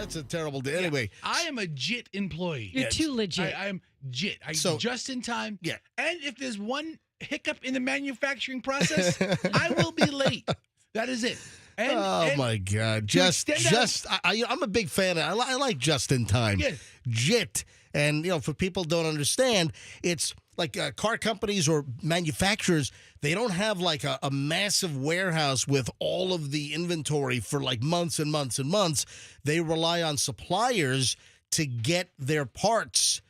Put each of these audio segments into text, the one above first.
that's a terrible day. Anyway. I am a JIT employee. You're too legit. I'm JIT. So- just in time. Yeah. And if there's one hiccup in the manufacturing process, I will be late. That is it. And my God! I'm a big fan. I like just in time. Yeah. JIT, and for people who don't understand, it's like car companies or manufacturers. They don't have like a massive warehouse with all of the inventory for like months and months and months. They rely on suppliers to get their parts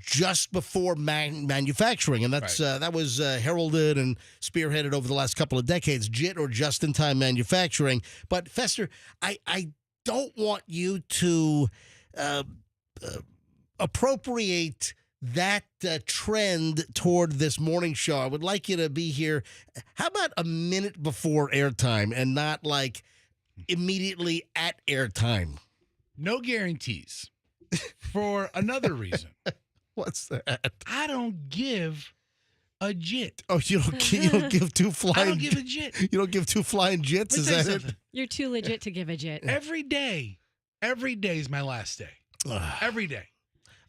just before manufacturing, and that's that was heralded and spearheaded over the last couple of decades, JIT or just-in-time manufacturing. But Fester, I don't want you to appropriate that trend toward this morning show. I would like you to be here. How about a minute before airtime and not like immediately at airtime? No guarantees. For another reason. What's that? I don't give a JIT. Oh, you don't give two flying. I don't give a JIT. You don't give two flying jits. Is that it? You're too legit to give a JIT. Every day is my last day. Every day.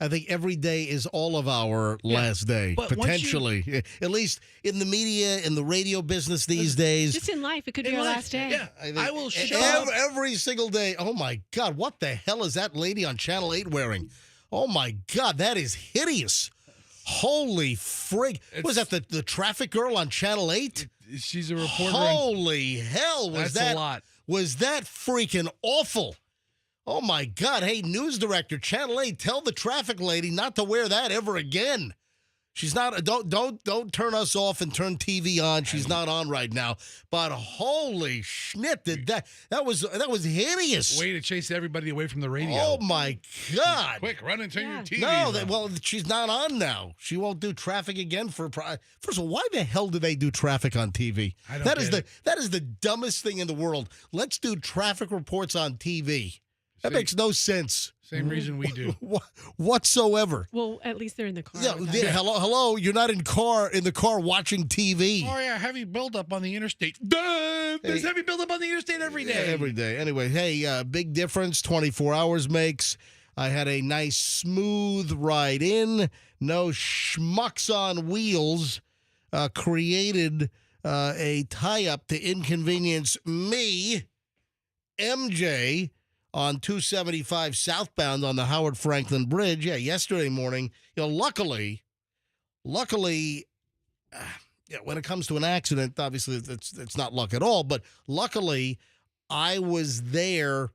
I think every day is all of our last day, but potentially. At least in the media, in the radio business these days. Just in life, it could be our last day. Yeah, I will show up. Every single day. Oh, my God. What the hell is that lady on Channel 8 wearing? Oh, my God. That is hideous. Holy frig. Was that the traffic girl on Channel 8? She's a reporter. Holy hell. That's a lot. Was that freaking awful? Oh, my God. Hey, news director, Channel 8, tell the traffic lady not to wear that ever again. She's not, don't turn us off and turn TV on. She's not on right now. But holy schnitt, that was hideous. Way to chase everybody away from the radio. Oh, my God. Quick, run and turn your TV No, she's not on now. She won't do traffic again first of all, why the hell do they do traffic on TV? That is the dumbest thing in the world. Let's do traffic reports on TV. That makes no sense. Same reason we do. Whatsoever. Well, at least they're in the car. Yeah, hello. You're not in the car watching TV. Oh, yeah, heavy buildup on the interstate. There's heavy buildup on the interstate every day. Yeah, every day. Anyway, hey, big difference 24 hours makes. I had a nice, smooth ride in. No schmucks on wheels created a tie-up to inconvenience me, MJ, on 275 southbound on the Howard Franklin Bridge. Yeah, yesterday morning. Luckily, when it comes to an accident, obviously it's not luck at all. But luckily, I was there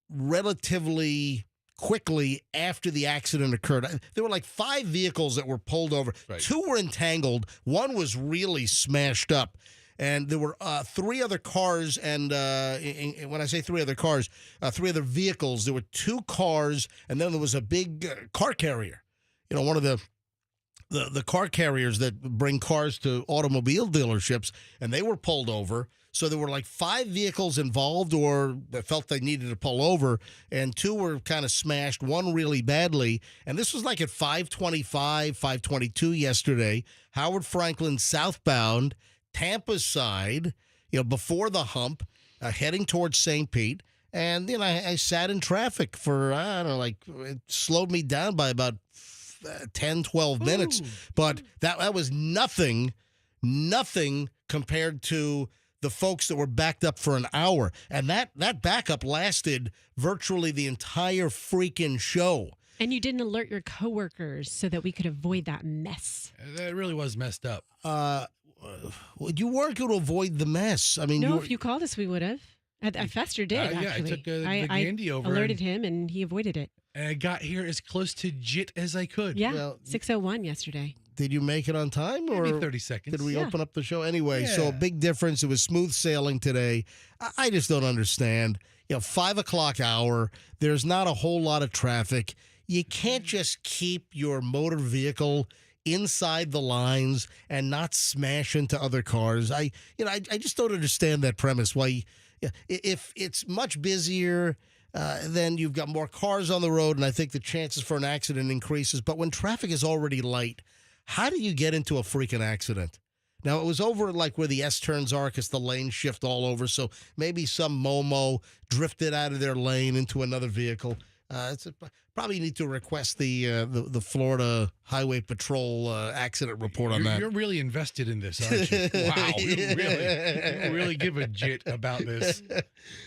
relatively quickly after the accident occurred. There were like 5 vehicles that were pulled over. Right. 2 were entangled. 1 was really smashed up. And there were 3 other cars, and when I say 3 other cars, 3 other vehicles. There were 2 cars, and then there was a big car carrier. One of the car carriers that bring cars to automobile dealerships, and they were pulled over. So there were like 5 vehicles involved, or that felt they needed to pull over, and 2 were kind of smashed, 1 really badly. And this was like at 5:25, 5:22 yesterday, Howard Franklin southbound, Tampa side, before the hump, heading towards St. Pete. And, I sat in traffic for, it slowed me down by about 10, 12 minutes. But that was nothing compared to the folks that were backed up for an hour. And that backup lasted virtually the entire freaking show. And you didn't alert your coworkers so that we could avoid that mess. That really was messed up. You weren't going to avoid the mess. I mean, if you called us, we would have. Fester did, actually. Yeah, I took the Gandy over. I alerted him, and he avoided it. And I got here as close to JIT as I could. Yeah, 6:01 yesterday. Did you make it on time? Maybe or 30 seconds. Did we open up the show? Anyway, Yeah. So a big difference. It was smooth sailing today. I just don't understand. 5 o'clock hour, there's not a whole lot of traffic. You can't just keep your motor vehicle inside the lines and not smash into other cars. I just don't understand that premise. Why, if it's much busier, then you've got more cars on the road, and I think the chances for an accident increases. But when traffic is already light, how do you get into a freaking accident? Now, it was over like where the S-turns are because the lanes shift all over. So maybe some Momo drifted out of their lane into another vehicle. Probably need to request the Florida Highway Patrol accident report on that. You're really invested in this, aren't you? Wow, you really give a jit about this.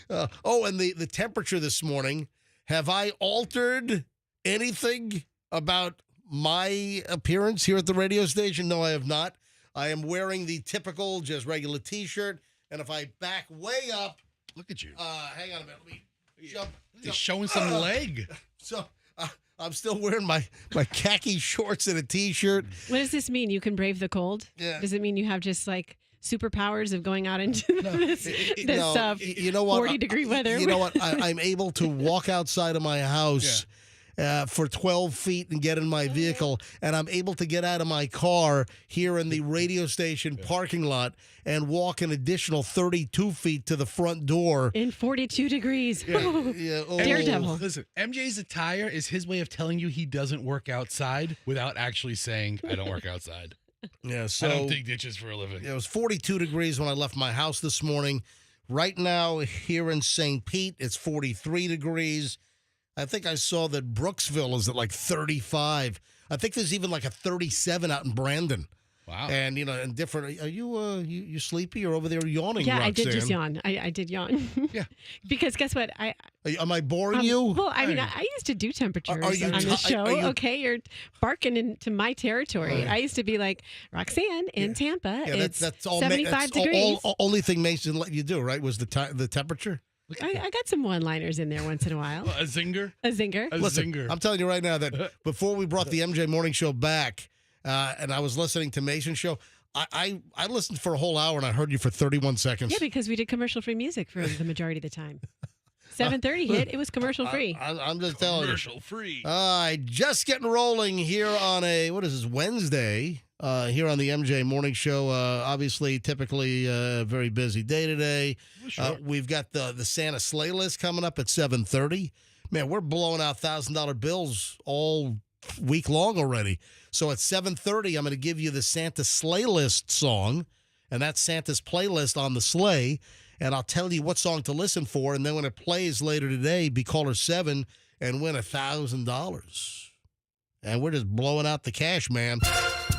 And the temperature this morning. Have I altered anything about my appearance here at the radio station? No, I have not. I am wearing the typical, just regular T-shirt. And if I back way up, look at you. Hang on a minute. Let me jump. He's showing some leg. So I'm still wearing my khaki shorts and a T-shirt. What does this mean? You can brave the cold? Yeah. Does it mean you have just like superpowers of going out into this you know what? 40-degree weather? You know what? I'm able to walk outside of my house. For 12 feet and get in my vehicle, and I'm able to get out of my car here in the radio station parking lot and walk an additional 32 feet to the front door. In 42 degrees. Daredevil. Listen, MJ's attire is his way of telling you he doesn't work outside without actually saying, I don't work outside. Yeah, so I don't dig ditches for a living. It was 42 degrees when I left my house this morning. Right now, here in St. Pete, it's 43 degrees. I think I saw that Brooksville is at like 35. I think there's even like a 37 out in Brandon. Wow. And, and different. Are you sleepy or over there yawning, Yeah, Roxanne? I did just yawn. I did yawn. Yeah. Because guess what? Am I boring you? Well, I mean, I used to do temperatures Are you on the show. Okay, you're barking into my territory. Right. I used to be like, Roxanne in Tampa, it's that's all 75 degrees. Only thing Mason let you do, right, was the temperature? I got some one-liners in there once in a while. A zinger? A zinger. Listen, zinger. I'm telling you right now that before we brought the MJ Morning Show back, and I was listening to Mason's show, I listened for a whole hour and I heard you for 31 seconds. Yeah, because we did commercial-free music for the majority of the time. 7:30 hit. It was commercial-free. I'm just telling you. Commercial-free. Just getting rolling here on what is this, Wednesday, here on the MJ Morning Show. Obviously, typically a very busy day today. Sure. We've got the Santa sleigh list coming up at 7:30. Man, we're blowing out $1,000 bills all week long already. So at 7:30, I'm going to give you the Santa sleigh list song, and that's Santa's playlist on the sleigh. And I'll tell you what song to listen for. And then when it plays later today, be caller 7 and win $1,000. And we're just blowing out the cash, man.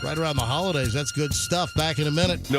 Right around the holidays. That's good stuff. Back in a minute.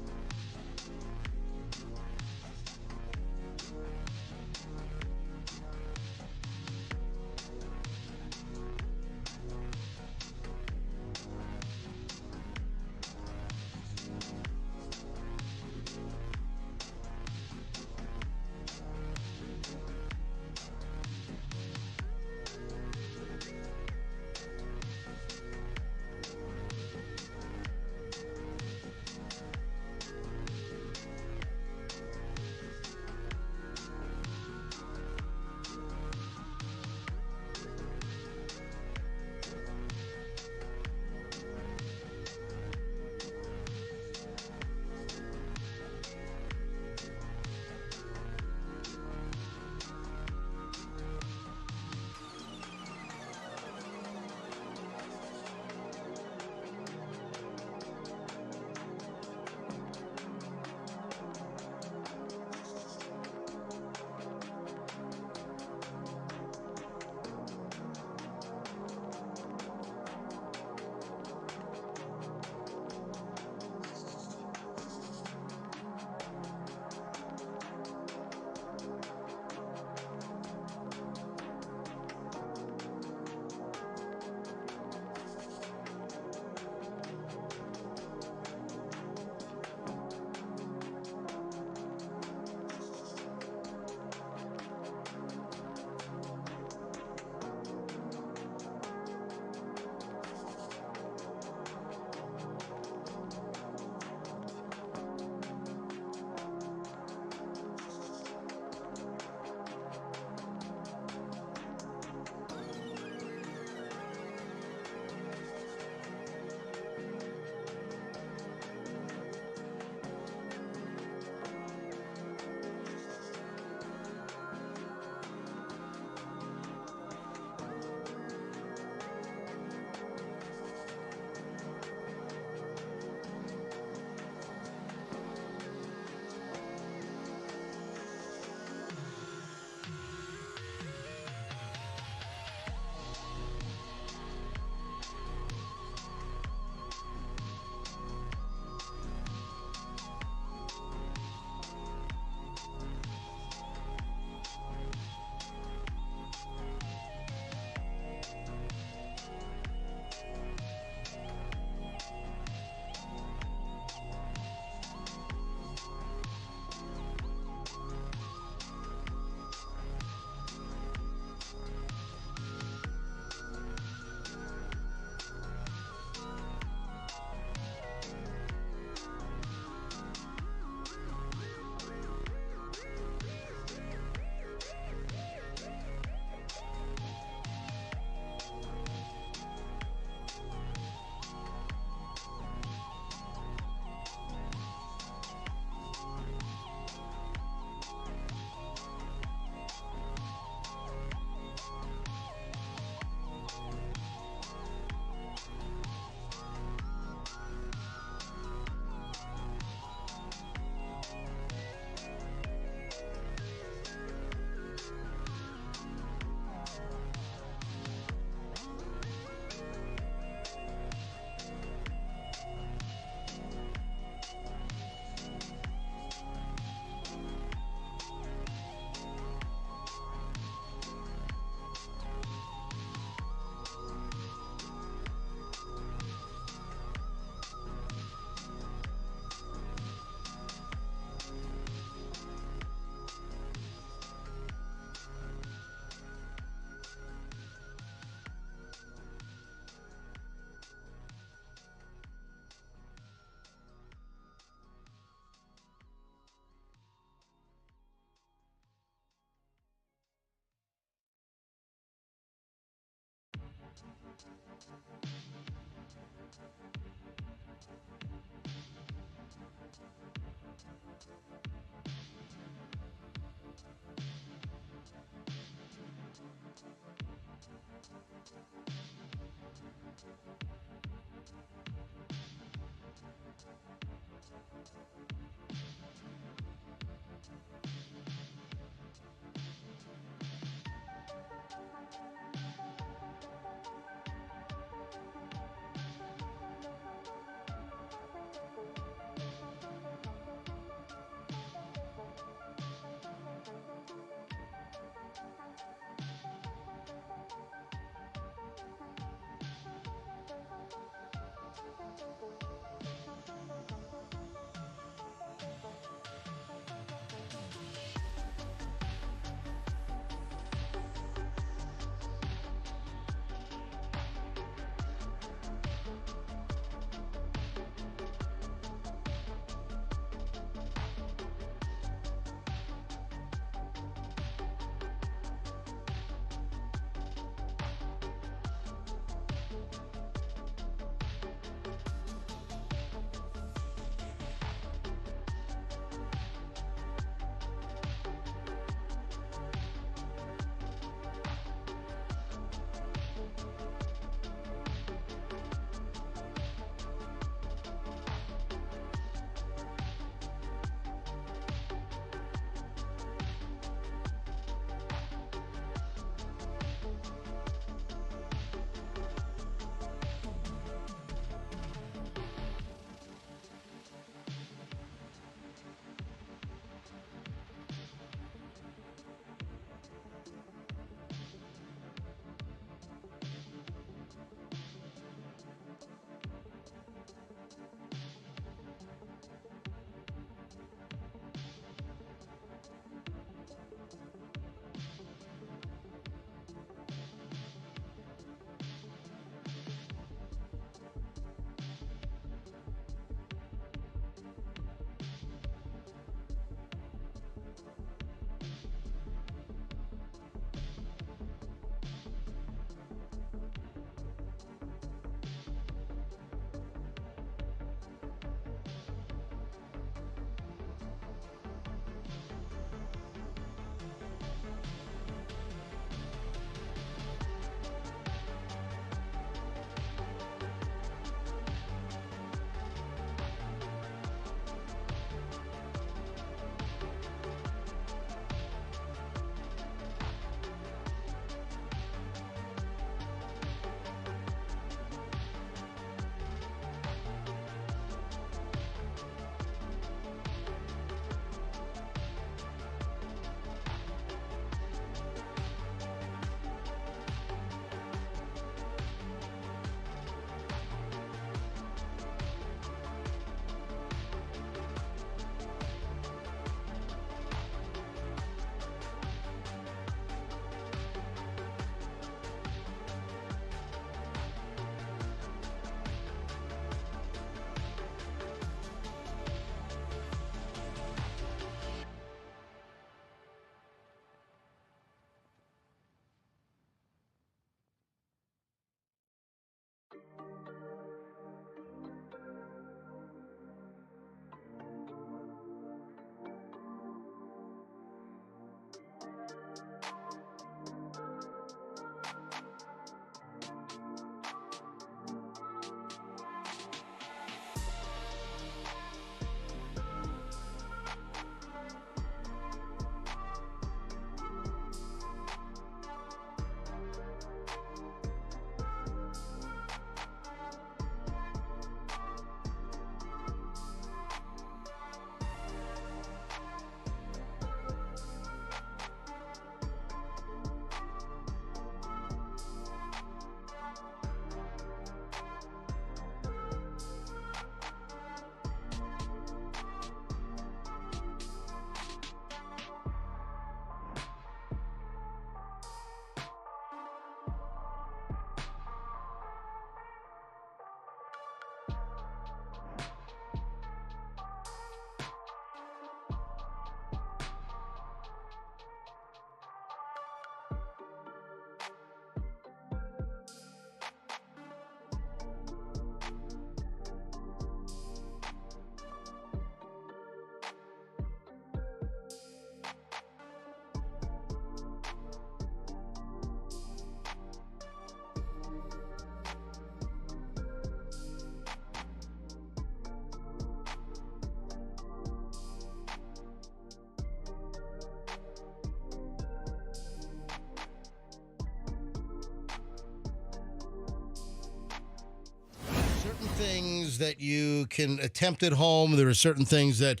things that you can attempt at home. There are certain things that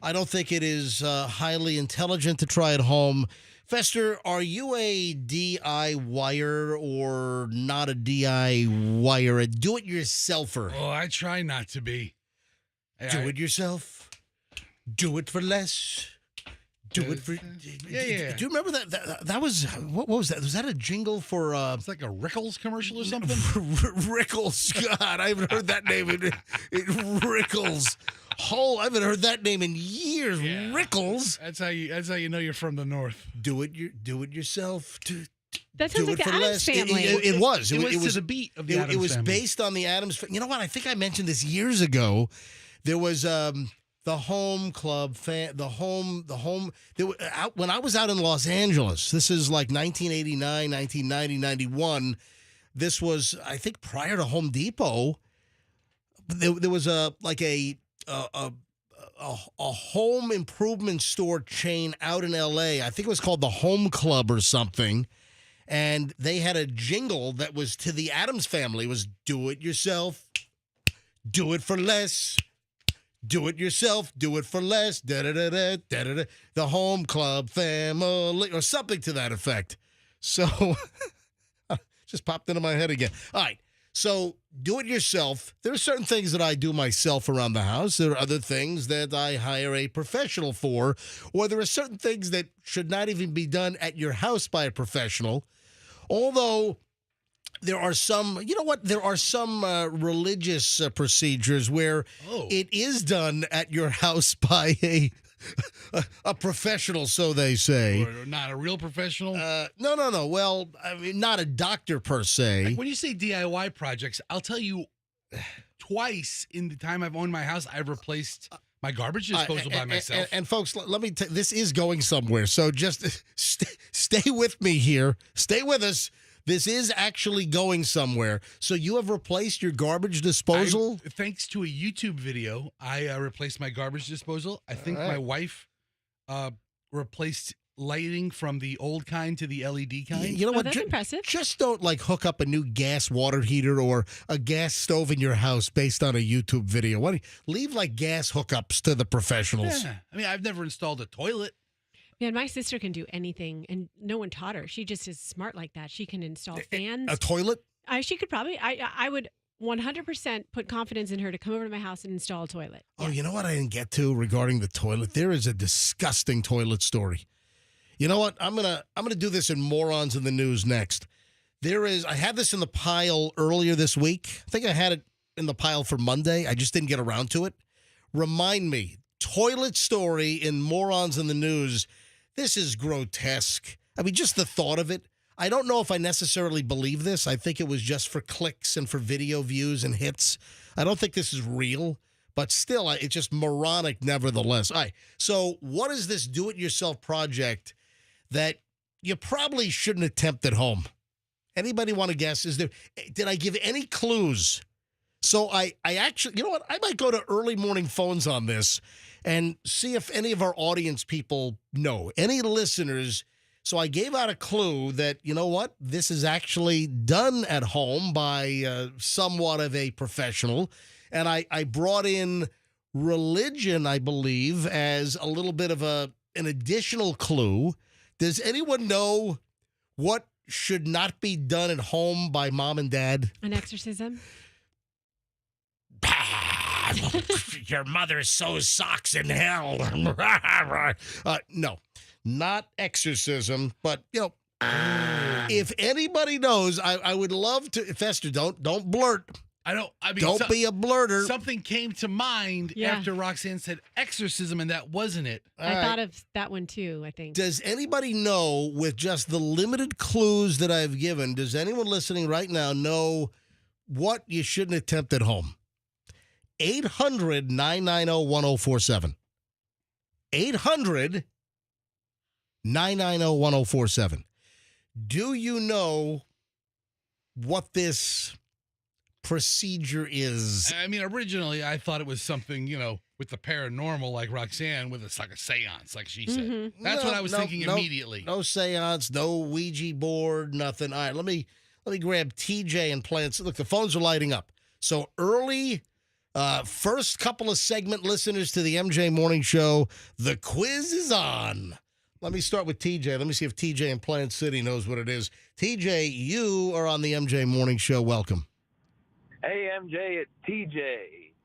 I don't think it is highly intelligent to try at home. Fester, are you a DIYer or not a DIYer, a do-it-yourselfer? Oh, I try not to be. Do it yourself. Do it for less. Do it for... Yeah. Do you remember that? That was... What was that? Was that a jingle for... It's like a Rickles commercial or something? Rickles. God, I haven't heard that name. Rickles. I haven't heard that name in years. Yeah. Rickles. That's how you know you're from the north. Do it yourself. That sounds like the Addams Family. It was. It was to the beat of the Addams Family. It was based on the Addams. You know what? I think I mentioned this years ago. There was the Home Club fan. The home. When I was out in Los Angeles, this is like 1989, 1990, 91. This was, I think, prior to Home Depot. There was a home improvement store chain out in L.A. I think it was called the Home Club or something. And they had a jingle that was to the Addams Family. It was do it yourself, do it for less, do it yourself, do it for less, da-da-da-da, da-da-da, the Home Club Family, or something to that effect. So, just popped into my head again. All right. So, do it yourself. There are certain things that I do myself around the house. There are other things that I hire a professional for. Or there are certain things that should not even be done at your house by a professional. Although, there are some, you know what? There are some religious procedures where it is done at your house by a professional, so they say. Or not a real professional? No. Well, I mean, not a doctor per se. Like when you say DIY projects, I'll tell you twice in the time I've owned my house, I've replaced my garbage disposal by myself. And folks, let me this is going somewhere. So just stay with me here. Stay with us. This is actually going somewhere. So you have replaced your garbage disposal? Thanks to a YouTube video, I replaced my garbage disposal. I think my wife replaced lighting from the old kind to the LED kind. You know what? That's impressive. Just don't hook up a new gas water heater or a gas stove in your house based on a YouTube video. Leave gas hookups to the professionals. Yeah. I mean, I've never installed a toilet. Man, my sister can do anything, and no one taught her. She just is smart like that. She can install fans. A toilet? She could probably. I would 100% put confidence in her to come over to my house and install a toilet. Oh, you know what I didn't get to regarding the toilet? There is a disgusting toilet story. You know what? I'm gonna do this in Morons in the News next. I had this in the pile earlier this week. I think I had it in the pile for Monday. I just didn't get around to it. Remind me. Toilet story in Morons in the News. This is grotesque. I mean, just the thought of it. I don't know if I necessarily believe this. I think it was just for clicks and for video views and hits. I don't think this is real, but still, it's just moronic nevertheless. All right, so what is this do-it-yourself project that you probably shouldn't attempt at home? Anybody want to guess? Did I give any clues? So I actually, you know what? I might go to early morning phones on this and see if any of our audience people know, any listeners. So I gave out a clue that, you know what, this is actually done at home by somewhat of a professional. And I brought in religion, I believe, as a little bit of an additional clue. Does anyone know what should not be done at home by mom and dad? An exorcism? Your mother sews socks in hell. No, not exorcism, but, if anybody knows, I would love to. Fester, don't blurt. Don't be a blurter. Something came to mind after Roxanne said exorcism, and that wasn't it. I thought of that one too, I think. Does anybody know, with just the limited clues that I've given, does anyone listening right now know what you shouldn't attempt at home? 800-990-1047. 800-990-1047. Do you know what this procedure is? I mean, originally I thought it was something, with the paranormal, like Roxanne, with like a seance, like she said. Mm-hmm. That's what I was thinking immediately. No seance, no Ouija board, nothing. All right, let me grab TJ and play it. Look, the phones are lighting up. So early, first couple of segment listeners to the MJ Morning Show, the quiz is on. Let me start with TJ. Let me see if TJ in Plant City knows what it is. TJ, you are on the MJ Morning Show. Welcome. Hey, MJ, it's TJ.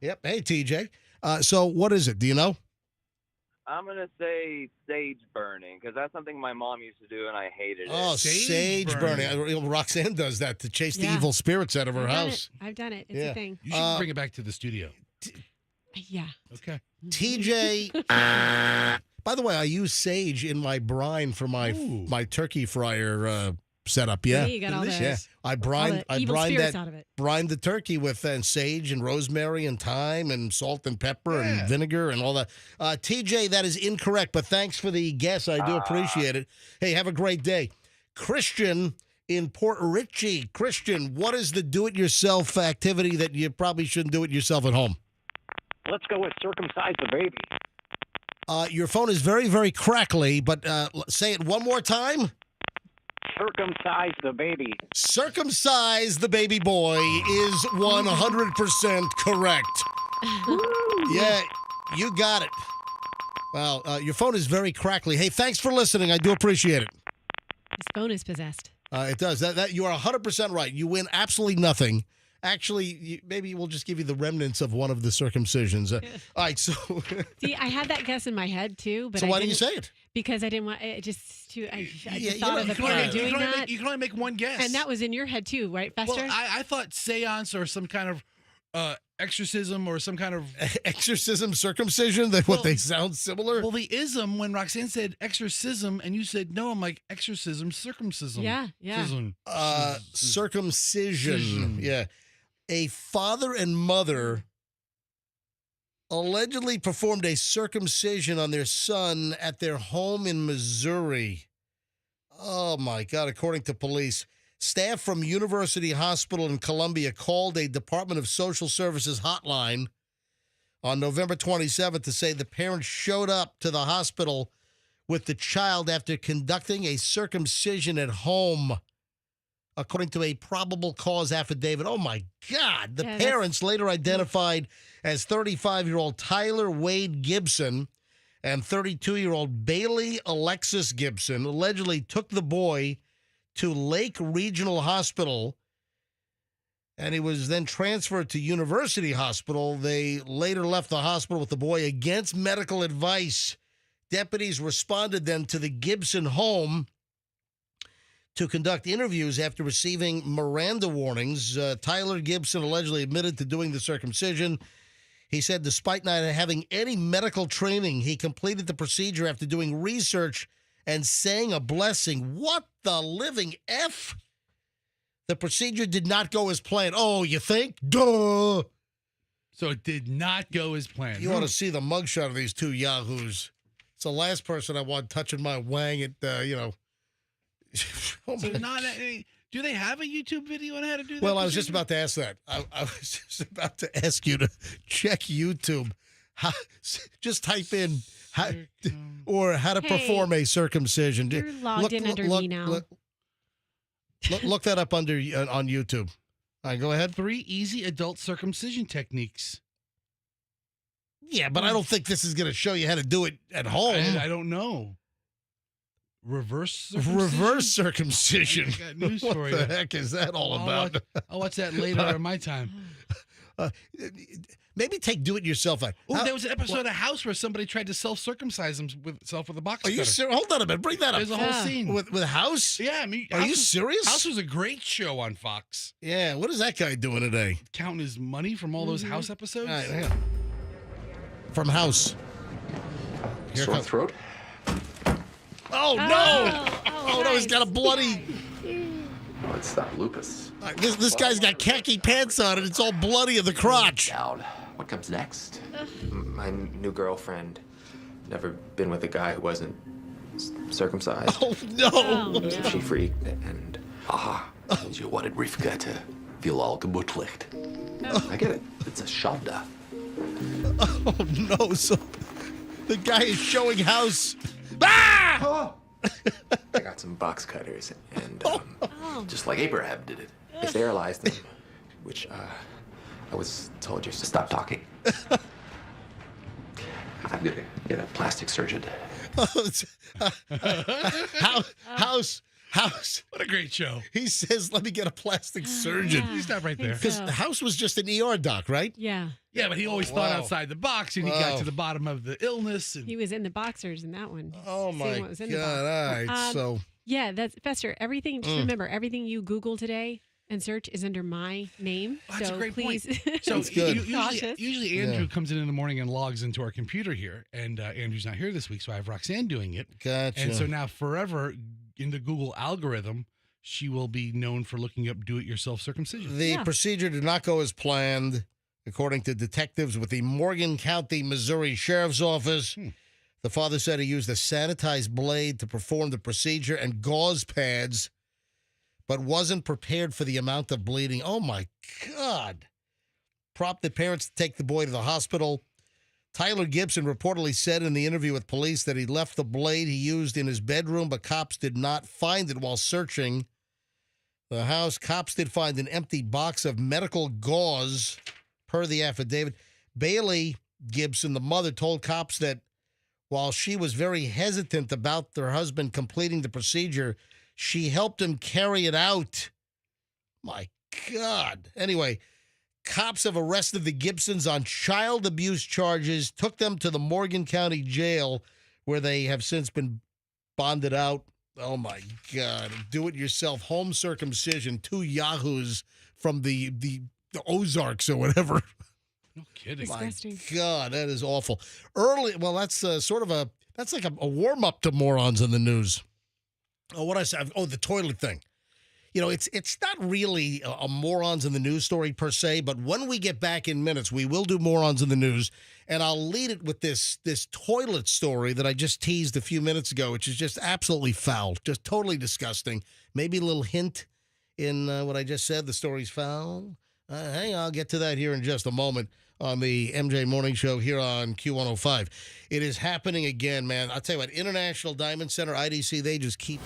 Yep. Hey, TJ. So what is it? Do you know? I'm going to say sage burning because that's something my mom used to do and I hated it. Oh, sage burning. Roxanne does that to chase the evil spirits out of her house. I've done it. It's a thing. You should bring it back to the studio. Yeah. Okay. TJ. By the way, I use sage in my brine for my turkey fryer setup. Yeah. You got all those. Yeah. I brine out of it. Brine the turkey with sage and rosemary and thyme and salt and pepper and vinegar and all that. TJ, that is incorrect, but thanks for the guess. I do appreciate it. Hey, have a great day. Christian in Port Richey. Christian, what is the do-it-yourself activity that you probably shouldn't do it yourself at home? Let's go with circumcise the baby. Your phone is very, very crackly, but say it one more time. Circumcise the baby. Circumcise the baby boy is 100% correct. Yeah, you got it. Well, your phone is very crackly. Hey, thanks for listening. I do appreciate it. His phone is possessed. It does. That you are 100% right. You win absolutely nothing. Actually, maybe we'll just give you the remnants of one of the circumcisions. All right, so... See, I had that guess in my head, too. But so why didn't you say it? Because I didn't want it. Just thought of the parent doing that. You can only make one guess. And that was in your head, too, right, Fester? Well, I thought seance or some kind of exorcism or some kind of... Exorcism, circumcision? What they sound similar? Well, the ism, when Roxanne said exorcism and you said no, I'm like, exorcism, circumcision. Yeah. Circumcision. Yeah. A father and mother allegedly performed a circumcision on their son at their home in Missouri. Oh, my God. According to police, staff from University Hospital in Columbia called a Department of Social Services hotline on November 27th to say the parents showed up to the hospital with the child after conducting a circumcision at home, according to a probable cause affidavit. Oh, my God. The parents, later identified as 35-year-old Tyler Wade Gibson and 32-year-old Bailey Alexis Gibson, allegedly took the boy to Lake Regional Hospital, and he was then transferred to University Hospital. They later left the hospital with the boy against medical advice. Deputies responded then to the Gibson home to conduct interviews after receiving Miranda warnings. Tyler Gibson allegedly admitted to doing the circumcision. He said despite not having any medical training, he completed the procedure after doing research and saying a blessing. What the living F? The procedure did not go as planned. Oh, you think? Duh. So it did not go as planned. You ought to see the mugshot of these two yahoos. It's the last person I want touching my wang at, Oh, so do they have a YouTube video on how to do that? Well, I was just about to ask that. I was just about to ask you to check YouTube. Just type in how to perform a circumcision. You're logged in under me now. Look that up on YouTube. All right, go ahead. 3 easy adult circumcision techniques. Yeah, but I don't think this is going to show you how to do it at home. I don't know. Reverse circumcision. I got news what for the you. heck is that all about? I'll watch that later in my time. Maybe take do-it-yourself. There was an episode of House where somebody tried to self-circumcise himself with a box cutter. Are you serious? Hold on a minute. Bring that up. There's a whole scene. With House? Yeah. I mean, Are you serious? House was a great show on Fox. Yeah. What is that guy doing today? Counting his money from all those House episodes? All right, hang on. From House. Sore throat? Oh, no! Oh, no, he's got a bloody... Oh, it's not lupus. This guy's got khaki pants on and it's all bloody in the crotch. Down. What comes next? My new girlfriend. Never been with a guy who wasn't circumcised. Oh, no! She freaked and... You wanted Rivka to feel all gemütlich. I get it. It's a Shavda. Oh, no. So the guy is showing House... Ah! I got some box cutters and just like Abraham did it. I sterilized them, which I was told you're Stop talking. I'm gonna get a plastic surgeon. House. What a great show. He says, let me get a plastic surgeon. Yeah, You stop right I think there. Because so. House was just an ER doc, right? Yeah. Yeah, but he always thought Wow. outside the box, and he got to the bottom of the illness. And He was in the boxers in that one. Oh, Seeing my what was God. in the box. All right, so... Yeah, that's Fester. Everything, just remember, everything you Google today and search is under my name. Oh, that's so a great please. point. So That's good. Cautious. Usually Andrew comes in the morning and logs into our computer here, and Andrew's not here this week, so I have Roxanne doing it. Gotcha. And so now forever in the Google algorithm, she will be known for looking up do-it-yourself circumcision. The Yeah. procedure did not go as planned, according to detectives with the Morgan County, Missouri Sheriff's Office. The father said he used a sanitized blade to perform the procedure and gauze pads, but wasn't prepared for the amount of bleeding. Oh, my God. Prompted parents to take the boy to the hospital. Tyler Gibson reportedly said in the interview with police that he left the blade he used in his bedroom, but cops did not find it while searching the house. Cops did find an empty box of medical gauze, per the affidavit. Bailey Gibson, the mother, told cops that while she was very hesitant about their husband completing the procedure, she helped him carry it out. My God. Anyway, cops have arrested the Gibsons on child abuse charges, took them to the Morgan County Jail, where they have since been bonded out. Oh, my God. Do-it-yourself home circumcision, 2 yahoos from the Ozarks or whatever. No kidding. Disgusting. My God, that is awful. Early, well, that's that's like a warm-up to Morons in the news. Oh, what I said? Oh, the toilet thing. You know, it's not really a Morons in the news story per se, but when we get back in minutes, we will do Morons in the news, and I'll lead it with this toilet story that I just teased a few minutes ago, which is just absolutely foul, just totally disgusting. Maybe a little hint in what I just said. The story's foul. Hang on, I'll get to that here in just a moment on the MJ Morning Show here on Q105. It is happening again, man. I'll tell you what, International Diamond Center, IDC, they just keep...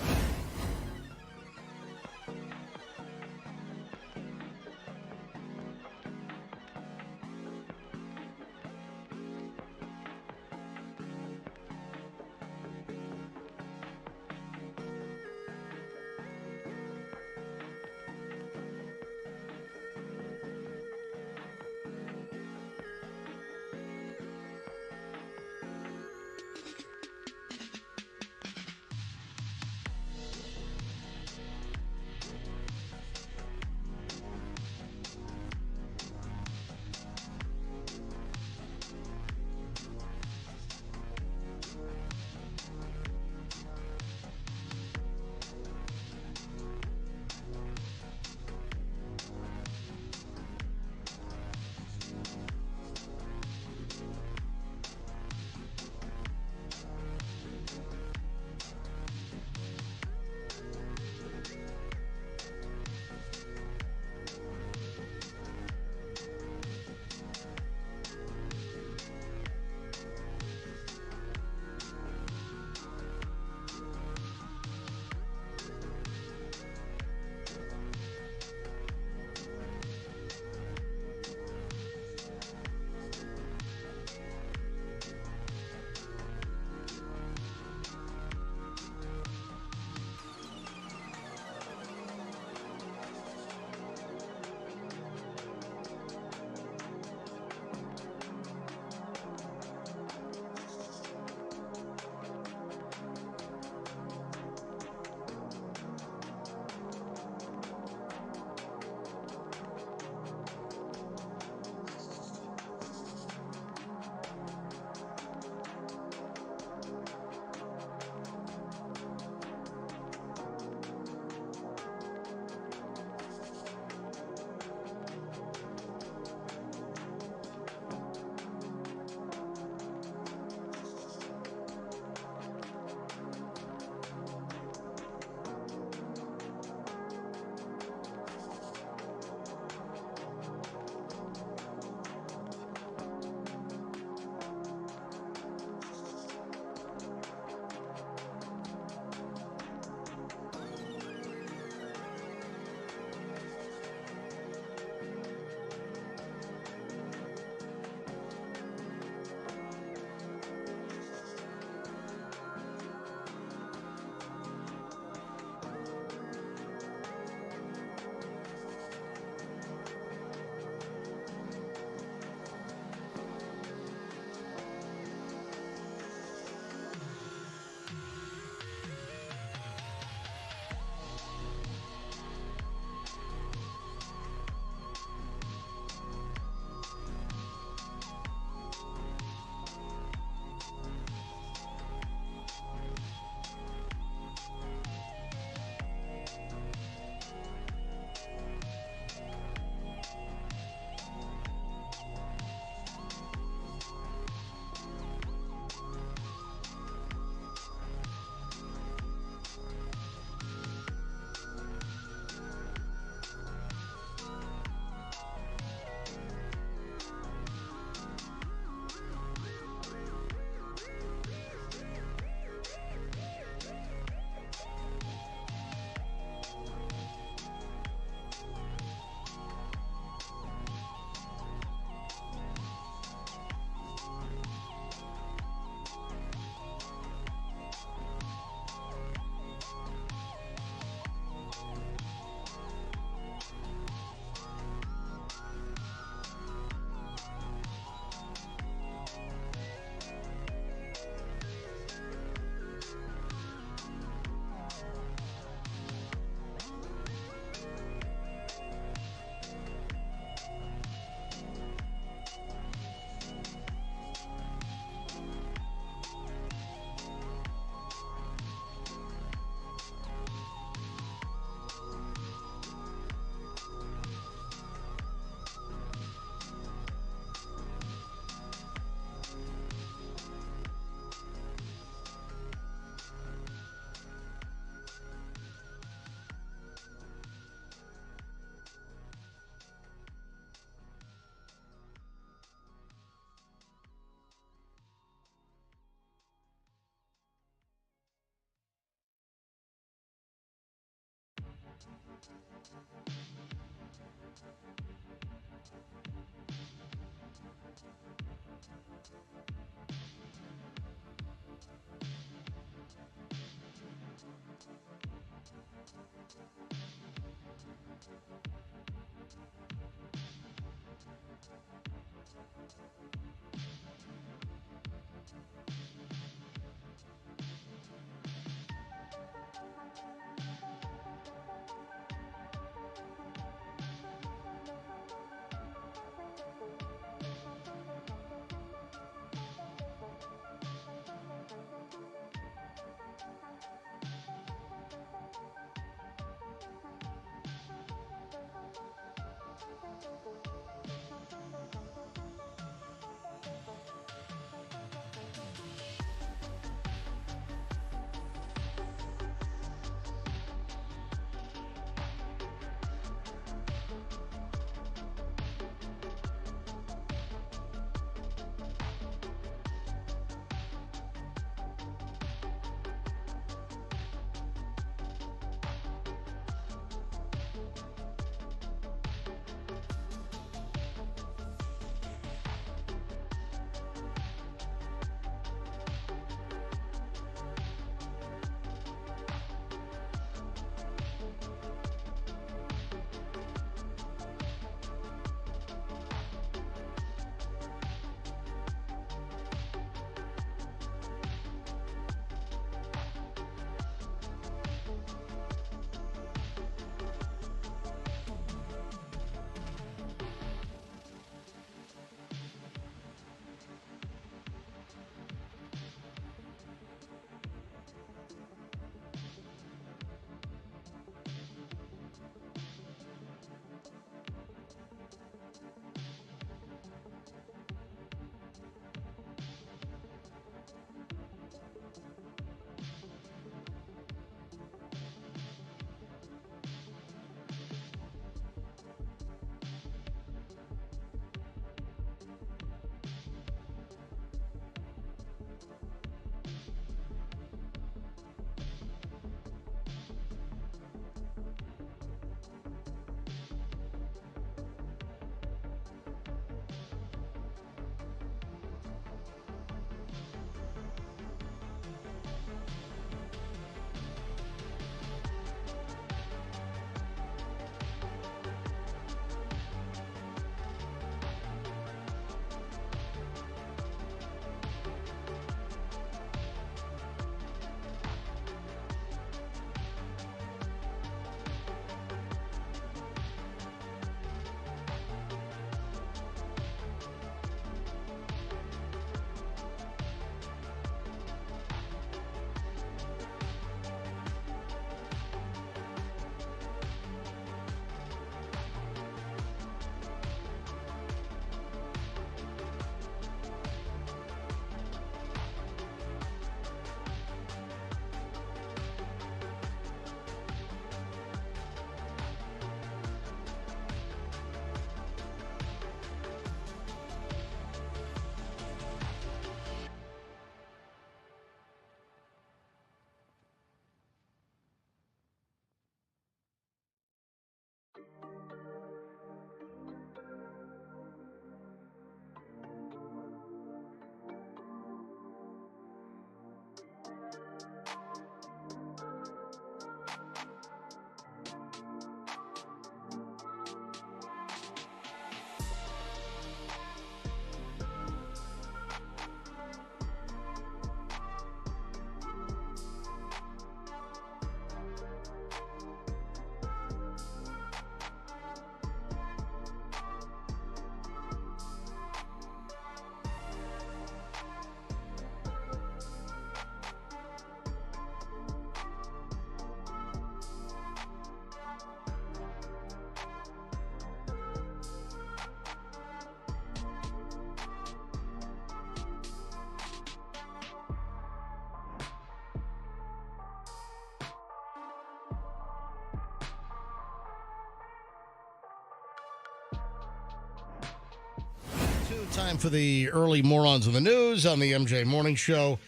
Time for the early Morons in the News on the MJ Morning Show.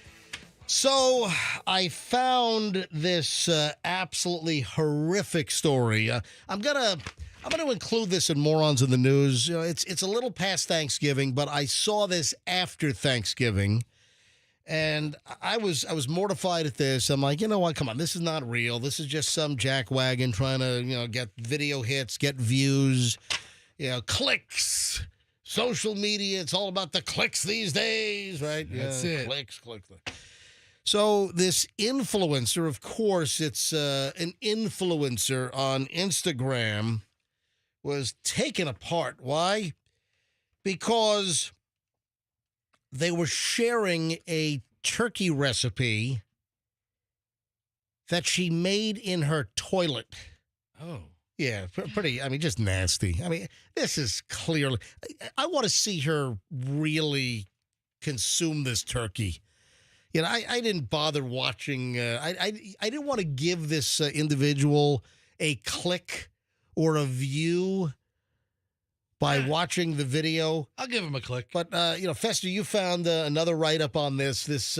So I found this absolutely horrific story. I'm gonna include this in Morons in the News. You know, it's a little past Thanksgiving, but I saw this after Thanksgiving, and I was mortified at this. I'm like, you know what? Come on, this is not real. This is just some jackwagon trying to get video hits, get views, clicks. Social media, it's all about the clicks these days, right? That's it. Clicks. So this influencer, of course, it's an influencer on Instagram, was taken apart. Why? Because they were sharing a turkey recipe that she made in her toilet. Oh. Yeah, pretty, just nasty. This is clearly, I want to see her really consume this turkey. I didn't bother watching, I didn't want to give this individual a click or a view by watching the video. I'll give him a click. But, Fester, you found another write-up on this. This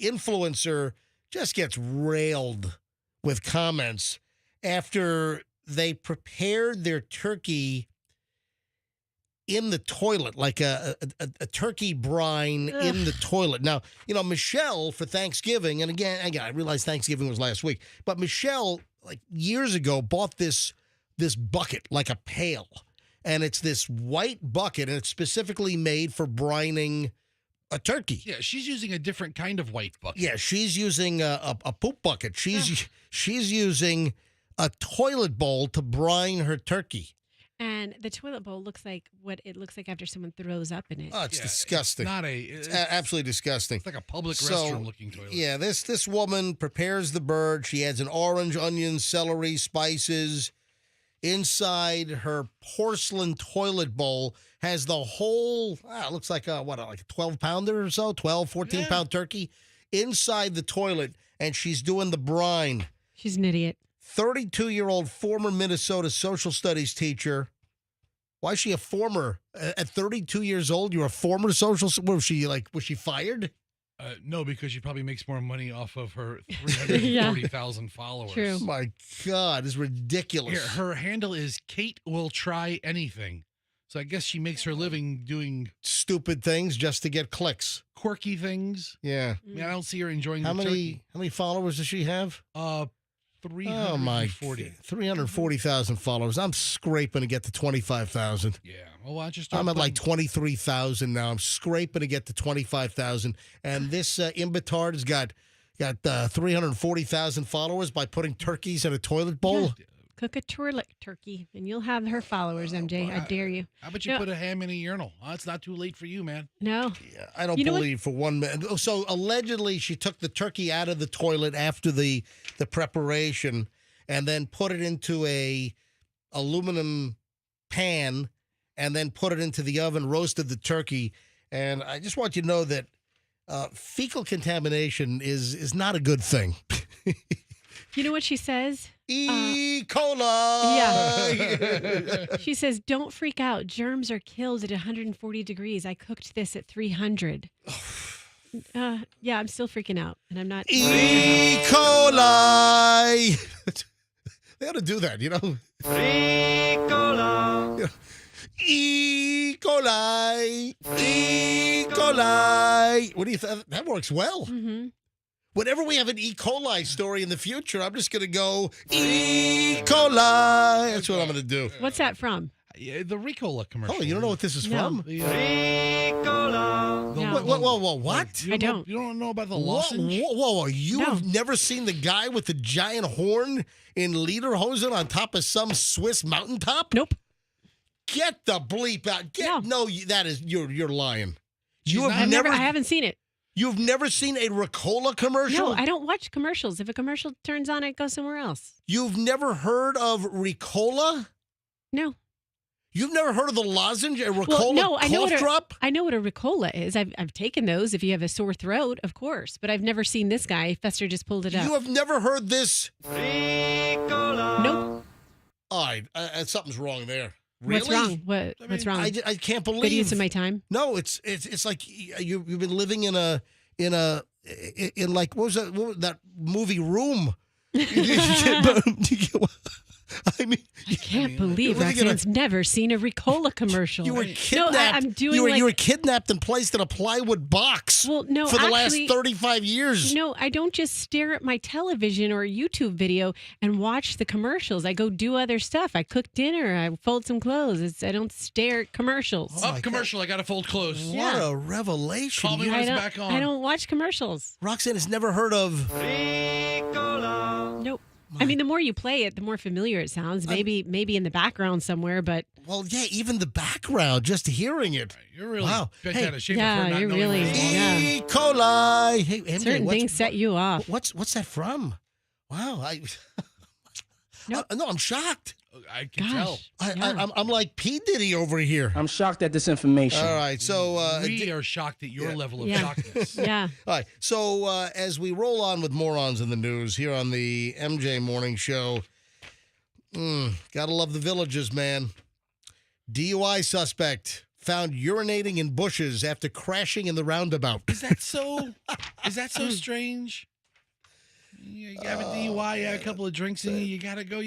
influencer just gets railed with comments after they prepared their turkey in the toilet, like a turkey brine in the toilet. Now, Michelle for Thanksgiving, and again, I realize Thanksgiving was last week, but Michelle, like years ago, bought this bucket, like a pail, and it's this white bucket, and it's specifically made for brining a turkey. Yeah, she's using a different kind of white bucket. Yeah, she's using a poop bucket. She's using a toilet bowl to brine her turkey. And the toilet bowl looks like what it looks like after someone throws up in it. Oh, it's disgusting. It's absolutely disgusting. It's like a public restroom-looking toilet. Yeah, this woman prepares the bird. She adds an orange, onion, celery, spices. Inside her porcelain toilet bowl has the whole, it looks like a 12-pounder or so, 12, 14-pound turkey inside the toilet, and she's doing the brine. She's an idiot. 32-year-old former Minnesota social studies teacher. Why is she a former? At 32 years old, you're a former social. Was she fired? No, because she probably makes more money off of her 340,000 followers. True. My God, it's ridiculous. Her handle is Kate Will Try Anything. So I guess she makes her living doing stupid things just to get clicks. Quirky things. Yeah. I don't see her enjoying How the many turkey. How many followers does she have? 340. 340,000 followers. I'm scraping to get to 25,000. Yeah. Well, why don't you start I'm at like 23,000 now. I'm scraping to get to 25,000. And this imbitard has got 340,000 followers by putting turkeys in a toilet bowl. Yeah. Cook a toilet turkey, and you'll have her followers, MJ. I dare you. How about you put a ham in a urinal? Oh, it's not too late for you, man. No. Yeah, I don't believe for 1 minute. So allegedly she took the turkey out of the toilet after the preparation and then put it into a aluminum pan and then put it into the oven, roasted the turkey. And I just want you to know that fecal contamination is not a good thing. You know what she says? E. coli. Yeah. She says, don't freak out. Germs are killed at 140 degrees. I cooked this at 300. Yeah, I'm still freaking out. And I'm not. E. coli. They ought to do that, E. coli. E. coli. E. coli. What do you think? That works well. Mm-hmm. Whenever we have an E. coli story in the future, I'm just going to go, E. coli. That's what I'm going to do. What's that from? Yeah, the Ricola commercial. Oh, you don't know what this is from? Ricola. No. Whoa, what? I don't. You don't know about the lozenge? Whoa. You No. have never seen the guy with the giant horn in lederhosen on top of some Swiss mountaintop? Nope. Get the bleep out. That is, you're lying. I haven't seen it. You've never seen a Ricola commercial? No, I don't watch commercials. If a commercial turns on, I go somewhere else. You've never heard of Ricola? No. You've never heard of the lozenge, a Ricola cough drop? I know what a Ricola is. I've taken those if you have a sore throat, of course. But I've never seen this guy. Fester just pulled it up. You have never heard this? Ricola. Nope. All right, something's wrong there. Really? What's wrong? What's wrong? I can't believe. Good use of my time. No, it's like you've been living in a in like, what was that movie Room? I mean, I can't believe Roxanne's never seen a Ricola commercial. You were kidnapped. No, I'm doing you were kidnapped and placed in a plywood box. Well, no, for the last actually, 35 years. No, I don't just stare at my television or a YouTube video and watch the commercials. I go do other stuff. I cook dinner. I fold some clothes. I don't stare at commercials. Commercial. I got to fold clothes. What a revelation. Call me when it's back on. I don't watch commercials. Roxanne has never heard of Nope. I mean, the more you play it, the more familiar it sounds. Maybe in the background somewhere, but well, yeah, even the background, just hearing it. You're really bent out of shape. Yeah, for not you're knowing really. what E. coli. Hey, MJ, certain things set you off. What's that from? Wow, no, I'm shocked. I can tell. I'm like P. Diddy over here. I'm shocked at this information. All right, so we are shocked at your level of shockness. Yeah. All right, so as we roll on with Morons in the News here on the MJ Morning Show, gotta love the Villages, man. DUI suspect found urinating in bushes after crashing in the roundabout. Is that so? Strange? You have a DUI, you have a couple of drinks in you, you gotta go.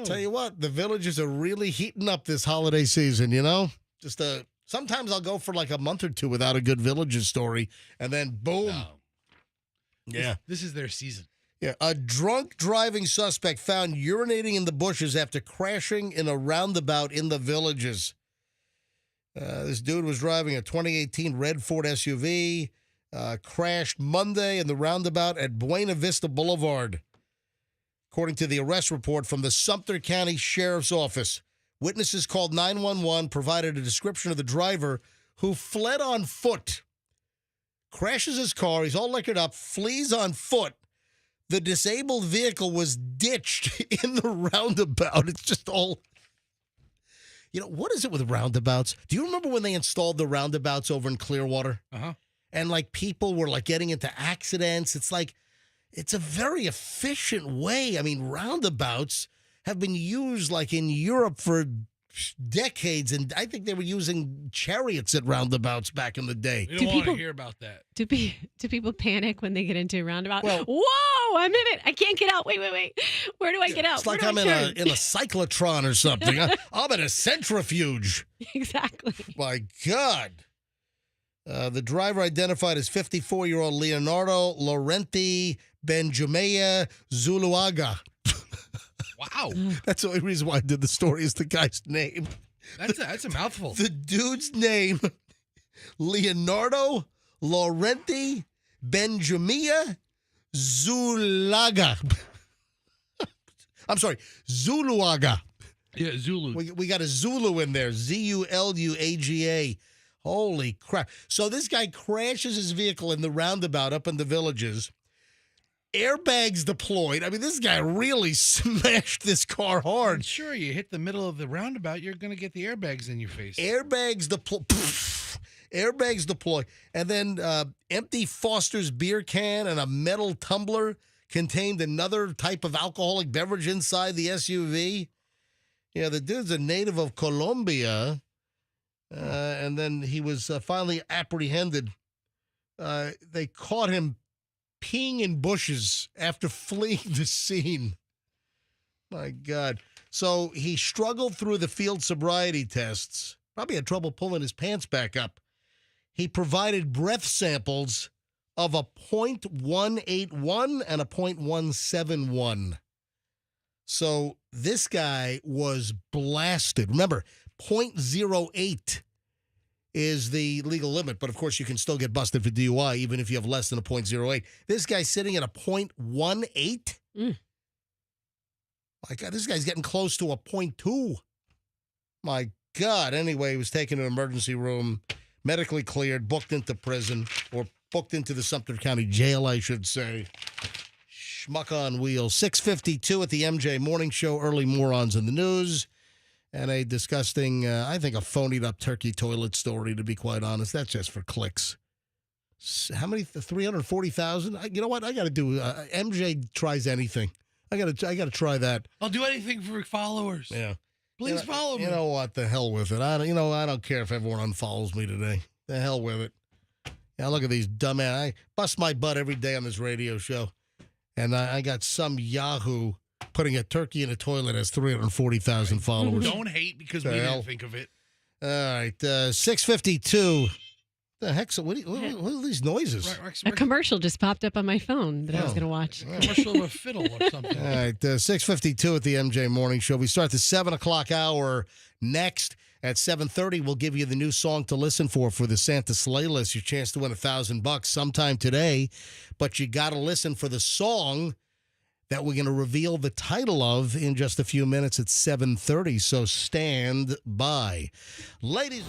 Tell you what, the Villages are really heating up this holiday season, you know? Just sometimes I'll go for like a month or two without a good Villages story, and then boom. No. Yeah. This is their season. Yeah. A drunk driving suspect found urinating in the bushes after crashing in a roundabout in the Villages. This dude was driving a 2018 red Ford SUV. Crashed Monday in the roundabout at Buena Vista Boulevard. According to the arrest report from the Sumter County Sheriff's Office, witnesses called 911, provided a description of the driver who fled on foot. Crashes his car, he's all liquored up, flees on foot. The disabled vehicle was ditched in the roundabout. It's just all... You know, what is it with roundabouts? Do you remember when they installed the roundabouts over in Clearwater? Uh-huh. And, like, people were, like, getting into accidents. It's like, it's a very efficient way. I mean, roundabouts have been used, like, in Europe for decades. And I think they were using chariots at roundabouts back in the day. We don't want to hear about that. Do people panic when they get into a roundabout? Well, whoa, I'm in it. I can't get out. Wait. Where do I get out? It's like I'm in a cyclotron or something. I'm in a centrifuge. Exactly. My God. The driver identified as 54-year-old Leonardo Laurenti Benjumea Zuluaga. Wow. That's the only reason why I did the story is the guy's name. That's a mouthful. The dude's name, Leonardo Laurenti Benjumea Zulaga. I'm sorry, Zuluaga. Yeah, Zulu. We got a Zulu in there, Zuluaga. Holy crap. So this guy crashes his vehicle in the roundabout up in the Villages. Airbags deployed. I mean, this guy really smashed this car hard. Sure, you hit the middle of the roundabout, you're going to get the airbags in your face. Airbags deploy. And then empty Foster's beer can and a metal tumbler contained another type of alcoholic beverage inside the SUV. Yeah, the dude's a native of Colombia. And then he was finally apprehended. They caught him peeing in bushes after fleeing the scene. My God. So he struggled through the field sobriety tests. Probably had trouble pulling his pants back up. He provided breath samples of a .181 and a .171. So this guy was blasted. Remember, .08 is the legal limit, but of course you can still get busted for DUI even if you have less than a .08. This guy's sitting at a .18. My God, this guy's getting close to a .2. My God. Anyway, he was taken to an emergency room, medically cleared, booked into prison, or booked into the Sumter County Jail, I should say. Schmuck on wheels. 6:52 at the MJ Morning Show. Early Morons in the News. And a disgusting, I think, a phonied up turkey toilet story, to be quite honest. That's just for clicks. How many? 340,000? You know what? I got to do, MJ tries anything. I got to try that. I'll do anything for followers. Yeah. Please follow me. You know what? The hell with it. I don't care if everyone unfollows me today. The hell with it. Yeah, look at these dumbass. I bust my butt every day on this radio show. And I got some Yahoo putting a turkey in a toilet has 340,000 followers. Don't hate because we didn't think of it. All right, 6:52. The heck's what are these noises? A commercial just popped up on my phone that I was going to watch. A commercial of a fiddle or something. All right, 6:52 at the MJ Morning Show. We start the 7 o'clock hour next. At 7:30, we'll give you the new song to listen for the Santa Sleigh List. Your chance to win $1,000 sometime today. But you got to listen for the song that we're going to reveal the title of in just a few minutes at 7:30. So stand by. Ladies...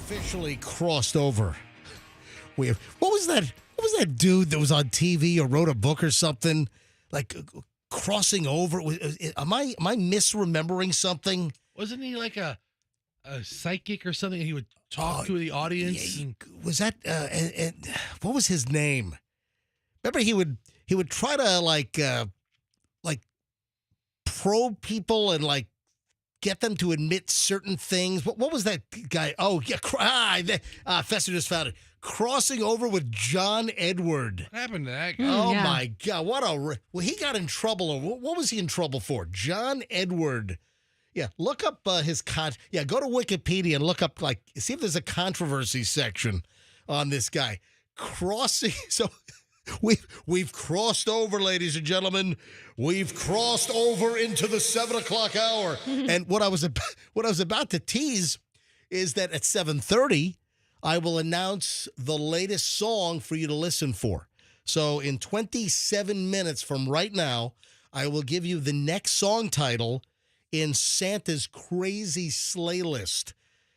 Officially crossed over. We have, what was that dude that was on TV or wrote a book or something, like crossing over? Am I misremembering something? Wasn't he like a psychic or something? He would talk to the audience. Yeah, was that what was his name? Remember, he would try to like probe people and like get them to admit certain things. What was that guy? Oh, yeah, Fester just found it. Crossing over with John Edward. What happened to that guy? Oh, yeah. My God. Well, he got in trouble. What was he in trouble for? John Edward. Yeah, look up his go to Wikipedia and look up, see if there's a controversy section on this guy. Crossing, so we've crossed over, ladies and gentlemen. We've crossed over into the 7 o'clock hour. And what I was about to tease is that at 7:30, I will announce the latest song for you to listen for. So in 27 minutes from right now, I will give you the next song title in Santa's crazy sleigh list.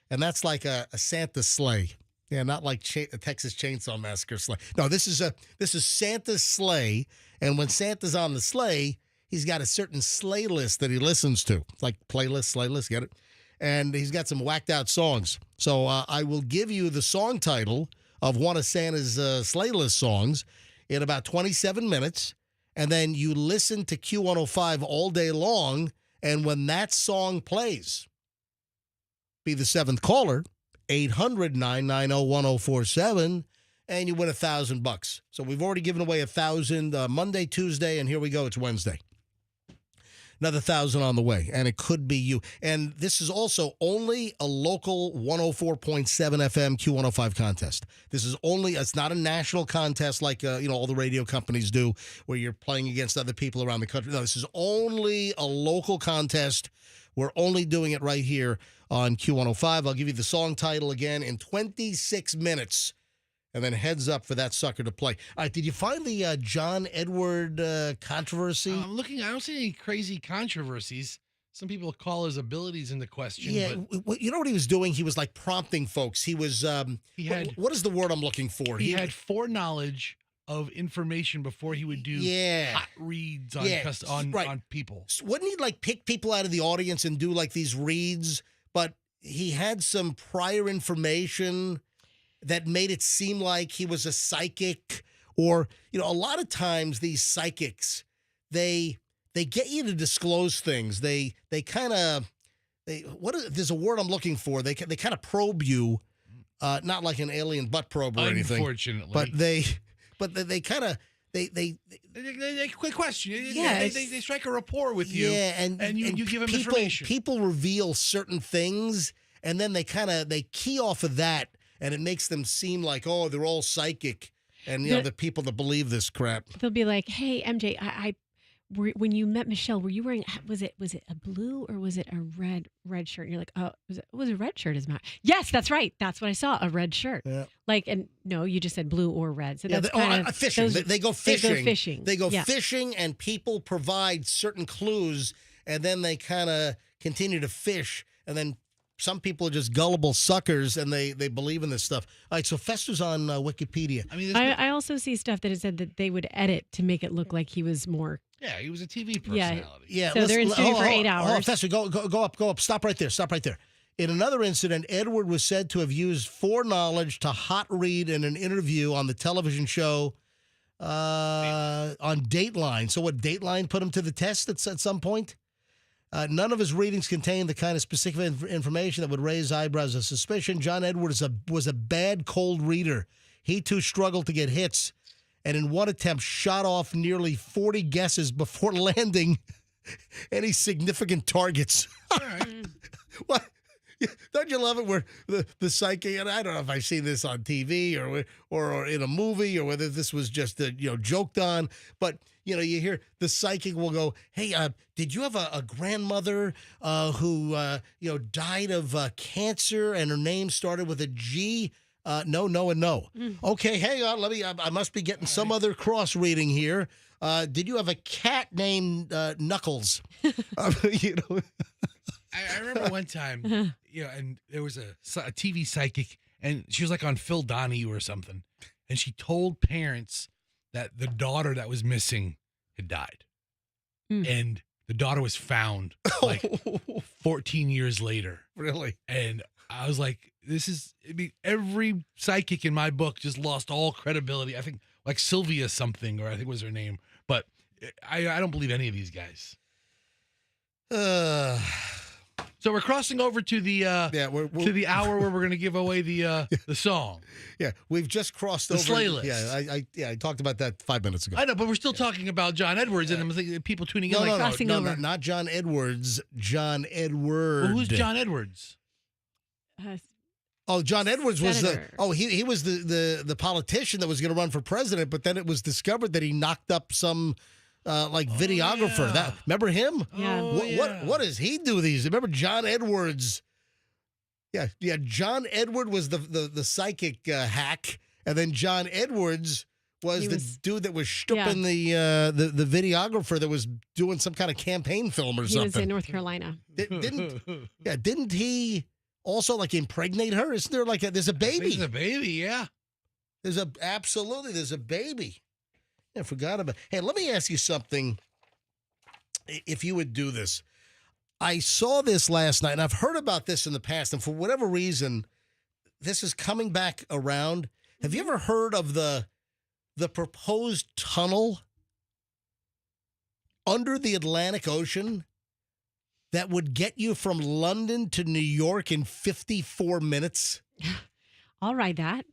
And that's like a Santa sleigh. Yeah, not like a Texas Chainsaw Massacre sleigh. No, this is Santa's sleigh. And when Santa's on the sleigh, he's got a certain sleigh list that he listens to. It's like playlist, sleigh list, get it? and he's got some whacked out songs. So I will give you the song title of one of Santa's sleigh list songs in about 27 minutes, and then you listen to Q105 all day long, and when that song plays, be the seventh caller, 800-990-1047, and you win $1,000. So we've already given away 1,000 Monday, Tuesday, and here we go. It's Wednesday. Another 1,000 on the way, and it could be you. And this is also only a local 104.7 FM Q105 contest. This is only, it's not a national contest like, all the radio companies do where you're playing against other people around the country. No, this is only a local contest. We're only doing it right here on Q105. I'll give you the song title again in 26 minutes. And then heads up for that sucker to play. All right, did you find the John Edward controversy? I'm looking. I don't see any crazy controversies. Some people call his abilities into question. Yeah, but you know what he was doing? He was like prompting folks. He was. What is the word I'm looking for? He had foreknowledge of information before he would do hot reads on on people. So wouldn't he like pick people out of the audience and do like these reads? But he had some prior information that made it seem like he was a psychic, or a lot of times these psychics, they get you to disclose things. They kind of there's a word I'm looking for. They kind of probe you, not like an alien butt probe or anything. Unfortunately, but they kind of they quick question. Yeah, they strike a rapport with you. Yeah, and you give them information. People reveal certain things, and then they key off of that. And it makes them seem like, oh, they're all psychic. And, the people that believe this crap. They'll be like, hey, MJ, when you met Michelle, were you wearing, was it a blue or was it a red shirt? And you're like, oh, it was a red shirt as much. Yes, that's right. That's what I saw, a red shirt. Yeah. And no, you just said blue or red. So that's fishing. They go fishing. They go Yeah. fishing, and people provide certain clues, and then they kind of continue to fish, and then some people are just gullible suckers, and they believe in this stuff. All right, so Fester's on Wikipedia. I mean, I also see stuff that it said that they would edit to make it look like he was more. Yeah, he was a TV personality. Yeah. So they're in studio for 8 hours. Hold on, Fester, go up. Stop right there. In another incident, Edward was said to have used foreknowledge to hot read in an interview on the television show on Dateline. So what, Dateline put him to the test at some point? None of his readings contained the kind of specific information that would raise eyebrows of suspicion. John Edwards was a bad cold reader. He, too, struggled to get hits, and in one attempt shot off nearly 40 guesses before landing any significant targets. All right. What? Don't you love it where the psychic, and I don't know if I've seen this on TV or in a movie or whether this was just joked on, but you hear the psychic will go, hey, did you have a grandmother who died of cancer and her name started with a G? No, and no. Okay, hang on, I must be getting some other cross reading here. Did you have a cat named Knuckles? I remember one time, and there was a TV psychic, and she was like on Phil Donahue or something, and she told parents that the daughter that was missing had died, and the daughter was found like 14 years later. Really? And I was like, every psychic in my book just lost all credibility. I think like Sylvia something, or I think was her name, but I don't believe any of these guys. So we're crossing over to the to the hour where we're going to give away the song. Yeah, we've just crossed over the sleigh list. Yeah, I talked about that 5 minutes ago. I know, but we're still talking about John Edwards, and I'm thinking people tuning in crossing over. Not John Edwards. John Edward. Well, who's John Edwards? John Edwards Senator. was he was the politician that was going to run for president, but then it was discovered that he knocked up some. Videographer. Yeah. Remember him? Yeah. What does he do these? Remember John Edwards? Yeah. John Edward was the psychic hack, and then John Edwards was the dude that was stooping the videographer that was doing some kind of campaign film or something. He was in North Carolina. Didn't he also impregnate her? Isn't there there's a baby? There's a baby, yeah. There's a baby. I forgot about. Hey, let me ask you something. If you would do this, I saw this last night, and I've heard about this in the past, and for whatever reason, this is coming back around. Have you ever heard of the proposed tunnel under the Atlantic Ocean that would get you from London to New York in 54 minutes? I'll ride that.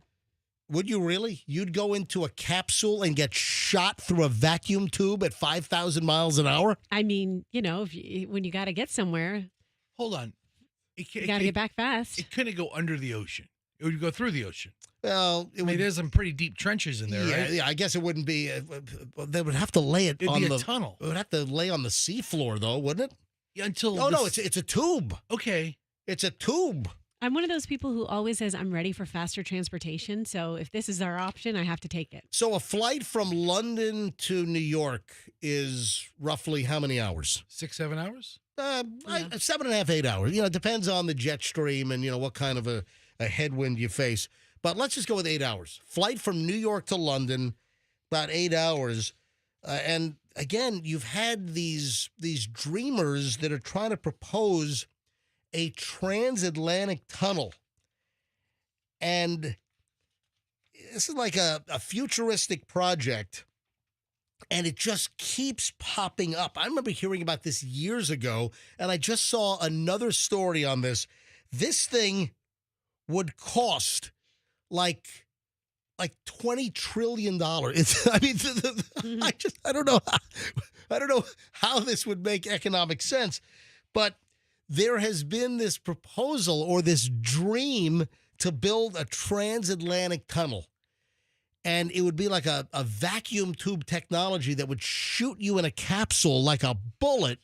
Would you really? You'd go into a capsule and get shot through a vacuum tube at 5,000 miles an hour? I mean, when you got to get somewhere, Hold on. you got to get back fast. It couldn't go under the ocean. It would go through the ocean. Well, there's some pretty deep trenches in there, right? Yeah, I guess it wouldn't be. They would have to lay it It'd on be the a tunnel. It would have to lay on the seafloor, though, wouldn't it? Yeah, until No, it's a tube. okay. It's a tube. I'm one of those people who always says I'm ready for faster transportation. So if this is our option, I have to take it. So a flight from London to New York is roughly how many hours? 6-7 hours. 7.5, 8 hours. It depends on the jet stream and what kind of a headwind you face. But let's just go with 8 hours. Flight from New York to London, about 8 hours. And again, you've had these dreamers that are trying to propose a transatlantic tunnel. And this is like a futuristic project, and it just keeps popping up. I remember hearing about this years ago, and I just saw another story on this. This thing would cost like $20 trillion. I don't know how this would make economic sense, but there has been this proposal or this dream to build a transatlantic tunnel. And it would be like a vacuum tube technology that would shoot you in a capsule like a bullet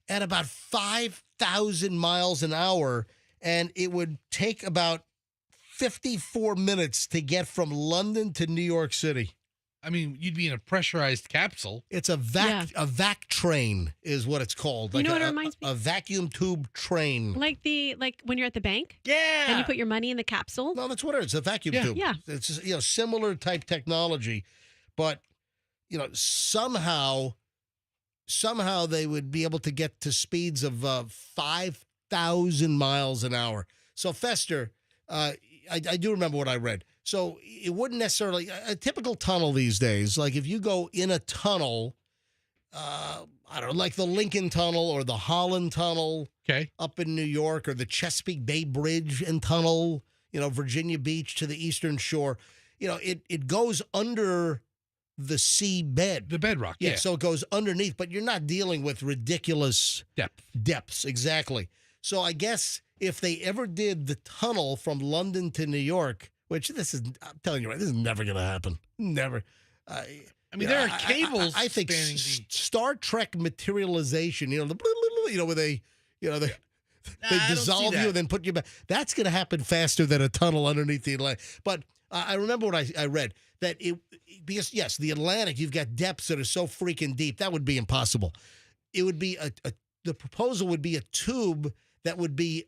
at about 5,000 miles an hour. And it would take about 54 minutes to get from London to New York City. I mean, you'd be in a pressurized capsule. It's a vac train is what it's called. You know what it reminds me? A vacuum tube train. Like when you're at the bank? Yeah. And you put your money in the capsule? No, that's what it is. A vacuum tube. Yeah. It's similar type technology, but somehow they would be able to get to speeds of 5,000 miles an hour. So Fester, I do remember what I read. So it wouldn't necessarily a typical tunnel these days. Like if you go in a tunnel, I don't know, like the Lincoln Tunnel or the Holland Tunnel, up in New York, or the Chesapeake Bay Bridge and Tunnel, Virginia Beach to the Eastern Shore. It goes under the seabed, the bedrock. Yeah, so it goes underneath, but you're not dealing with ridiculous depths. Exactly. So I guess if they ever did the tunnel from London to New York, which I'm telling you right, this is never going to happen. Never. There are cables. I think Star Trek materialization, where they dissolve you and then put you back. That's going to happen faster than a tunnel underneath the Atlantic. But I remember what I read, that because, yes, the Atlantic, you've got depths that are so freaking deep, that would be impossible. It would be the proposal would be a tube that would be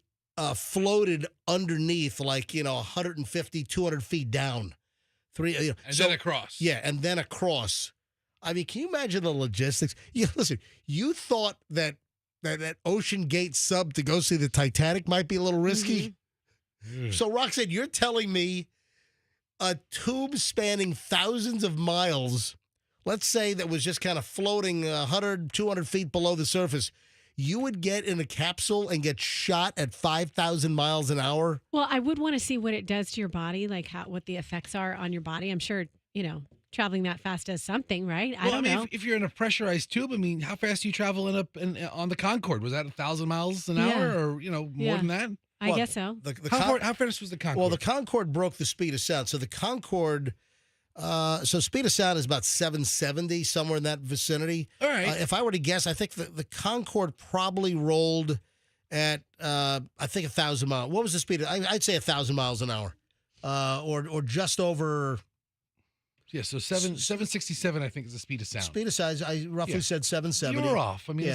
floated underneath, 150, 200 feet down. Then across. Yeah, and then across. I mean, can you imagine the logistics? Listen, you thought that Ocean Gate sub to go see the Titanic might be a little risky? Mm-hmm. So, Roxanne, you're telling me a tube spanning thousands of miles, let's say that was just kind of floating 100, 200 feet below the surface, you would get in a capsule and get shot at 5,000 miles an hour? Well, I would want to see what it does to your body, like what the effects are on your body. I'm sure, traveling that fast does something, right? I don't know. If you're in a pressurized tube, how fast are you traveling on the Concorde? Was that 1,000 miles an hour or, more than that? I guess so. How fast was the Concorde? Well, the Concorde broke the speed of sound. So the Concorde... so speed of sound is about 770, somewhere in that vicinity. All right. If I were to guess, I think the Concorde probably rolled at, I think 1,000 miles. What was the speed? I'd say 1,000 miles an hour, or just over. Yeah, so 767, I think, is the speed of sound. Speed of sound, I roughly said 770. You were off. I mean,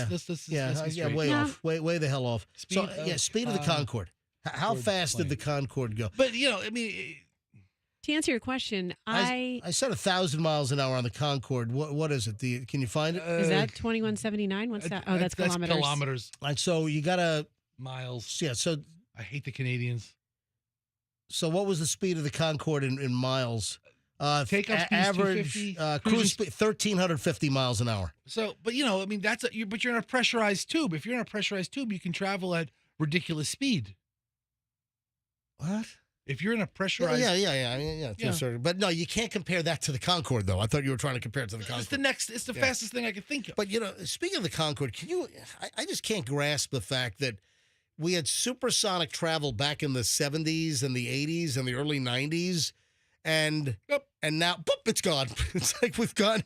way off, way the hell off. Speed of the Concorde. How fast did the Concorde go? But, To answer your question, I said 1,000 miles an hour on the Concorde. What is it? Can you find it? is that 2179? What's that? Oh, that's kilometers. Kilometers. All right, so you got to Miles. Yeah, so I hate the Canadians. So what was the speed of the Concorde in miles? Takeoff speed average cruise speed 1,350 miles an hour. So, but I mean, but you're in a pressurized tube. If you're in a pressurized tube, you can travel at ridiculous speed. What? If you're in a pressurized, I mean, to a certain, but no, you can't compare that to the Concorde, though. I thought you were trying to compare it to the Concorde. It's the fastest thing I could think of. But speaking of the Concorde, I just can't grasp the fact that we had supersonic travel back in the 70s and the 80s and the early 90s, and now, boop, it's gone. It's like we've gone.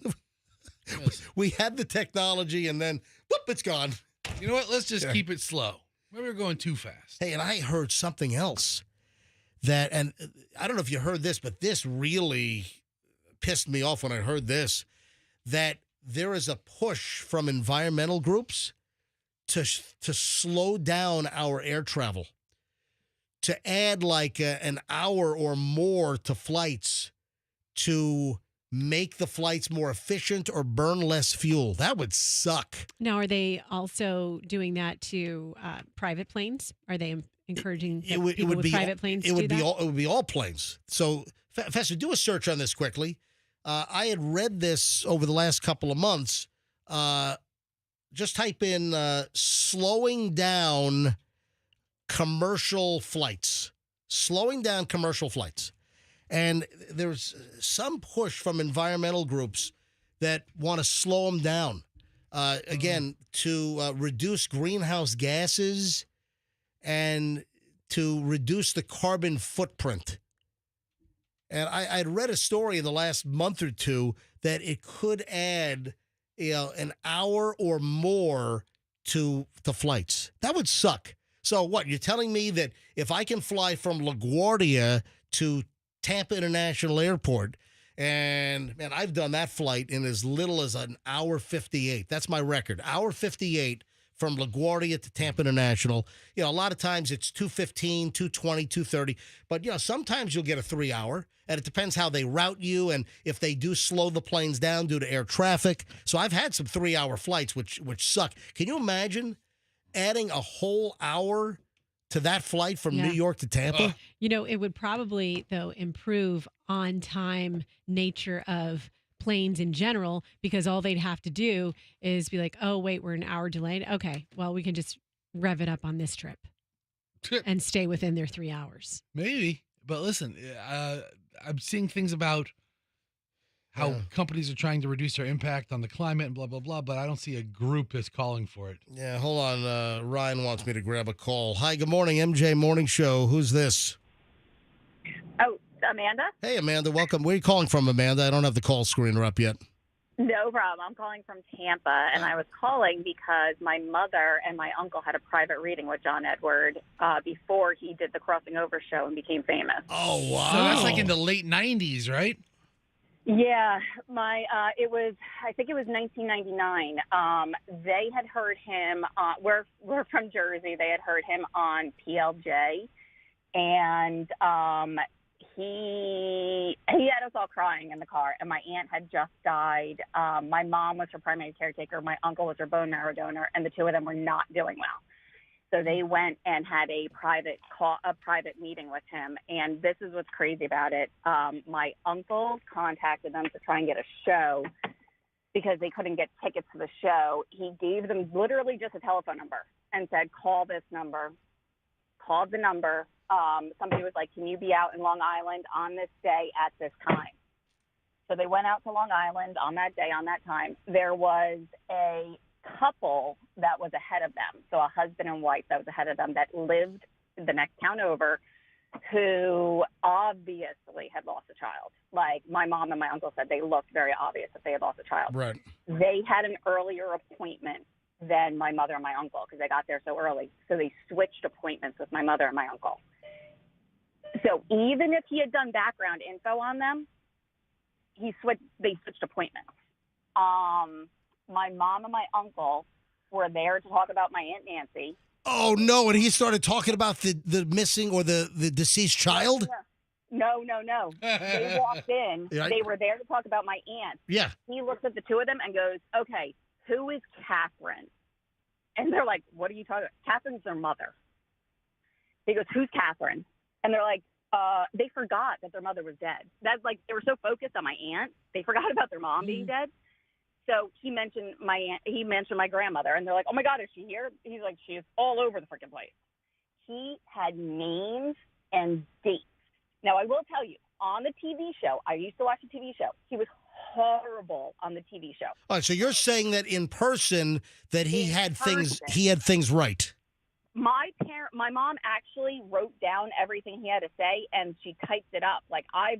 Yes. We had the technology, and then, boop, it's gone. You know what? Let's just keep it slow. Maybe we're going too fast. Hey, and I heard something else and I don't know if you heard this, but this really pissed me off when I heard this, that there is a push from environmental groups to slow down our air travel, to add like an hour or more to flights to make the flights more efficient or burn less fuel. That would suck. Now, are they also doing that to private planes? Are they encouraging people with private planes to do that? It would be all planes. So, Fester, do a search on this quickly. I had read this over the last couple of months. Just type in slowing down commercial flights. Slowing down commercial flights. And there's some push from environmental groups that want to slow them down. Again, to reduce greenhouse gases and to reduce the carbon footprint. And I'd read a story in the last month or two that it could add an hour or more to the flights. That would suck. So what, you're telling me that if I can fly from LaGuardia to Tampa International Airport, and man, I've done that flight in as little as an hour 58. That's my record. Hour 58 from LaGuardia to Tampa International. A lot of times it's 2:15, 2:20, 2:30. But, sometimes you'll get a 3 hour, and it depends how they route you and if they do slow the planes down due to air traffic. So I've had some 3 hour flights, which suck. Can you imagine adding a whole hour to that flight from New York to Tampa? It would probably, though, improve on-time nature of planes in general, because all they'd have to do is be like, oh, wait, we're an hour delayed. Okay, well, we can just rev it up on this trip and stay within their 3 hours. Maybe. But listen, I'm seeing things about how companies are trying to reduce their impact on the climate and blah, blah, blah, but I don't see a group that's calling for it. Yeah, hold on. Ryan wants me to grab a call. Hi, good morning, MJ Morning Show. Who's this? Oh, Amanda? Hey, Amanda, welcome. Where are you calling from, Amanda? I don't have the call screener up yet. No problem. I'm calling from Tampa, and I was calling because my mother and my uncle had a private reading with John Edward before he did the Crossing Over show and became famous. Oh, wow. So that's like in the late 90s, right? Yeah, I think it was 1999. They had heard him, we're from Jersey. They had heard him on PLJ, and he had us all crying in the car, and my aunt had just died. My mom was her primary caretaker. My uncle was her bone marrow donor, and the two of them were not doing well. So they went and had a private meeting with him. And this is what's crazy about it. My uncle contacted them to try and get a show because they couldn't get tickets to the show. He gave them literally just a telephone number and said, call this number. Called the number. Somebody was like, can you be out in Long Island on this day at this time? So they went out to Long Island on that day, on that time. There was a couple that was ahead of them, so a husband and wife that was ahead of them that lived the next town over, who obviously had lost a child. Like my mom and my uncle said, they looked very obvious that they had lost a child. Right. They had an earlier appointment than my mother and my uncle because they got there so early. So they switched appointments with my mother and my uncle. So even if he had done background info on them, they switched appointments. My mom and my uncle were there to talk about my Aunt Nancy. Oh, no, and he started talking about the missing or the deceased child? No, No. They walked in. Yeah, They were there to talk about my aunt. Yeah. He looks at the two of them and goes, okay, who is Catherine? And they're like, what are you talking about? Catherine's their mother. He goes, who's Catherine? And they're like, they forgot that their mother was dead. That's like, they were so focused on my aunt, they forgot about their mom being dead. So he mentioned my aunt, he mentioned my grandmother, and they're like, oh my God, is she here? He's like, she is all over the freaking place. He had names and dates. Now, I will tell you, on the TV show, I used to watch the TV show, he was horrible on the TV show. All right, so you're saying that in person that he had things right. My mom actually wrote down everything he had to say, and she typed it up. Like my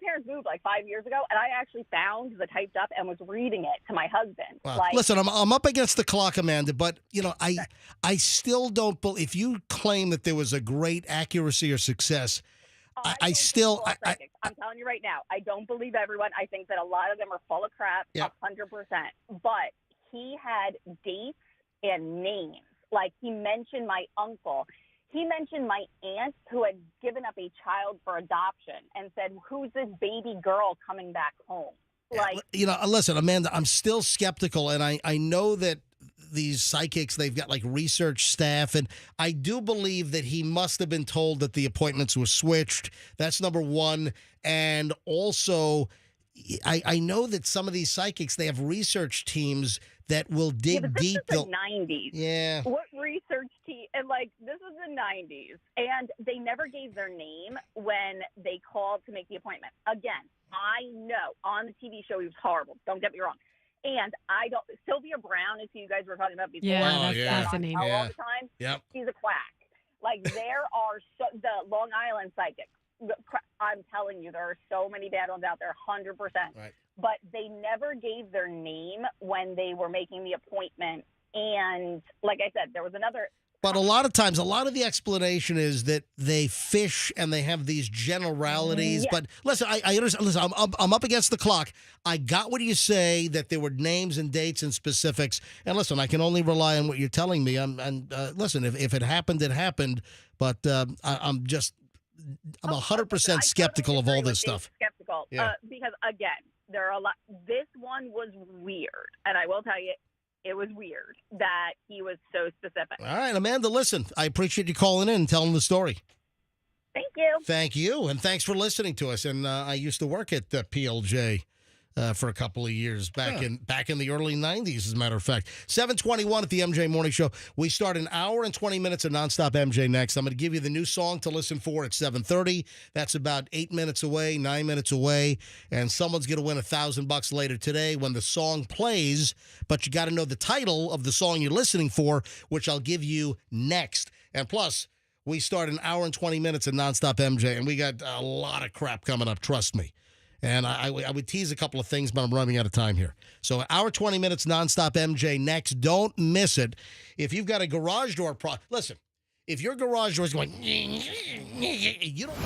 parents moved like 5 years ago, and I actually found the typed up and was reading it to my husband. Wow. Like, Listen, I'm up against the clock, Amanda, but I still don't believe, if you claim that there was a great accuracy or success, I'm telling you right now, I don't believe everyone. I think that a lot of them are full of crap, 100%. But he had dates and names. Like, he mentioned my uncle. He mentioned my aunt who had given up a child for adoption and said, who's this baby girl coming back home? Like, listen, Amanda, I'm still skeptical, and I know that these psychics, they've got like research staff, and I do believe that he must have been told that the appointments were switched. That's number one. And also, I know that some of these psychics, they have research teams that will dig deep. This is the 90s. Yeah. What research team? And this is the 90s. And they never gave their name when they called to make the appointment. Again, I know on the TV show he was horrible. Don't get me wrong. And Sylvia Brown, as you guys were talking about before. Yeah, that's the name. All the time. Yep. She's a quack. Like, there are the Long Island psychics. I'm telling you, there are so many bad ones out there, 100%. Right. But they never gave their name when they were making the appointment. And like I said, there was another. But a lot of times, a lot of the explanation is that they fish and they have these generalities. Yes. But listen, I understand. Listen, I'm up against the clock. I got what you say, that there were names and dates and specifics. And listen, I can only rely on what you're telling me. Listen, if it happened, it happened. But I'm 100% skeptical of all this stuff. Skeptical, because again, there are a lot. This one was weird, and I will tell you, it was weird that he was so specific. All right, Amanda, listen, I appreciate you calling in and telling the story. Thank you. Thank you, and thanks for listening to us. And I used to work at PLJ for a couple of years back in the early 90s, as a matter of fact. 7:21 at the MJ Morning Show. We start an hour and 20 minutes of nonstop MJ next. I'm going to give you the new song to listen for at 7:30. That's about 9 minutes away, and someone's going to win $1,000 later today when the song plays. But you got to know the title of the song you're listening for, which I'll give you next. And plus, we start an hour and 20 minutes of nonstop MJ, and we got a lot of crap coming up. Trust me. And I would tease a couple of things, but I'm running out of time here. So hour, 20 minutes, nonstop MJ next. Don't miss it. If you've got a garage door listen, if your garage door is going, you don't.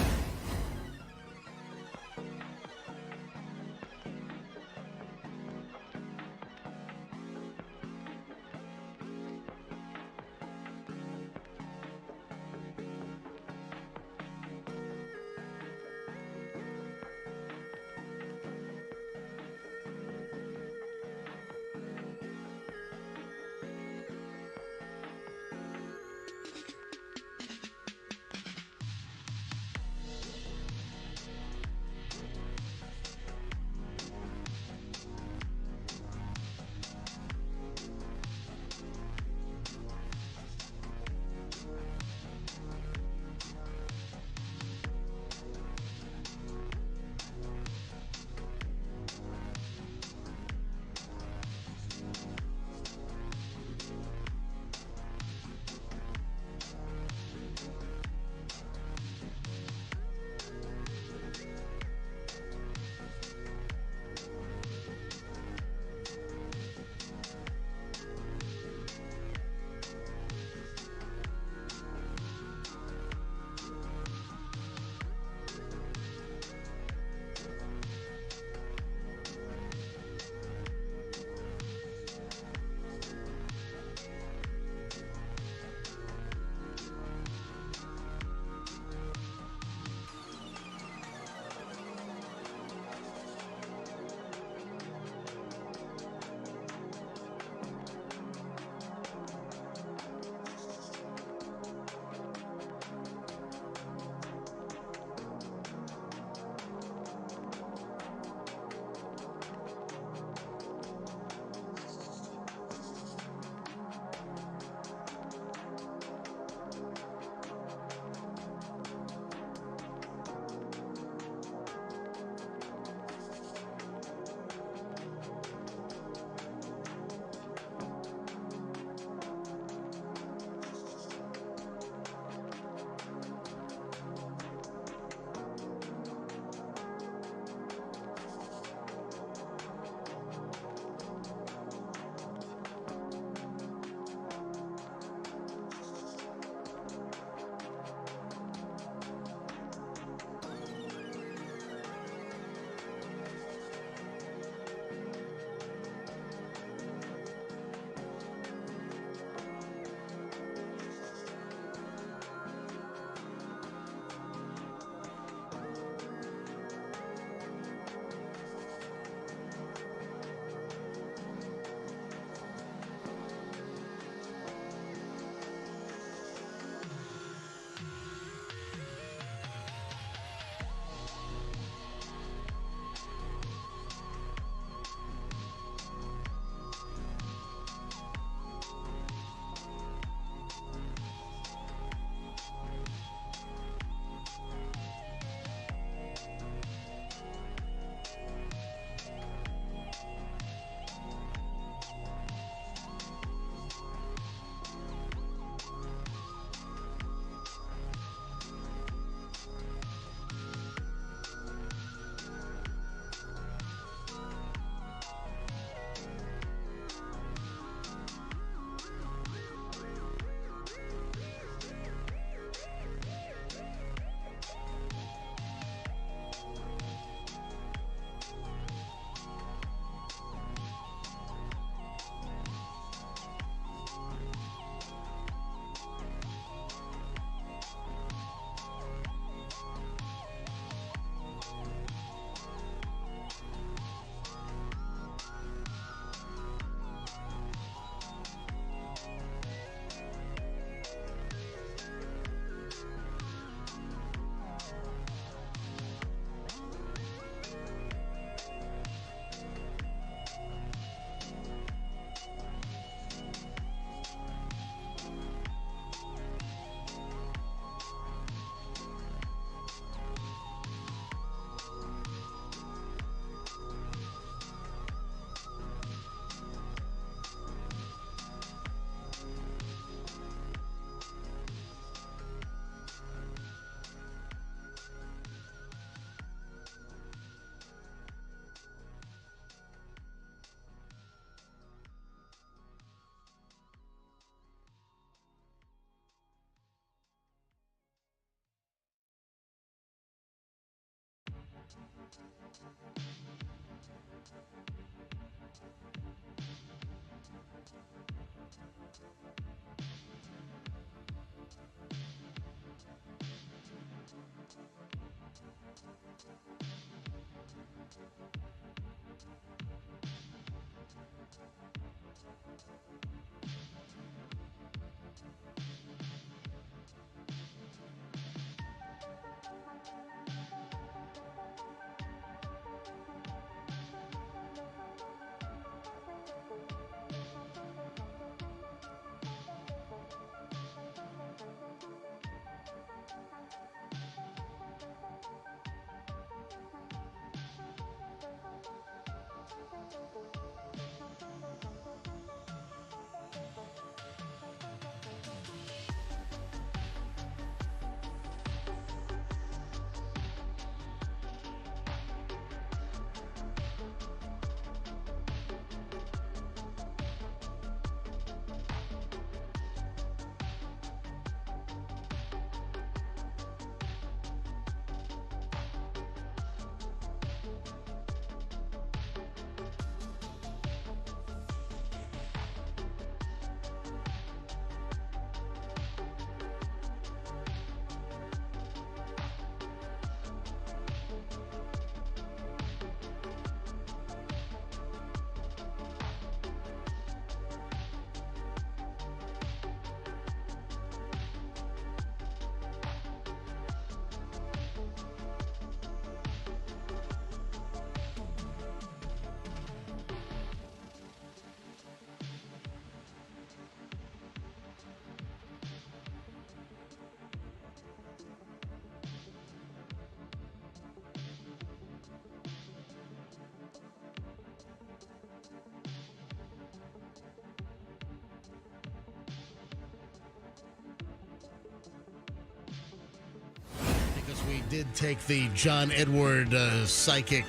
We did take the John Edward psychic.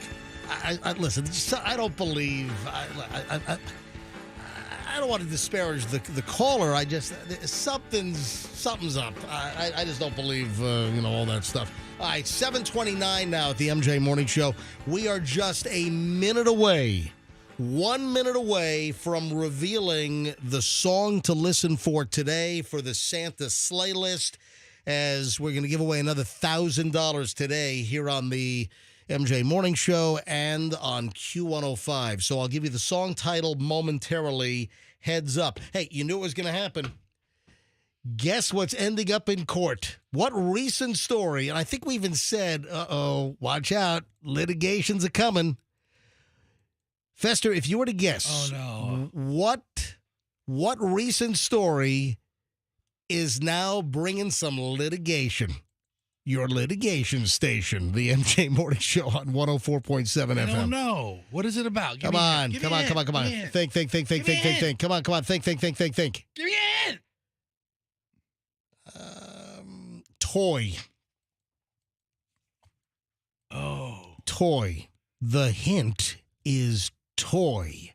Listen. I don't believe. I don't want to disparage the caller. I just something's up. I just don't believe all that stuff. All right, 7:29 now at the MJ Morning Show. We are just a minute away. 1 minute away from revealing the song to listen for today for the Santa Sleigh List, as we're going to give away another $1,000 today here on the MJ Morning Show and on Q105. So I'll give you the song title momentarily. Heads up. Hey, you knew it was going to happen. Guess what's ending up in court? What recent story? And I think we even said, watch out, litigations are coming. Fester, if you were to guess, what recent story is now bringing some litigation? Your litigation station, the MJ Morning Show on 104.7 FM. I don't know. What is it about? Come on. Think. Come on, think. Come on, think. Give me it. Toy. Oh. Toy. The hint is toy.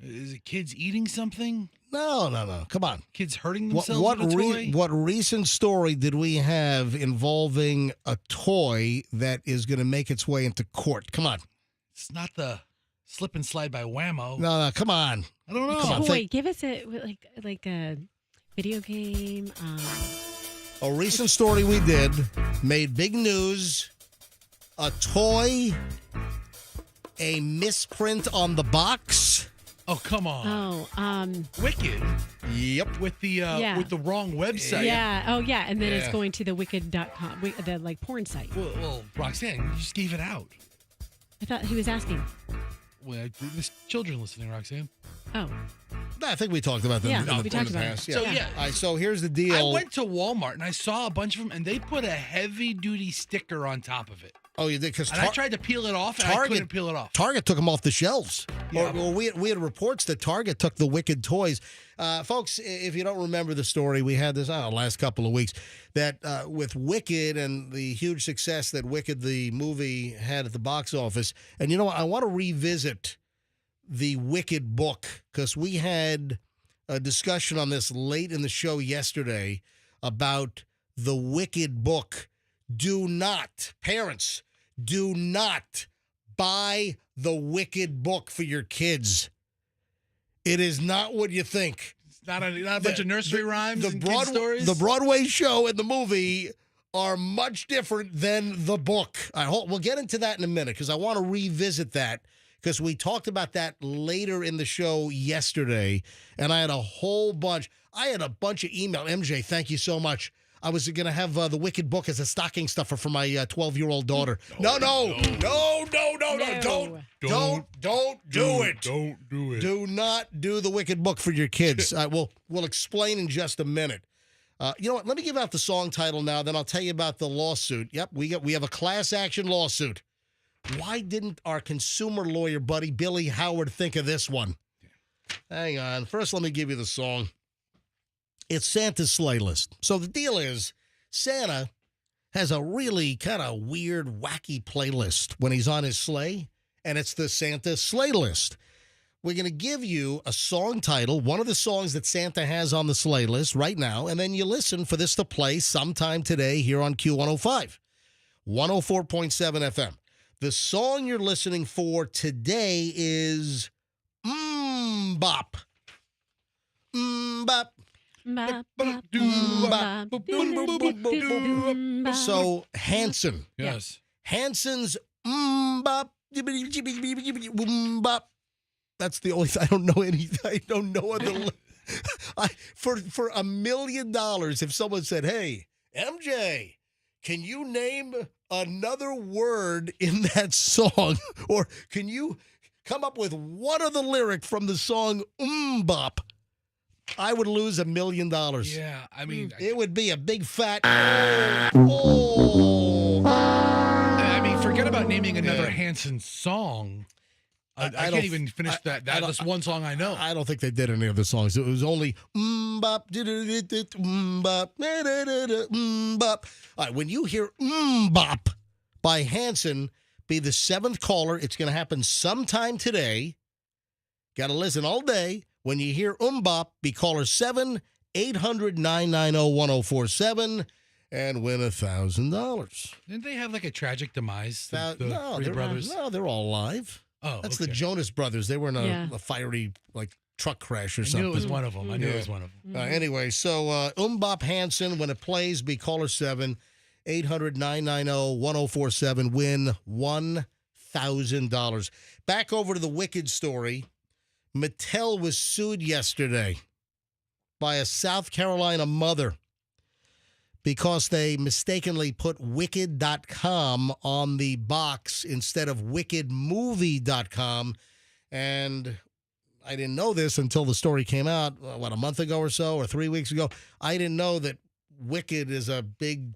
Is it kids eating something? No. Come on. Kids hurting themselves with a toy? What recent story did we have involving a toy that is going to make its way into court? Come on. It's not the slip and slide by Whammo. No, come on. I don't know. Come on, Toy. Give us a a video game. A recent story we did made big news. A toy, a misprint on the box. Oh, come on. Wicked. Yep. With the wrong website. Yeah. Oh, yeah. And then it's going to the wicked.com, the porn site. Well, Roxanne, you just gave it out. I thought he was asking. Well, there's children listening, Roxanne. Oh. I think we talked about that in the past. So, All right, so here's the deal. I went to Walmart and I saw a bunch of them, and they put a heavy-duty sticker on top of it. Oh, you did? And I tried to peel it off, and I couldn't peel it off. Target took them off the shelves. Yeah. Or we had reports that Target took the Wicked toys. Folks, if you don't remember the story, we had this last couple of weeks, that with Wicked and the huge success that Wicked, the movie, had at the box office. And you know what? I want to revisit the Wicked book, because we had a discussion on this late in the show yesterday about the Wicked book. Parents, Do not buy the Wicked book for your kids. It is not what you think. It's not a bunch of nursery rhymes and kid stories? The Broadway show and the movie are much different than the book. We'll get into that in a minute because I want to revisit that because we talked about that later in the show yesterday, and I had a bunch of email. MJ, thank you so much. I was going to have the Wicked book as a stocking stuffer for my 12-year-old daughter. No, don't do it. Don't do it. Do not do the Wicked book for your kids. We'll explain in just a minute. You know what? Let me give out the song title now, then I'll tell you about the lawsuit. Yep, we have a class action lawsuit. Why didn't our consumer lawyer buddy Billy Howard think of this one? Hang on. First, let me give you the song. It's Santa's Sleigh List. So the deal is, Santa has a really kind of weird, wacky playlist when he's on his sleigh, and it's the Santa Sleigh List. We're going to give you a song title, one of the songs that Santa has on the sleigh list right now, and then you listen for this to play sometime today here on Q105, 104.7 FM. The song you're listening for today is Bop. Bop. So, Hanson. Yes. Hanson's Bop. Bop. That's the only thing. I don't know anything. I don't know other. For $1 million, if someone said, "Hey, MJ, can you name another word in that song, or can you come up with one of the lyric from the song Bop?" I would lose $1 million. Yeah, I mean, it would be a big fat. Oh. I mean, forget about naming another Hanson song. I can't even finish that. That's one song I know. I don't think they did any of the songs. It was only bop, bop, bop. All right, when you hear bop by Hanson, be the 7th caller. It's going to happen sometime today. Got to listen all day. When you hear bop, be caller 7-800-990-1047 and win $1,000. Didn't they have like a tragic demise? The No, three brothers. No, they're all alive. Oh, that's okay. the Jonas Brothers. They were in a fiery truck crash or something. I knew it was one of them. Anyway, so Bop Hanson, when it plays, be caller 7-800-990-1047. Win $1,000. Back over to the Wicked story. Mattel was sued yesterday by a South Carolina mother because they mistakenly put Wicked.com on the box instead of WickedMovie.com. And I didn't know this until the story came out, a month ago or so, or 3 weeks ago. I didn't know that Wicked is a big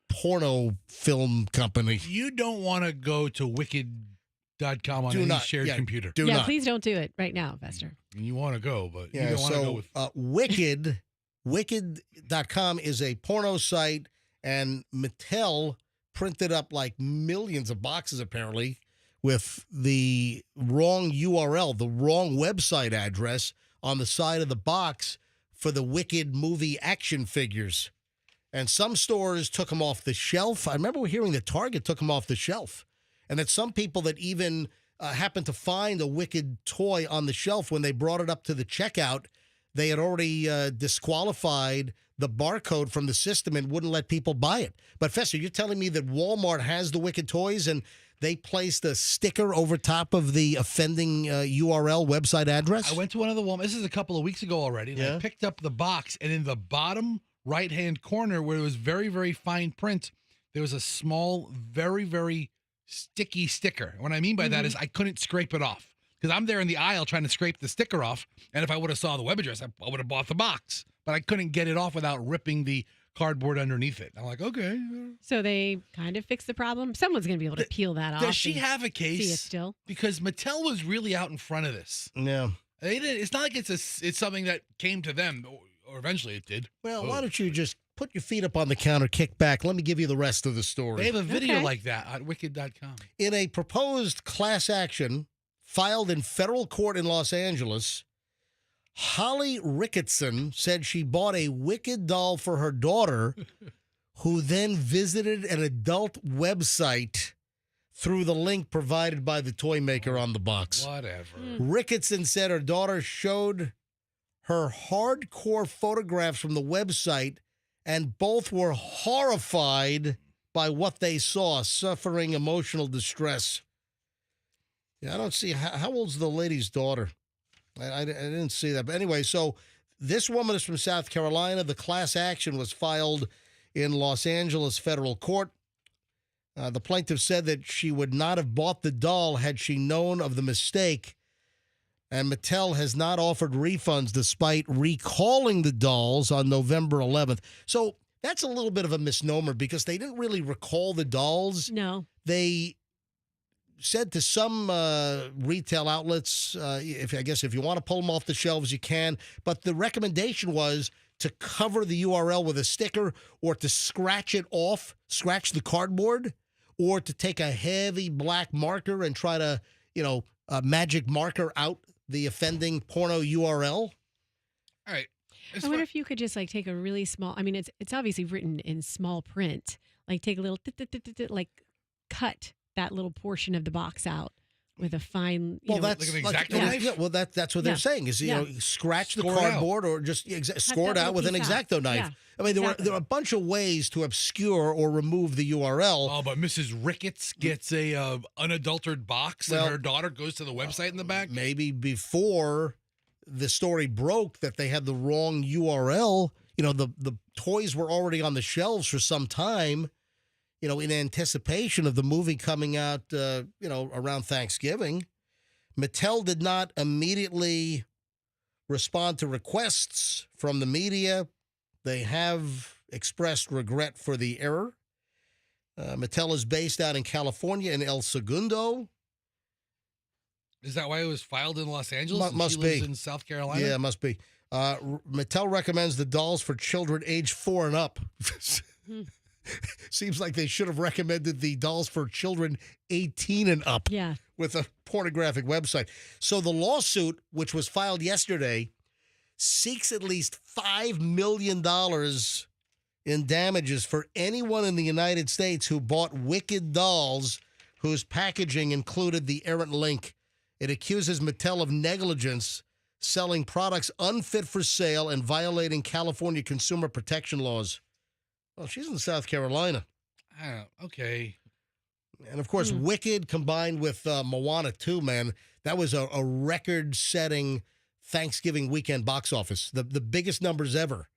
porno film company. You don't want to go to Wicked.com on any shared computer. Please don't do it right now, Vester. You want to go, but you don't want to go with Wicked. Wicked.com is a porno site, and Mattel printed up like millions of boxes, apparently, with the wrong URL, the wrong website address on the side of the box for the Wicked movie action figures. And some stores took them off the shelf. I remember hearing that Target took them off the shelf, and that some people that even happened to find a Wicked toy on the shelf when they brought it up to the checkout, they had already disqualified the barcode from the system and wouldn't let people buy it. But, Fester, you're telling me that Walmart has the Wicked toys and they placed a sticker over top of the offending URL website address? I went to one of the Walmart. This is a couple of weeks ago already. And I picked up the box, and in the bottom right-hand corner where it was very, very fine print, there was a small, very, very sticky sticker. What I mean by that is I couldn't scrape it off. Because I'm there in the aisle trying to scrape the sticker off, and if I would have saw the web address, I would have bought the box. But I couldn't get it off without ripping the cardboard underneath it. I'm like, okay. So they kind of fixed the problem. Someone's going to be able to peel that off. Does she have a case? See it still? Because Mattel was really out in front of this. Yeah. It's not like it's something that came to them, or eventually it did. Well, why don't you just put your feet up on the counter, kick back. Let me give you the rest of the story. They have a video like that at Wicked.com. In a proposed class action filed in federal court in Los Angeles, Holly Ricketson said she bought a Wicked doll for her daughter, who then visited an adult website through the link provided by the toy maker on the box. Whatever. Ricketson said her daughter showed her hardcore photographs from the website, and both were horrified by what they saw, suffering emotional distress. Yeah, I don't see. How old's the lady's daughter? I didn't see that. But anyway, so this woman is from South Carolina. The class action was filed in Los Angeles federal court. The plaintiff said that she would not have bought the doll had she known of the mistake. And Mattel has not offered refunds despite recalling the dolls on November 11th. So that's a little bit of a misnomer because they didn't really recall the dolls. No. They said to some retail outlets, if you want to pull them off the shelves, you can. But the recommendation was to cover the URL with a sticker or to scratch it off, scratch the cardboard, or to take a heavy black marker and try to, magic marker out the offending porno URL. All right. I wonder if you could just take a really small, it's obviously written in small print, take a little, cut that little portion of the box out with a fine, that's like an X-Acto knife? Yeah, well, that's what they're saying is, scratch the cardboard or just score it out with an X-Acto knife. Yeah. There are a bunch of ways to obscure or remove the URL. Oh, but Mrs. Ricketts gets a unadulterated box and her daughter goes to the website in the back? Maybe before the story broke that they had the wrong URL, the toys were already on the shelves for some time, in anticipation of the movie coming out, around Thanksgiving. Mattel did not immediately respond to requests from the media. They have expressed regret for the error. Mattel is based out in California in El Segundo. Is that why it was filed in Los Angeles? Must she be. lives in South Carolina? Yeah, must be. Mattel recommends the dolls for children age 4 and up. Seems like they should have recommended the dolls for children 18 and up with a pornographic website. So the lawsuit, which was filed yesterday, seeks at least $5 million in damages for anyone in the United States who bought Wicked dolls whose packaging included the errant link. It accuses Mattel of negligence, selling products unfit for sale, and violating California consumer protection laws. Well, she's in South Carolina. Okay. And, of course, Wicked combined with Moana 2, man, that was a record-setting Thanksgiving weekend box office, the biggest numbers ever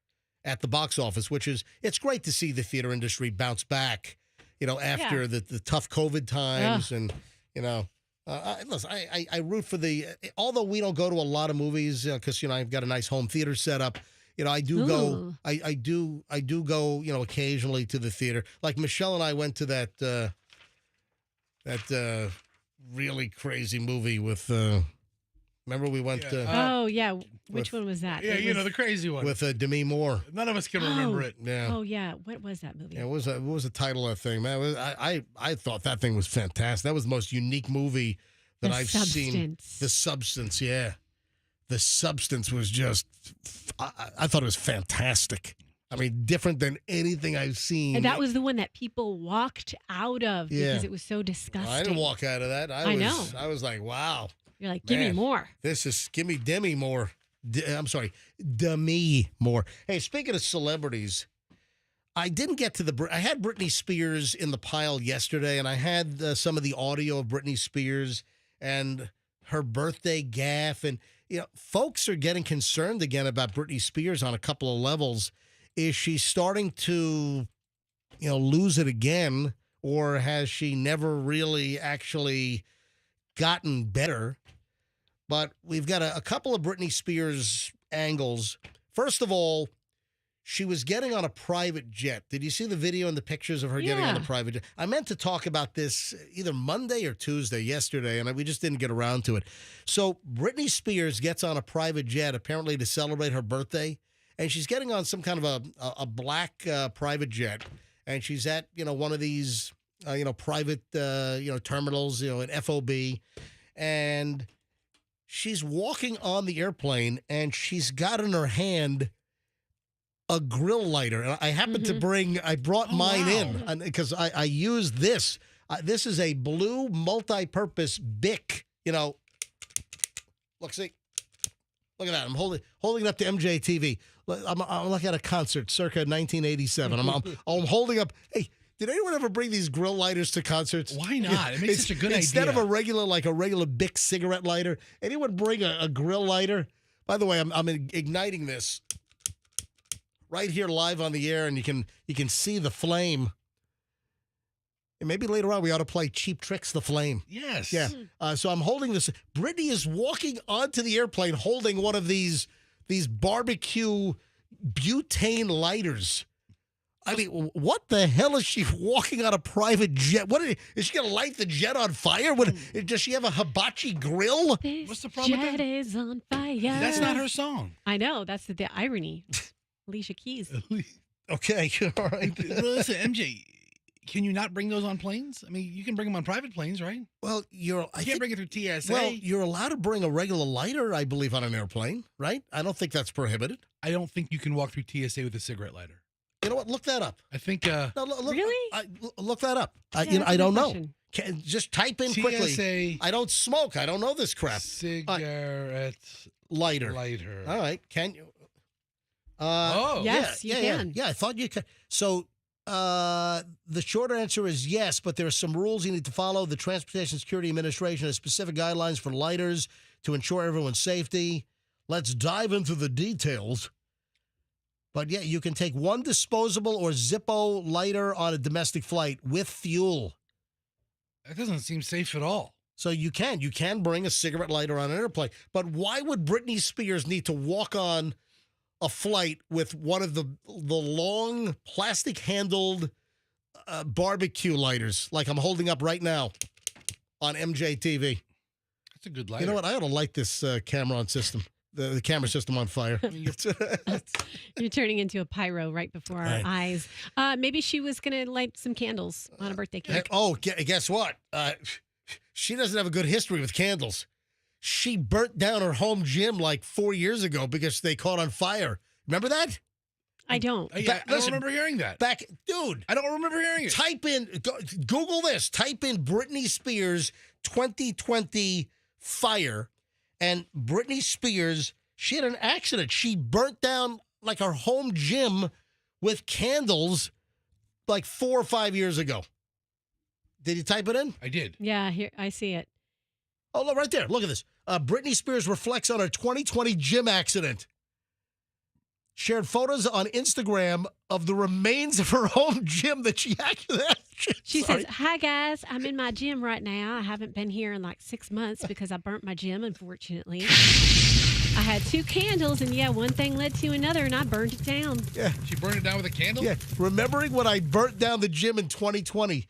at the box office, it's great to see the theater industry bounce back, after the tough COVID times. And, listen, I root for although we don't go to a lot of movies because, I've got a nice home theater set up. I do go. I do go. Occasionally to the theater. Like Michelle and I went to that really crazy movie with. Remember we went. Which one was that? Yeah, the crazy one with Demi Moore. None of us can remember it. Yeah. Oh yeah, what was that movie? Yeah, what was the title of that thing, man? I thought that thing was fantastic. That was the most unique movie that I've seen. The Substance. Yeah. The Substance was just, I thought it was fantastic. Different than anything I've seen. And that was the one that people walked out of because it was so disgusting. I didn't walk out of that. I know. I was like, wow. You're like, give me more. Give me Demi Moore. Demi Moore. Hey, speaking of celebrities, I didn't get to I had Britney Spears in the pile yesterday, and I had some of the audio of Britney Spears and her birthday gaffe, and folks are getting concerned again about Britney Spears on a couple of levels. Is she starting to, lose it again, or has she never really actually gotten better? But we've got a couple of Britney Spears angles. First of all, she was getting on a private jet. Did you see the video and the pictures of her getting on the private jet? I meant to talk about this either Monday or Tuesday yesterday, and we just didn't get around to it. So Britney Spears gets on a private jet apparently to celebrate her birthday, and she's getting on some kind of a black private jet, and she's at one of these private terminals at FOB, and she's walking on the airplane, and she's got in her hand a grill lighter. And I happened to I brought mine in because I used this. This is a blue multi-purpose Bic. Look, see. Look at that. I'm holding it up to MJ TV. I'm like at a concert circa 1987. I'm holding up. Hey, did anyone ever bring these grill lighters to concerts? Why not? It makes such a good idea. Instead of a regular Bic cigarette lighter, anyone bring a grill lighter? By the way, I'm igniting this right here live on the air, and you can see the flame. And maybe later on we ought to play Cheap Trick's The Flame. Yes. Yeah. So I'm holding this. Britney is walking onto the airplane holding one of these barbecue butane lighters. I mean, what the hell is she walking on a private jet? Is she going to light the jet on fire? Does she have a hibachi grill? What's the problem with that? Jet is on fire. That's not her song. I know. That's the irony. Alicia Keys. Okay. All right. Listen, MJ, can you not bring those on planes? I mean, you can bring them on private planes, right? Well, you can't bring it through TSA. Well, you're allowed to bring a regular lighter, I believe, on an airplane, right? I don't think that's prohibited. I don't think you can walk through TSA with a cigarette lighter. You know what? Look that up. I think. No, look, really? Look that up. Yeah, I don't know. Question. Just type in TSA quickly. I don't smoke. I don't know this crap. Cigarette lighter. All right. Can you? Yes, you can. Yeah, I thought you could. So the short answer is yes, but there are some rules you need to follow. The Transportation Security Administration has specific guidelines for lighters to ensure everyone's safety. Let's dive into the details. But yeah, you can take one disposable or Zippo lighter on a domestic flight with fuel. That doesn't seem safe at all. So you can bring a cigarette lighter on an airplane. But why would Britney Spears need to walk on a flight with one of the long plastic-handled barbecue lighters like I'm holding up right now on MJ TV? That's a good lighter. You know what? I ought to light this camera system on fire. You're turning into a pyro right before our eyes. Maybe she was going to light some candles on a birthday cake. Guess what? She doesn't have a good history with candles. She burnt down her home gym like 4 years ago because they caught on fire. Remember that? I don't. I don't remember hearing that. Dude. I don't remember hearing it. Google this. Type in Britney Spears 2020 fire. And Britney Spears, she had an accident. She burnt down like her home gym with candles like 4 or 5 years ago. Did you type it in? I did. Yeah, here I see it. Oh, look, right there. Look at this. Britney Spears reflects on her 2020 gym accident. Shared photos on Instagram of the remains of her home gym that she actually had. She says, "Hi, guys. I'm in my gym right now. I haven't been here in like 6 months because I burnt my gym, unfortunately. I had 2 candles, and one thing led to another, and I burned it down." Yeah. She burned it down with a candle? Yeah. Remembering when I burnt down the gym in 2020,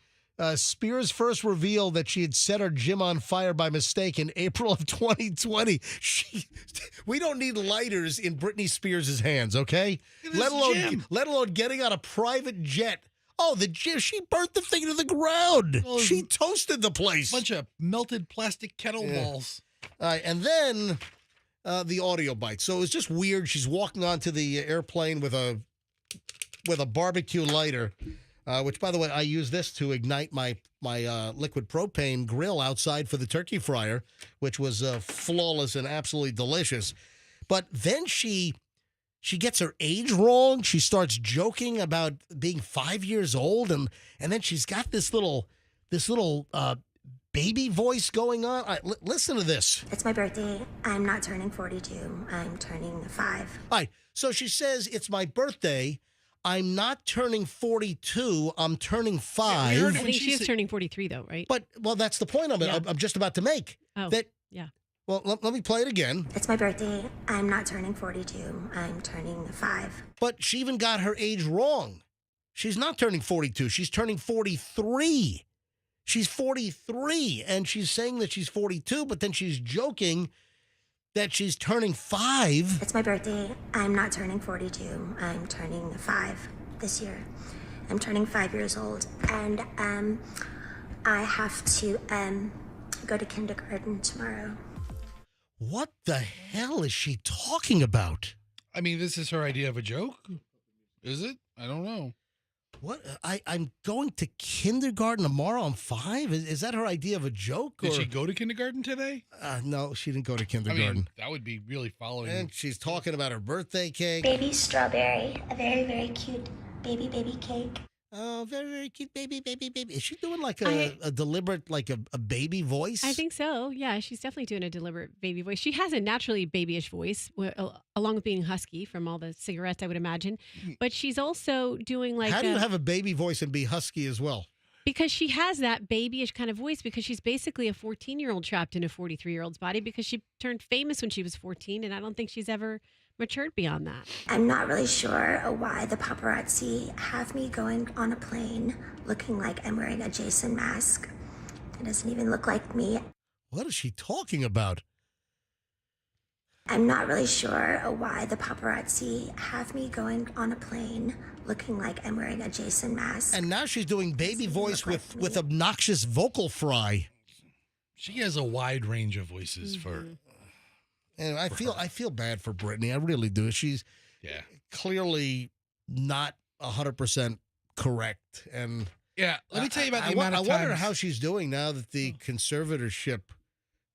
Spears first revealed that she had set her gym on fire by mistake in April of 2020. We don't need lighters in Britney Spears' hands, okay? Let alone getting on a private jet. Oh, the gym, she burnt the thing to the ground. Oh, she toasted the place. Bunch of melted plastic kettle balls. All right, and then the audio bite. So it was just weird. She's walking onto the airplane with a barbecue lighter. Which, by the way, I use this to ignite my liquid propane grill outside for the turkey fryer, which was flawless and absolutely delicious. But then she gets her age wrong. She starts joking about being 5 years old, and then she's got this little baby voice going on. All right, listen to this. It's my birthday. I'm not turning 42. I'm turning 5. All right, so she says, it's my birthday. I'm not turning 42. I'm turning 5. I think she is turning 43, though, right? But, well, that's the point I'm just about to make. Oh, yeah. Well, let me play it again. It's my birthday. I'm not turning 42. I'm turning 5. But she even got her age wrong. She's not turning 42. She's turning 43. She's 43, and she's saying that she's 42, but then she's joking that she's turning 5. It's my birthday. I'm not turning 42. I'm turning 5 this year. I'm turning 5 years old, and I have to go to kindergarten tomorrow. What the hell is she talking about? I mean, this is her idea of a joke? Is it? I don't know. What? I'm going to kindergarten tomorrow. I'm 5. Is that her idea of a joke? Did she go to kindergarten today? No, she didn't go to I kindergarten. mean, that would be really following. And she's talking about her birthday cake. Baby strawberry, a very, very cute baby cake. Oh, very, very cute baby. Is she doing like a deliberate, like a baby voice? I think so. Yeah, she's definitely doing a deliberate baby voice. She has a naturally babyish voice, along with being husky from all the cigarettes, I would imagine. But she's also doing like. How do you have a baby voice and be husky as well? Because she has that babyish kind of voice, because she's basically a 14-year-old trapped in a 43-year-old's body, because she turned famous when she was 14, and I don't think she's ever matured beyond that. I'm not really sure why the paparazzi have me going on a plane looking like I'm wearing a Jason mask. It doesn't even look like me. What is she talking about? I'm not really sure why the paparazzi have me going on a plane looking like I'm wearing a Jason mask. And now she's doing baby voice with obnoxious vocal fry. She has a wide range of voices for. And I feel bad for Britney. I really do. She's clearly not 100% correct. And let me tell you about the amount of times. I wonder how she's doing now that the conservatorship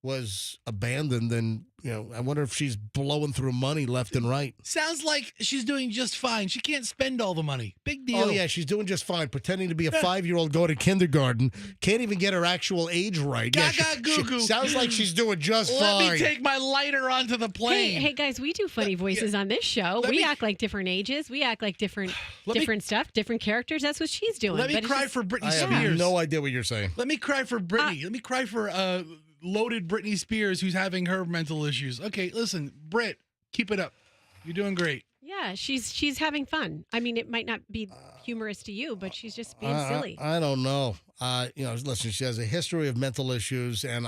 was abandoned. And I wonder if she's blowing through money left and right. Sounds like she's doing just fine. She can't spend all the money. Big deal. Oh, yeah, she's doing just fine, pretending to be a 5-year-old going to kindergarten. Can't even get her actual age right. Gaga goo goo. Sounds like she's doing just Let fine. me take my lighter onto the plane. Hey, guys, we do funny voices on this show. We act like different ages. We act like different stuff, different characters. That's what she's doing. Let me cry for Britney Spears. I have no idea what you're saying. Let me cry for Britney. Let me cry for loaded Britney Spears, who's having her mental issues. Okay, listen, Brit, keep it up. You're doing great. Yeah, she's having fun. I mean, it might not be humorous to you, but she's just being silly. I don't know. Listen, she has a history of mental issues, and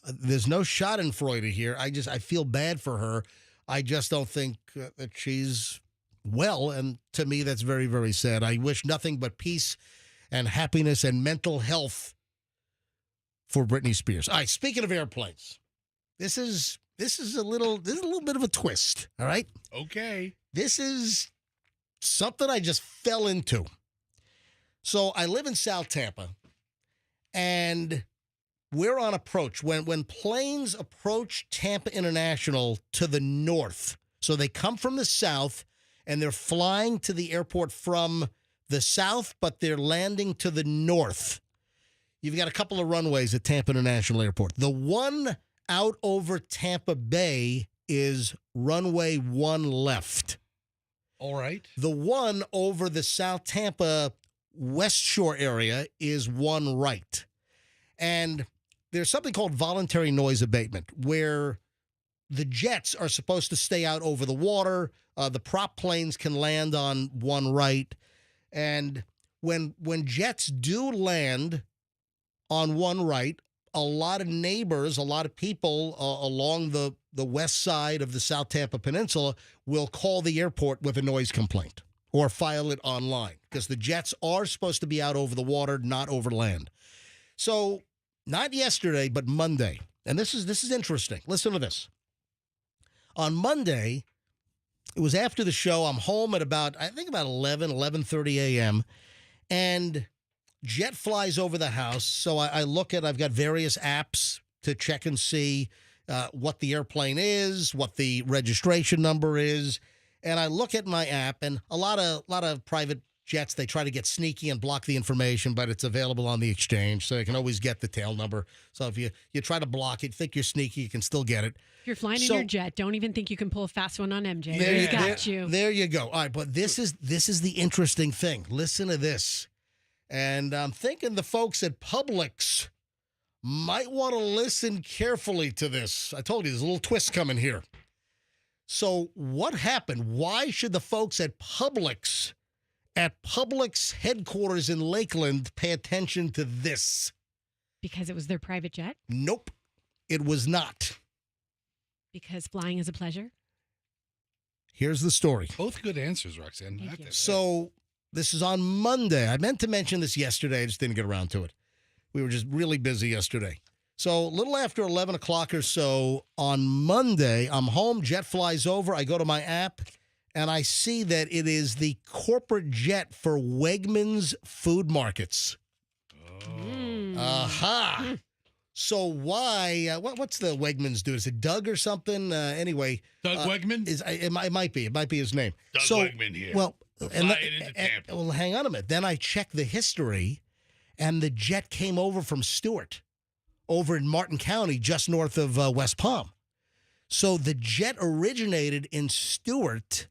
there's no Schadenfreude here. I feel bad for her. I just don't think that she's well, and to me, that's very, very sad. I wish nothing but peace and happiness and mental health for Britney Spears. All right, speaking of airplanes, this is a little bit of a twist, all right? Okay. This is something I just fell into. So I live in South Tampa, and we're on approach. When planes approach Tampa International to the north, so they come from the south, and they're flying to the airport from the south, but they're landing to the north. You've got a couple of runways at Tampa International Airport. The one out over Tampa Bay is runway 1 left. All right. The one over the South Tampa West Shore area is 1 right. And there's something called voluntary noise abatement, where the jets are supposed to stay out over the water. The prop planes can land on 1 right. And when jets do land on 1 right, a lot of neighbors, a lot of people along the west side of the South Tampa Peninsula will call the airport with a noise complaint or file it online, because the jets are supposed to be out over the water, not over land. So not yesterday, but Monday. And this is interesting. Listen to this. On Monday, it was after the show. I'm home at about 11:30 a.m. And jet flies over the house. So I've got various apps to check and see what the airplane is, what the registration number is. And I look at my app, and a lot of private jets, they try to get sneaky and block the information, but it's available on the exchange, so you can always get the tail number. So if you try to block it, think you're sneaky, you can still get it. If you're flying in your jet, don't even think you can pull a fast one on MJ. There, there you go. All right, but this is the interesting thing. Listen to this. And I'm thinking the folks at Publix might want to listen carefully to this. I told you there's a little twist coming here. So what happened? Why should the folks at Publix headquarters in Lakeland pay attention to this? Because it was their private jet? Nope, it was not. Because flying is a pleasure? Here's the story. Both good answers, Roxanne. Thank you. So this is on Monday. I meant to mention this yesterday. I just didn't get around to it. We were just really busy yesterday. So a little after 11 o'clock or so on Monday, I'm home. Jet flies over. I go to my app, and I see that it is the corporate jet for Wegmans Food Markets. Aha. So why? What's the Wegmans do? Is it Doug or something? Anyway, Doug Wegman. It might be. It might be his name. Doug Wegman here. Well, Flying into Tampa. Well, hang on a minute. Then I checked the history, and the jet came over from Stewart, over in Martin County, just north of West Palm. So the jet originated in Stewart.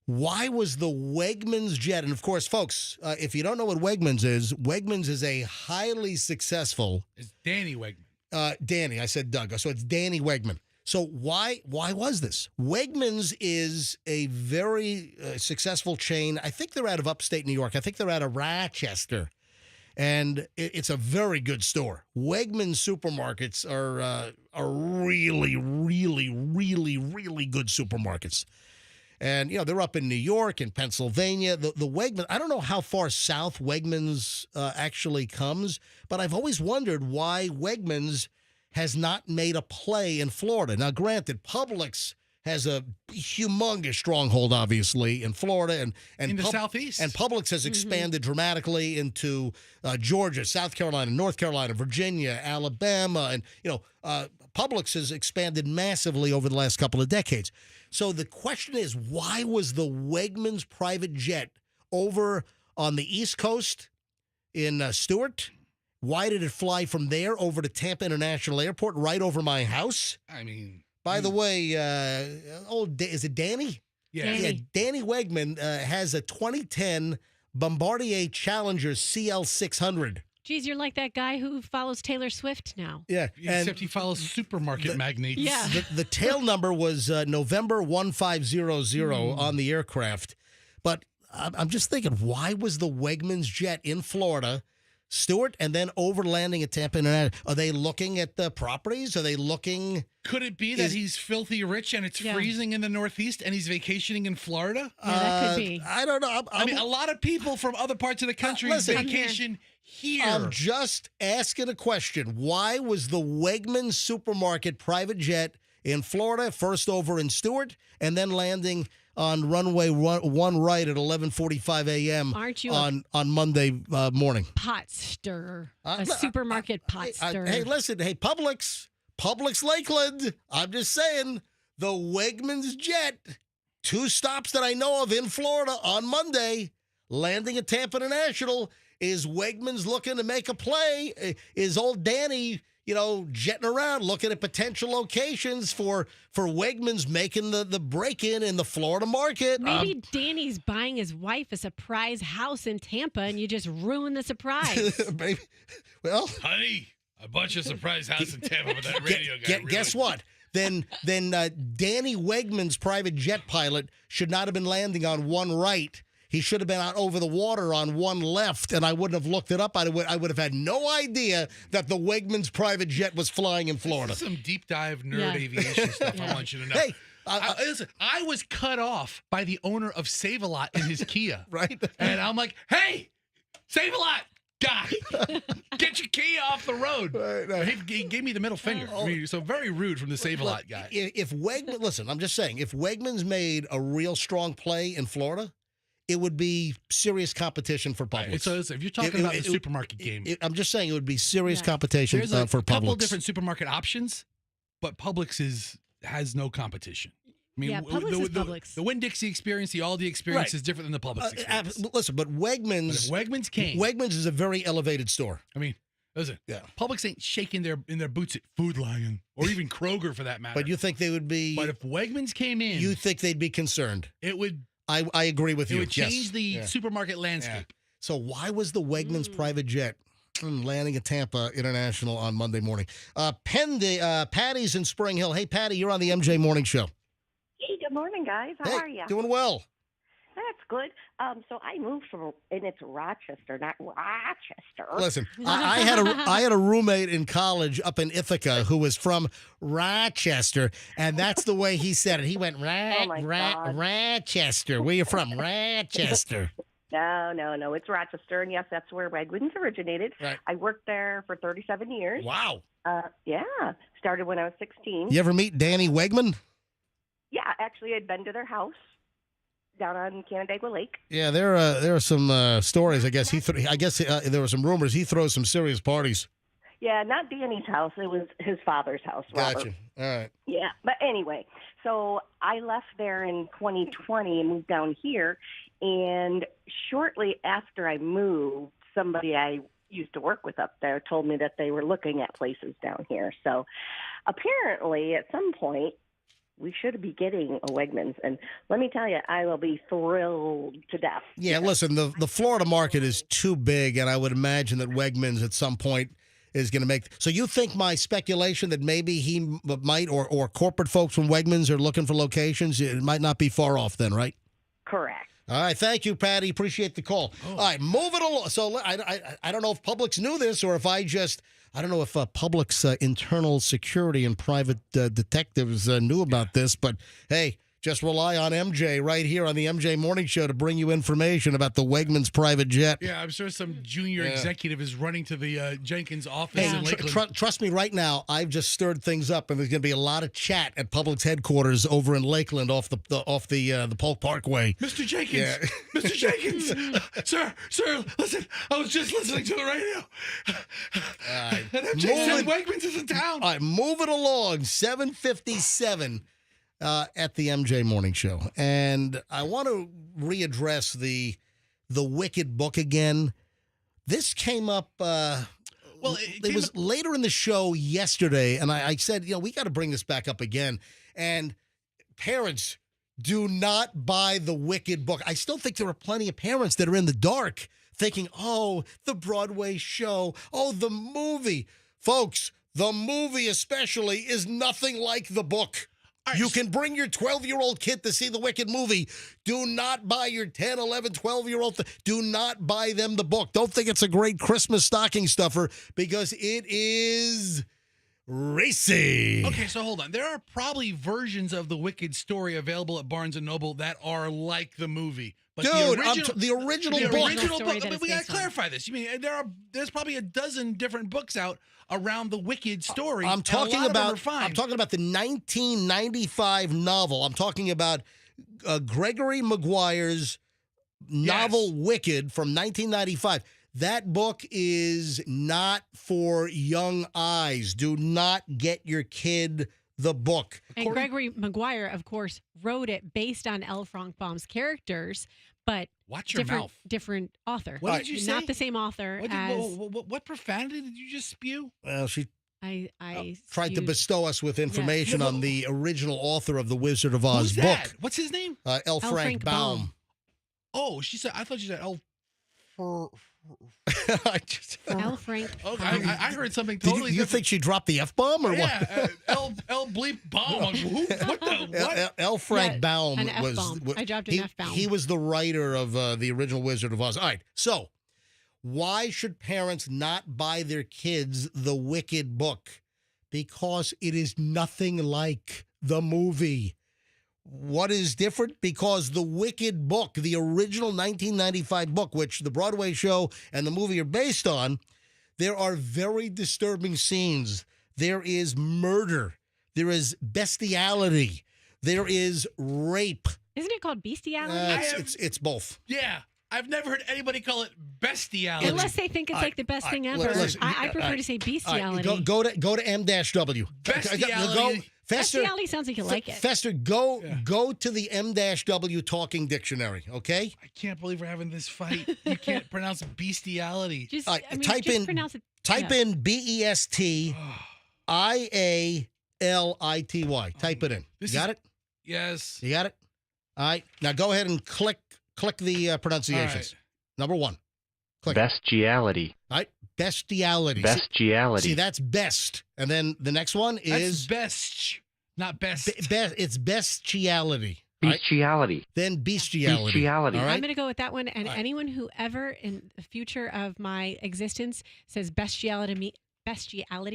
Why was the Wegmans jet? And of course, folks, if you don't know what Wegmans is a highly successful. It's Danny Wegman. Danny, I said Doug. So it's Danny Wegman. So why was this? Wegmans is a very successful chain. I think they're out of upstate New York. I think they're out of Rochester. And it's a very good store. Wegmans supermarkets are really, really, really, really good supermarkets. And, they're up in New York and Pennsylvania. The Wegmans, I don't know how far south Wegmans actually comes, but I've always wondered why Wegmans has not made a play in Florida. Now, granted, Publix has a humongous stronghold, obviously, in Florida. And in the Southeast. And Publix has expanded dramatically into Georgia, South Carolina, North Carolina, Virginia, Alabama. And, Publix has expanded massively over the last couple of decades. So the question is, why was the Wegmans private jet over on the East Coast in Stewart? Why did it fly from there over to Tampa International Airport, right over my house? I mean, by the way, is it Danny? Yeah. Yeah, Danny Wegman has a 2010 Bombardier Challenger CL600. Geez, you're like that guy who follows Taylor Swift now. Yeah. Except he follows supermarket magnates. Yeah. The tail number was November 1500 on the aircraft. But I'm just thinking, why was the Wegmans jet in Florida, Stewart, and then overlanding at Tampa International? Are they looking at the properties? Are they looking? Could it be that he's filthy rich and it's freezing in the Northeast and he's vacationing in Florida? Yeah, that could be. I don't know. I mean, a lot of people from other parts of the country vacation here. I'm just asking a question. Why was the Wegmans supermarket private jet in Florida, first over in Stewart, and then landing on runway one right at 11:45 a.m. Aren't you on Monday morning? Pot stirrer. A supermarket pot stirrer. Hey, listen. Hey, Publix Lakeland. I'm just saying, the Wegmans jet, 2 stops that I know of in Florida on Monday, landing at Tampa International. Is Wegmans looking to make a play? Is old Danny, jetting around looking at potential locations for Wegmans making the break-in in the Florida market? Maybe Danny's buying his wife a surprise house in Tampa and you just ruin the surprise. Maybe. Well, honey, I bought you a surprise house in Tampa, but that radio guy guess what? Then Danny Wegman's private jet pilot should not have been landing on one right. He should have been out over the water on one left, and I wouldn't have looked it up. I would have had no idea that the Wegmans private jet was flying in Florida. This is some deep dive nerd aviation stuff I want you to know. Hey, listen, I was cut off by the owner of Save-A-Lot in his Kia. Right? And I'm like, hey, Save-A-Lot guy, get your Kia off the road. Right. He gave me the middle finger. I mean, so very rude from the Save-A-Lot guy. If Wegman, listen, I'm just saying, if Wegmans made a real strong play in Florida, it would be serious competition for Publix. Right. So if you're talking about the supermarket game, I'm just saying it would be serious competition there's for Publix. There's a couple of different supermarket options, but Publix has no competition. I mean, Publix is Publix. The Winn-Dixie experience, the Aldi experience is different than the Publix experience. Listen, but Wegmans... But if Wegmans came... Wegmans is a very elevated store. I mean, listen, Publix ain't shaking in their boots at Food Lion, or even Kroger for that matter. But you think they would be... But if Wegmans came in... You think they'd be concerned? It would... I agree with you. It would change the supermarket landscape. Yeah. So why was the Wegmans private jet landing at Tampa International on Monday morning? Patty's in Spring Hill. Hey, Patty, you're on the MJ Morning Show. Hey, good morning, guys. How are you? Doing well. That's good. So I moved and it's Rochester, not Rochester. Listen, I had a roommate in college up in Ithaca who was from Rochester, and that's the way he said it. He went, Rochester. Where you from? Rochester. No. It's Rochester, and yes, that's where Wegmans originated. Right. I worked there for 37 years. Wow. Yeah. Started when I was 16. You ever meet Danny Wegman? Yeah, actually, I'd been to their house. down on Canandaigua Lake. Yeah, there are some stories. I guess there were some rumors he throws some serious parties. Yeah, not Danny's house. It was his father's house, Robert. Gotcha. All right. Yeah, but anyway, so I left there in 2020 and moved down here. And shortly after I moved, somebody I used to work with up there told me that they were looking at places down here. So apparently at some point, we should be getting a Wegmans. And let me tell you, I will be thrilled to death. Yeah, listen, the Florida market is too big, and I would imagine that Wegmans at some point is going to make. So you think my speculation that maybe he might or corporate folks from Wegmans are looking for locations, it might not be far off then, right? Correct. All right, thank you, Patty. Appreciate the call. All right, move it along. So I don't know if Publix knew this or if I don't know if Publix internal security and private detectives knew about this, but hey, just rely on MJ right here on the MJ Morning Show to bring you information about the Wegmans private jet. Yeah, I'm sure some junior executive is running to the Jenkins office in Lakeland. Trust me, right now, I've just stirred things up, and there's going to be a lot of chat at Publix headquarters over in Lakeland off the Polk Parkway. Mr. Jenkins, Mr. Jenkins, sir, listen, I was just listening to the radio. And MJ said Wegmans is in town. All right, move it along. 7:57. At the MJ Morning Show. And I want to readdress the Wicked book again. This came up, it was later in the show yesterday, and I said, we got to bring this back up again. And parents, do not buy the Wicked book. I still think there are plenty of parents that are in the dark thinking, oh, the Broadway show, oh, the movie. Folks, the movie especially is nothing like the book. You can bring your 12-year-old kid to see the Wicked movie. Do not buy your 10, 11, 12-year-old. Do not buy them the book. Don't think it's a great Christmas stocking stuffer because it is racy. Okay, so hold on. There are probably versions of the Wicked story available at Barnes & Noble that are like the movie. But dude, the original book. But we got to clarify this. You mean there's probably a dozen different books out around the Wicked story. I'm talking about the 1995 novel. I'm talking about Gregory Maguire's novel Wicked from 1995. That book is not for young eyes. Do not get your kid the book. And Gregory Maguire, of course, wrote it based on L. Frank Baum's characters, but watch your mouth. Different author. What did you say? Not the same author what profanity did you just spew? Well, she I tried to bestow us with information on the original author of the Wizard of Oz book. What's his name? L. Frank Baum. Oh, I thought you said L. L. Frank. Okay, I heard something totally. You think she dropped the F-bomb or what? L. Bleep Baum. What the? L. Frank Baum an was. F-bomb. I dropped an F-bomb. He was the writer of the original Wizard of Oz. All right, so why should parents not buy their kids the Wicked book? Because it is nothing like the movie. What is different? Because the Wicked book, the original 1995 book, which the Broadway show and the movie are based on, there are very disturbing scenes. There is murder. There is bestiality. There is rape. Isn't it called bestiality? It's both. Yeah. I've never heard anybody call it bestiality. Unless they think it's like the best thing ever. I prefer to say bestiality. Go to M-W. Bestiality. Fester, bestiality sounds like you like it. Fester, go to the M-W talking dictionary, okay? I can't believe we're having this fight. You can't pronounce bestiality. Type in B-E-S-T-I-A-L-I-T-Y. Type it in. You got it? Yes. You got it? All right. Now go ahead and click the pronunciations. Right. Number one. Click. Bestiality. All right. Bestiality. Bestiality. See, that's best. And then the next one is... That's best, not best. It's bestiality. Bestiality. Right? Then bestiality. Bestiality. All right? I'm going to go with that one. And anyone who ever in the future of my existence says bestiality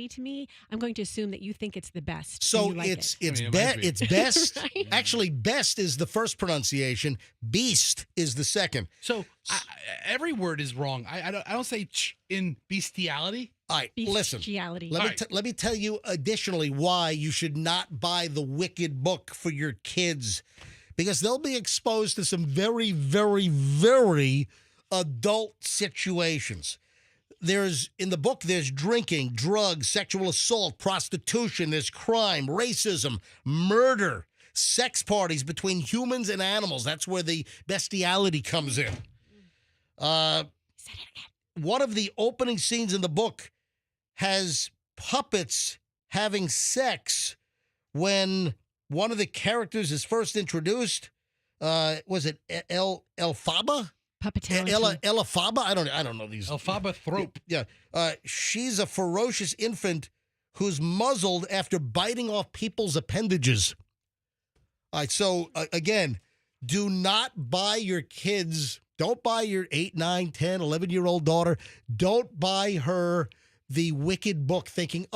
to me, I'm going to assume that you think it's the best. So like it's best. Right? Actually, best is the first pronunciation. Beast is the second. So every word is wrong. I don't say ch in bestiality. All right, listen. Bestiality. Let me tell you additionally why you should not buy the Wicked book for your kids. because they'll be exposed to some very, very, very adult situations. In the book, there's drinking, drugs, sexual assault, prostitution, there's crime, racism, murder, sex parties between humans and animals. That's where the bestiality comes in. One of the opening scenes in the book has puppets having sex when one of the characters is first introduced. Was it Elphaba? Puppetality. Elphaba? I don't know these. Elphaba Thrope. Yeah. She's a ferocious infant who's muzzled after biting off people's appendages. All right. So, again, do not buy your kids. Don't buy your 8, 9, 10, 11-year-old daughter. Don't buy her the Wicked book thinking,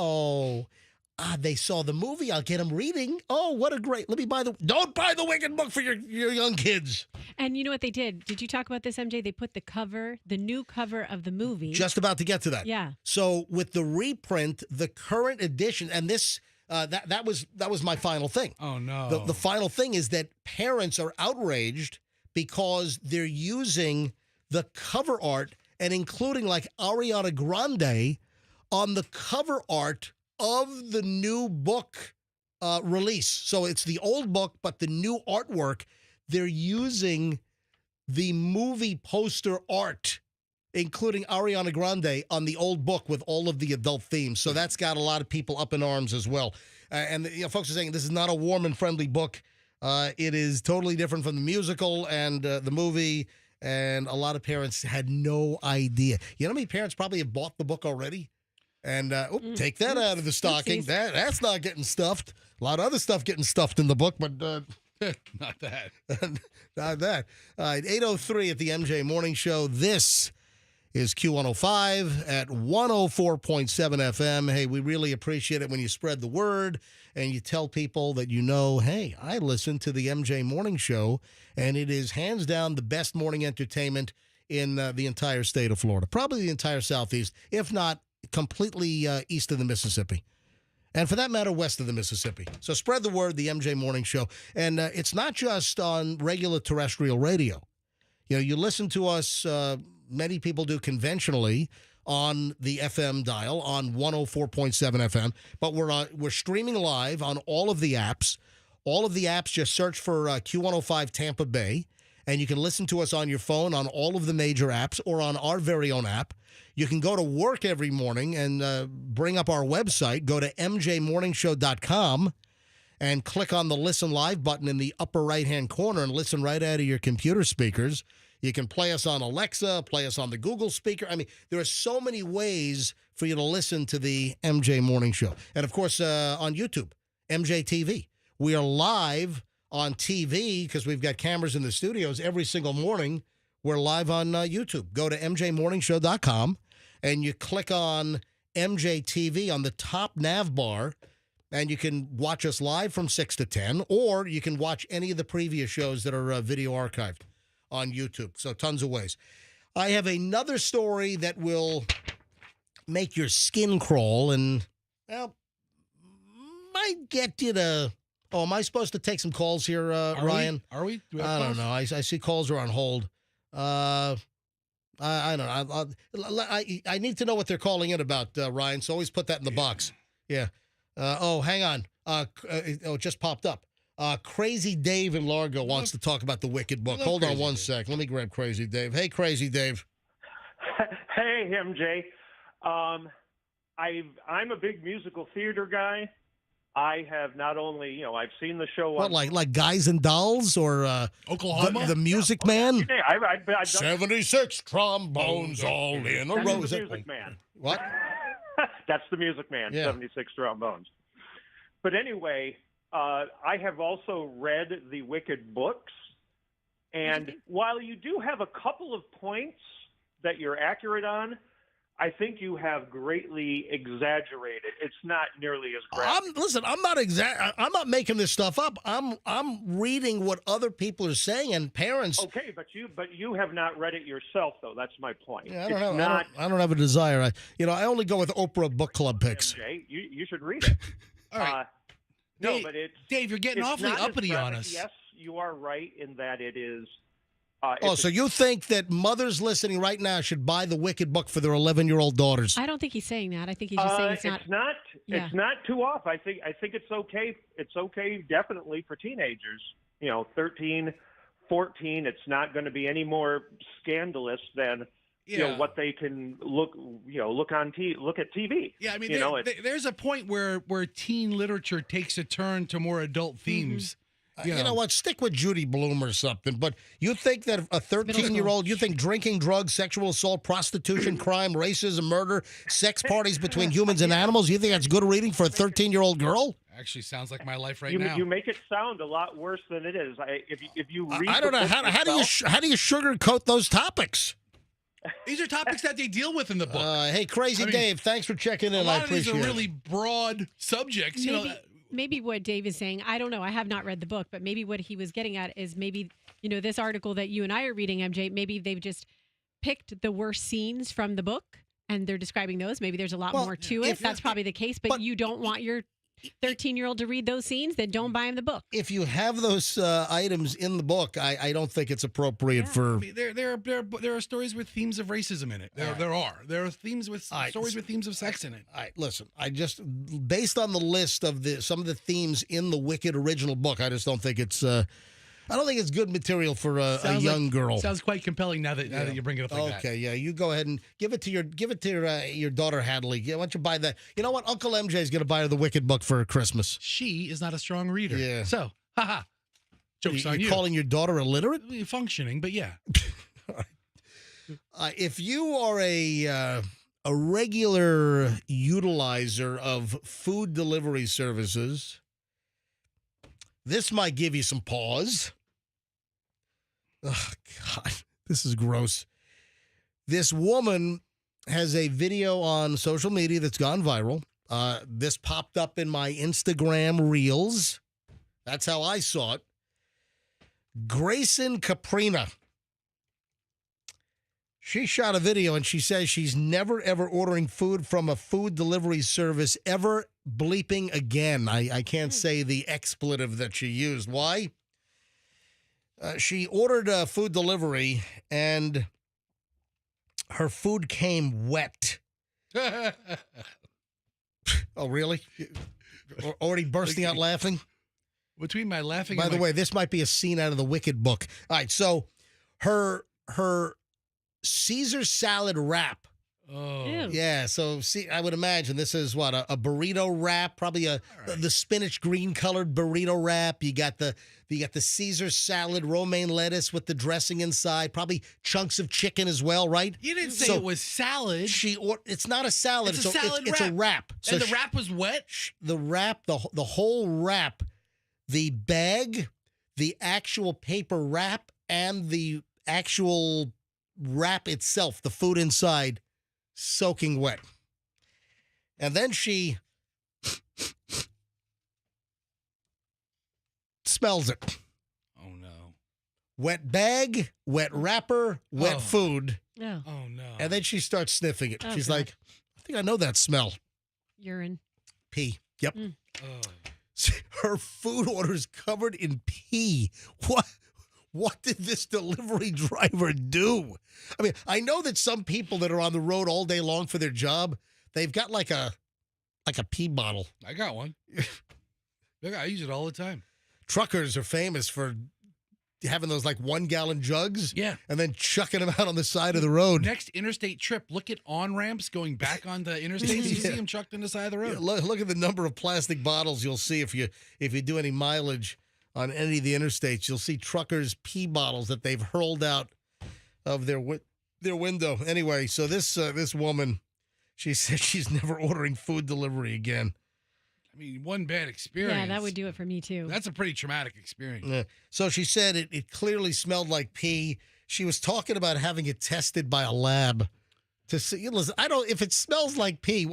they saw the movie. I'll get them reading. Oh, what a great. Don't buy the Wicked book for your young kids. And you know what they did? Did you talk about this, MJ? They put the new cover of the movie. Just about to get to that. Yeah. So with the reprint, the current edition, and this, that was my final thing. Oh, no. The final thing is that parents are outraged because they're using the cover art and including like Ariana Grande on the cover art of the new book release. So it's the old book, but the new artwork, they're using the movie poster art, including Ariana Grande, on the old book with all of the adult themes. So that's got a lot of people up in arms as well. And folks are saying this is not a warm and friendly book. It is totally different from the musical and the movie, and a lot of parents had no idea. You know how many parents probably have bought the book already? And take that out of the stocking. That's not getting stuffed. A lot of other stuff getting stuffed in the book, but not that. Not that. All right, 8:03 at the MJ Morning Show. This is Q105 at 104.7 FM. Hey, we really appreciate it when you spread the word and you tell people that hey, I listen to the MJ Morning Show, and it is hands down the best morning entertainment in the entire state of Florida, probably the entire Southeast, if not completely east of the Mississippi. And for that matter, west of the Mississippi. So spread the word, the MJ Morning Show. And it's not just on regular terrestrial radio. You listen to us, many people do conventionally, on the FM dial on 104.7 FM. But we're streaming live on all of the apps. All of the apps, just search for Q105 Tampa Bay. And you can listen to us on your phone on all of the major apps or on our very own app. You can go to work every morning and bring up our website. Go to mjmorningshow.com and click on the Listen Live button in the upper right-hand corner and listen right out of your computer speakers. You can play us on Alexa, play us on the Google speaker. I mean, there are so many ways for you to listen to the MJ Morning Show. And, of course, on YouTube, MJ TV. We are live on TV because we've got cameras in the studios every single morning. We're live on YouTube. Go to mjmorningshow.com. And you click on MJ TV on the top nav bar, and you can watch us live from 6 to 10, or you can watch any of the previous shows that are video archived on YouTube. So tons of ways. I have another story that will make your skin crawl and, might get you to... Oh, am I supposed to take some calls here, Ryan? Are we? I don't know. I see calls are on hold. I don't know. I need to know what they're calling in about, Ryan, so always put that in the box. Yeah. Hang on. It just popped up. Crazy Dave in Largo wants to talk about the Wicked book. Hold on one sec. Let me grab Crazy Dave. Hey, Crazy Dave. Hey, MJ. I'm a big musical theater guy. I have not only, I've seen the show. What, like Guys and Dolls or Oklahoma? The Music Man? Yeah, I've done 76 trombones all in a row. That's the Music Man. What? That's the Music Man, yeah. 76 trombones. But anyway, I have also read the Wicked books. And while you do have a couple of points that you're accurate on, I think you have greatly exaggerated. It's not nearly as graphic. Listen, I'm not making this stuff up. I'm reading what other people are saying, and parents. Okay, but you have not read it yourself, though. That's my point. Yeah, I don't have a desire. I only go with Oprah book club picks. MJ, you should read it. All right. No, but it's Dave. You're getting awfully uppity on us. you are right in that it is. So you think that mothers listening right now should buy the Wicked book for their 11-year-old daughters? I don't think he's saying that. I think he's just saying it's not. It's not too off. I think it's okay. It's okay, definitely, for teenagers. 13, 14. It's not going to be any more scandalous than what they can look on look at TV. Yeah, I mean, there's a point where teen literature takes a turn to more adult themes. Mm-hmm. You know what? Stick with Judy Blume or something. But you think that a 13-year-old, you think drinking, drugs, sexual assault, prostitution, crime, racism, murder, sex parties between humans and animals, you think that's good reading for a 13-year-old girl? Actually sounds like my life now. You make it sound a lot worse than it is. If you read I don't know. How do you sugarcoat those topics? These are topics that they deal with in the book. Hey, Crazy Dave, thanks for checking in. I appreciate it. A lot of these are really broad subjects. Maybe what Dave is saying, I don't know. I have not read the book, but maybe what he was getting at is maybe, this article that you and I are reading, MJ, maybe they've just picked the worst scenes from the book and they're describing those. Maybe there's a lot more to it. That's probably the case, but you don't want your 13-year-old to read those scenes, then don't buy him the book. If you have those items in the book, I don't think it's appropriate for. I mean, there are stories with themes of racism in it. There are themes with stories with themes of sex in it. All right, listen. I just based on the list of some of the themes in the Wicked original book, I just don't think it's. I don't think it's good material for a young girl. Sounds quite compelling now that you bring it up like that. Okay, yeah, you go ahead and give it to your daughter Hadley. Why don't you buy that? You know what? Uncle MJ is going to buy her the Wicked book for Christmas. She is not a strong reader. Yeah. So, haha. Joke's on you. You're calling your daughter illiterate? Functioning, but yeah. If you are a regular utilizer of food delivery services, this might give you some pause. Oh, God, this is gross. This woman has a video on social media that's gone viral. This popped up in my Instagram Reels. That's how I saw it. Grayson Caprina. She shot a video and she says she's never, ever ordering food from a food delivery service ever bleeping again. I can't say the expletive that she used. Why? She ordered a food delivery and her food came wet. Oh, really? Already bursting out laughing? Between my laughing By the way, this might be a scene out of the Wicked book. All right, so her Caesar salad wrap. Oh. Ew. Yeah, so I would imagine this is what, a burrito wrap, probably the spinach green colored burrito wrap. You got the Caesar salad, romaine lettuce with the dressing inside, probably chunks of chicken as well, right? You didn't say it was salad. It's not a salad. It's a salad It's a wrap. And the wrap was wet? The wrap, the whole wrap, the bag, the actual paper wrap, and the actual wrap itself, the food inside, soaking wet. And then she smells it. Oh, no. Wet bag, wet wrapper, wet food. No. Oh, no. And then she starts sniffing it. Oh, She's God. like, I think I know that smell. Urine. Pee. Yep. Oh. Her food order is covered in pee. What did this delivery driver do? I mean, I know that some people that are on the road all day long for their job, they've got like a pee bottle. I got one. I use it all the time. Truckers are famous for having those like 1 gallon jugs. Yeah. And then chucking them out on the side of the road. Next interstate trip, look at on-ramps going back onto interstates. You see them chucked on the side of the road. Yeah, look at the number of plastic bottles you'll see if you do any mileage on any of the interstates. You'll see truckers' pee bottles that they've hurled out of their window. Anyway, so this woman, she says she's never ordering food delivery again. I mean, one bad experience. Yeah, that would do it for me too. That's a pretty traumatic experience. Yeah. So she said it clearly smelled like pee. She was talking about having it tested by a lab to see. Listen, if it smells like pee,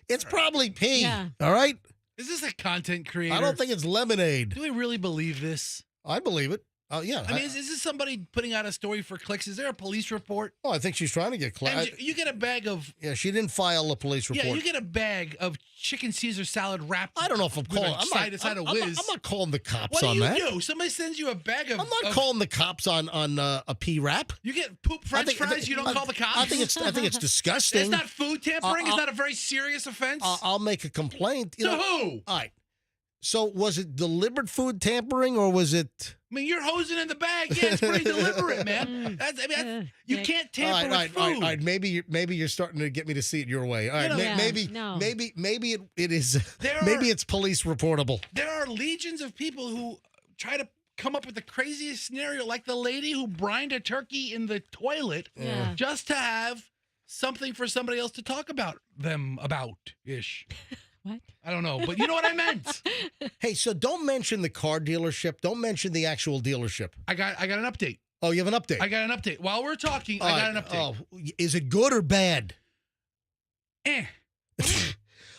it's probably pee. Yeah. All right. Is this a content creator? I don't think it's lemonade. Do they really believe this? I believe it. Oh, yeah. I mean, is this somebody putting out a story for clicks? Is there a police report? Oh, I think she's trying to get And you get a bag of... Yeah, she didn't file a police report. Yeah, you get a bag of chicken Caesar salad wrapped... I don't know if I'm calling... I'm not calling the cops on that. What do? Somebody sends you a bag of... I'm not calling the cops on a P-wrap. You get poop French fries, you don't call the cops? I think it's disgusting. It's not food tampering? It's not a very serious offense? I'll make a complaint. Who? All right. So was it deliberate food tampering or was it... I mean, you're hosing in the bag. Yeah, it's pretty deliberate, man. You can't tamper with food. All right. Maybe you're starting to get me to see it your way. All right, maybe it is. Maybe it's police reportable. There are legions of people who try to come up with the craziest scenario, like the lady who brined a turkey in the toilet just to have something for somebody else to talk about them about-ish. What? I don't know, but you know what I meant. Hey, so don't mention the car dealership. Don't mention the actual dealership. I got an update. Oh, you have an update? I got an update. While we're talking, I got an update. Oh, is it good or bad? All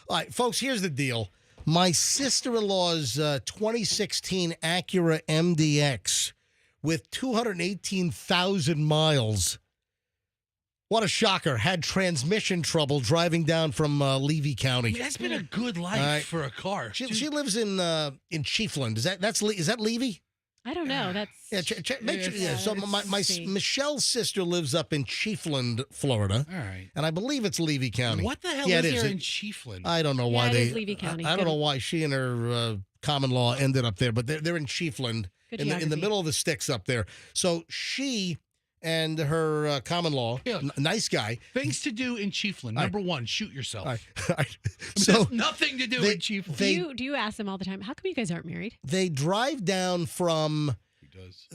right, folks, here's the deal. My sister-in-law's 2016 Acura MDX with 218,000 miles. What a shocker. Had transmission trouble driving down from Levy County. I mean, that's been a good life for a car. She lives in Chiefland. Is that Levy? I don't know. That's make sure. So my Michelle's sister lives up in Chiefland, Florida. All right. And I believe it's Levy County. What the hell is there in Chiefland? I don't know why it is Levy County. I don't know why she and her common law ended up there, but they're in Chiefland in the middle of the sticks up there. So she and her common law, nice guy. Things to do in Chiefland. Number one, shoot yourself. So nothing to do in Chiefland. Do you ask them all the time, how come you guys aren't married? They drive down from... He does.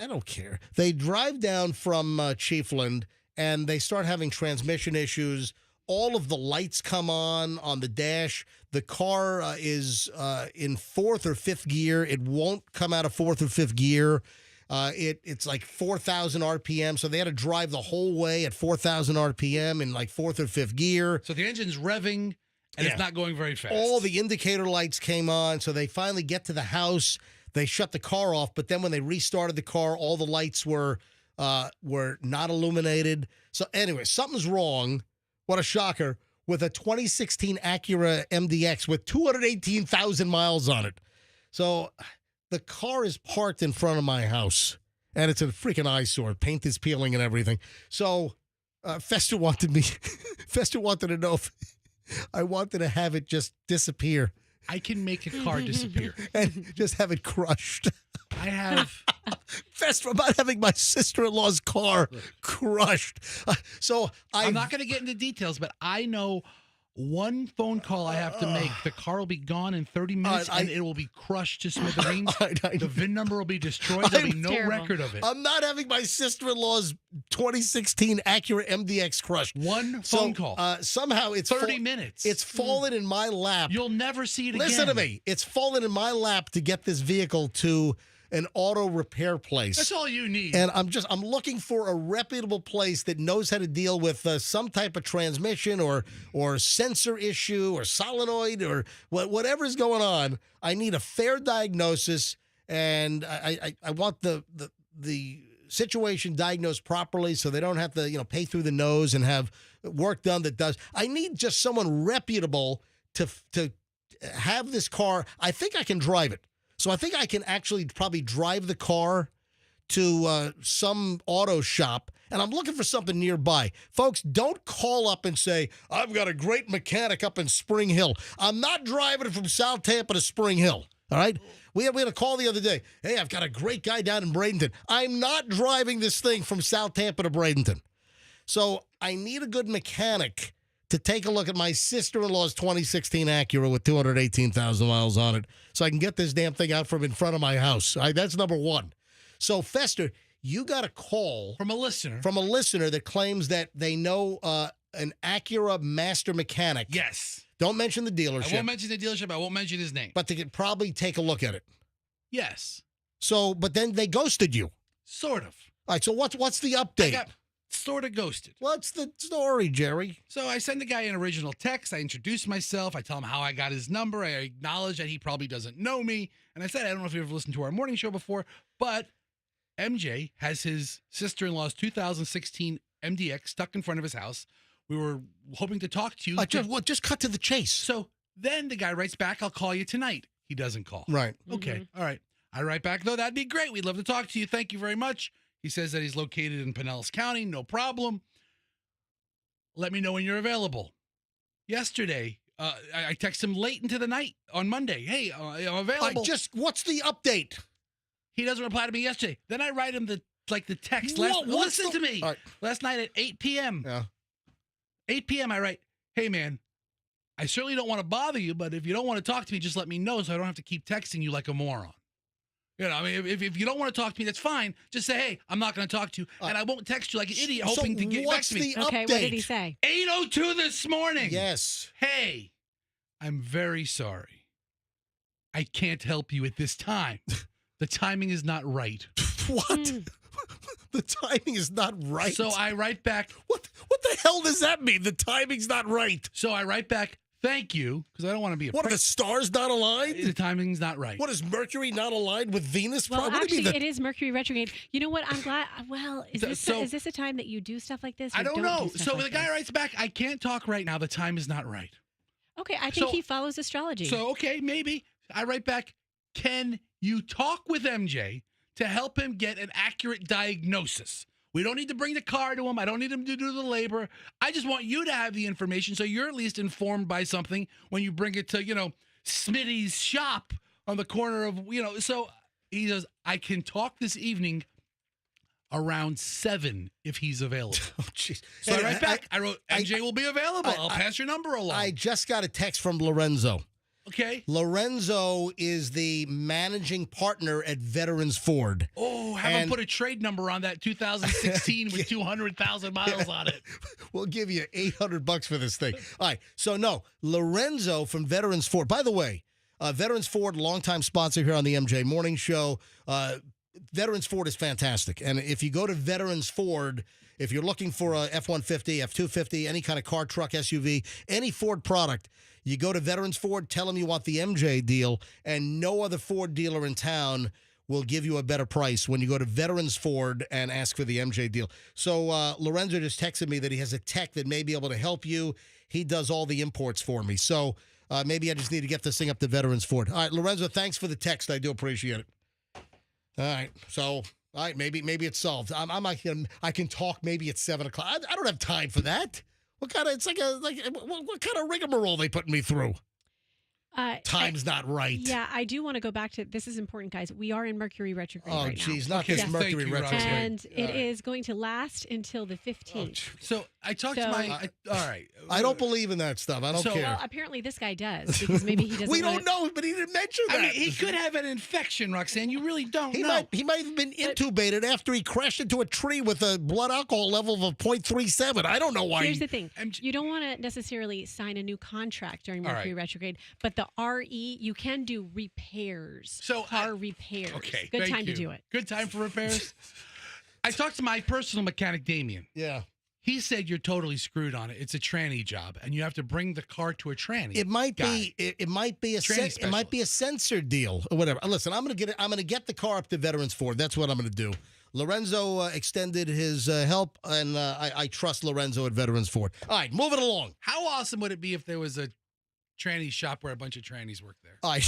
I don't care. They drive down from Chiefland, and they start having transmission issues. All of the lights come on the dash. The car is in fourth or fifth gear. It won't come out of fourth or fifth gear. It's like 4,000 RPM, so they had to drive the whole way at 4,000 RPM in like fourth or fifth gear. So the engine's revving, and it's not going very fast. All the indicator lights came on, so they finally get to the house. They shut the car off, but then when they restarted the car, all the lights were not illuminated. So anyway, something's wrong. What a shocker. With a 2016 Acura MDX with 218,000 miles on it. So... the car is parked in front of my house, and it's a freaking eyesore. Paint is peeling and everything. So Fester wanted to know if I wanted to have it just disappear. I can make a car disappear. And just have it crushed. I have... Fester about having my sister-in-law's car crushed. I'm not going to get into details, but I know... one phone call I have to make. The car will be gone in 30 minutes, and it will be crushed to smithereens. The VIN number will be destroyed. There'll be no record of it. I'm not having my sister-in-law's 2016 Acura MDX crushed. One phone call. Somehow it's 30 minutes. It's fallen in my lap. You'll never see it again. Listen to me. It's fallen in my lap to get this vehicle to an auto repair place. That's all you need. And I'm looking for a reputable place that knows how to deal with some type of transmission or sensor issue or solenoid or whatever's going on. I need a fair diagnosis, and I want the situation diagnosed properly so they don't have to pay through the nose and have work done that does. I need just someone reputable to have this car. I think I can drive it. So I think I can actually probably drive the car to some auto shop, and I'm looking for something nearby. Folks, don't call up and say, I've got a great mechanic up in Spring Hill. I'm not driving from South Tampa to Spring Hill, all right? We had a call the other day. Hey, I've got a great guy down in Bradenton. I'm not driving this thing from South Tampa to Bradenton. So I need a good mechanic to take a look at my sister-in-law's 2016 Acura with 218,000 miles on it so I can get this damn thing out from in front of my house. That's number one. So, Fester, you got a call from a listener that claims that they know an Acura master mechanic. Yes. Don't mention the dealership. I won't mention the dealership. I won't mention his name. But they could probably take a look at it. Yes. So, but then they ghosted you. Sort of. All right, so what's the update? I got sort of ghosted. What's the story, Jerry? So I send the guy an original text. I introduce myself. I tell him how I got his number. I acknowledge that he probably doesn't know me. And I said, I don't know if you've ever listened to our morning show before, but MJ has his sister-in-law's 2016 MDX stuck in front of his house. We were hoping to talk to you. Just cut to the chase. So then the guy writes back, I'll call you tonight. He doesn't call. Right. Okay. All right. I write back, though, that'd be great. We'd love to talk to you. Thank you very much. He says that he's located in Pinellas County. No problem. Let me know when you're available. Yesterday, I text him late into the night on Monday. Hey, I'm available. What's the update? He doesn't reply to me yesterday. Then I write him the text. Listen to me. Right. Last night at 8 p.m. Yeah. 8 p.m. I write, hey, man, I certainly don't want to bother you, but if you don't want to talk to me, just let me know so I don't have to keep texting you like a moron. You know, I mean, if you don't want to talk to me, that's fine. Just say, hey, I'm not going to talk to you, and I won't text you like an idiot hoping to get back to me. Okay, what did he say? 8:02 this morning. Yes. Hey, I'm very sorry. I can't help you at this time. The timing is not right. What? The timing is not right. So I write back. What the hell does that mean? The timing's not right. So I write back, thank you, because I don't want to be a What, are the stars not aligned? The timing's not right. What, is Mercury not aligned with Venus? Well, What do you actually, mean it is Mercury retrograde. You know what? I'm glad. Well, is this a time that you do stuff like this? Or I don't know. do stuff So like the guy this? writes back, I can't talk right now. The time is not right. Okay, I think he follows astrology. So, okay, maybe. I write back, can you talk with MJ to help him get an accurate diagnosis? We don't need to bring the car to him. I don't need him to do the labor. I just want you to have the information so you're at least informed by something when you bring it to, Smitty's shop on the corner of, So he says, I can talk this evening around 7 if he's available. Oh, jeez. So I write back. I wrote, MJ will be available. I'll pass your number along. I just got a text from Lorenzo. Okay. Lorenzo is the managing partner at Veterans Ford. Oh, have him put a trade number on that 2016 with 200,000 miles on it. We'll give you $800 for this thing. All right. So, no, Lorenzo from Veterans Ford. By the way, Veterans Ford, longtime sponsor here on the MJ Morning Show. Veterans Ford is fantastic. And if you go to Veterans Ford, if you're looking for a F-150, F-250, any kind of car, truck, SUV, any Ford product, you go to Veterans Ford, tell them you want the MJ deal, and no other Ford dealer in town will give you a better price when you go to Veterans Ford and ask for the MJ deal. So Lorenzo just texted me that he has a tech that may be able to help you. He does all the imports for me. So maybe I just need to get this thing up to Veterans Ford. All right, Lorenzo, thanks for the text. I do appreciate it. All right, so... All right, maybe it's solved. I can talk maybe at 7 o'clock. I don't have time for that. What kind of what kind of rigmarole they putting me through? Time's not right. Yeah, I do want to go back to this. Is important, guys. We are in Mercury retrograde Oh, right geez, now. not this Mercury retrograde. And it is going to last until the 15th. So I talked to my. All right. I don't believe in that stuff. I don't care. Well, apparently this guy does because maybe he doesn't. We don't know, but he didn't mention that. I mean, he could have an infection, Roxanne. You really don't know. He might have been intubated after he crashed into a tree with a blood alcohol level of 0.37. I don't know why. Here's the thing: you don't want to necessarily sign a new contract during Mercury retrograde, but the RE. You can do repairs. So car repairs. Okay. Good time to do it. Good time for repairs. I talked to my personal mechanic, Damien. Yeah. He said you're totally screwed on it. It's a tranny job, and you have to bring the car to a tranny. It might be. It might be a sensor deal or whatever. Listen, I'm gonna get the car up to Veterans Ford. That's what I'm gonna do. Lorenzo extended his help, and I trust Lorenzo at Veterans Ford. All right, moving along. How awesome would it be if there was a tranny shop where a bunch of trannies work there?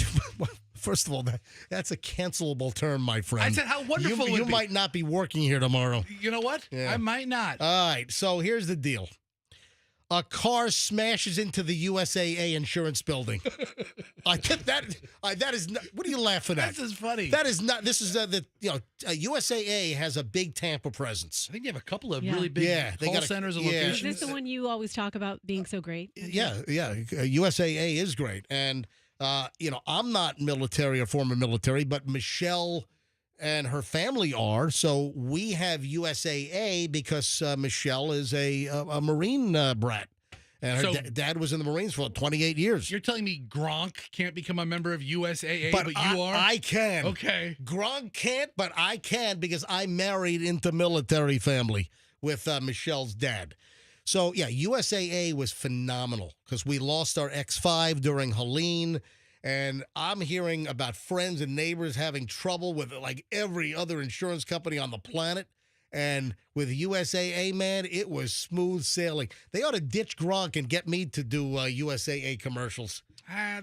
First of all, that's a cancelable term, my friend. I said, how wonderful you might not be working here tomorrow. You know what? Yeah. I might not. All right, so here's the deal. A car smashes into the USAA insurance building. That is not, what are you laughing at? This is funny. That is not. This is USAA has a big Tampa presence. I think they have a couple of really big call centers and locations. Is this the one you always talk about being so great? Yeah. USAA is great, and I'm not military or former military, but Michelle and her family are. So we have USAA because Michelle is a Marine brat. And her dad was in the Marines for 28 years. You're telling me Gronk can't become a member of USAA, but you are? I can. Okay. Gronk can't, but I can because I married into military family with Michelle's dad. So, yeah, USAA was phenomenal because we lost our X5 during Helene. And I'm hearing about friends and neighbors having trouble with like every other insurance company on the planet. And with USAA, man, it was smooth sailing. They ought to ditch Gronk and get me to do USAA commercials.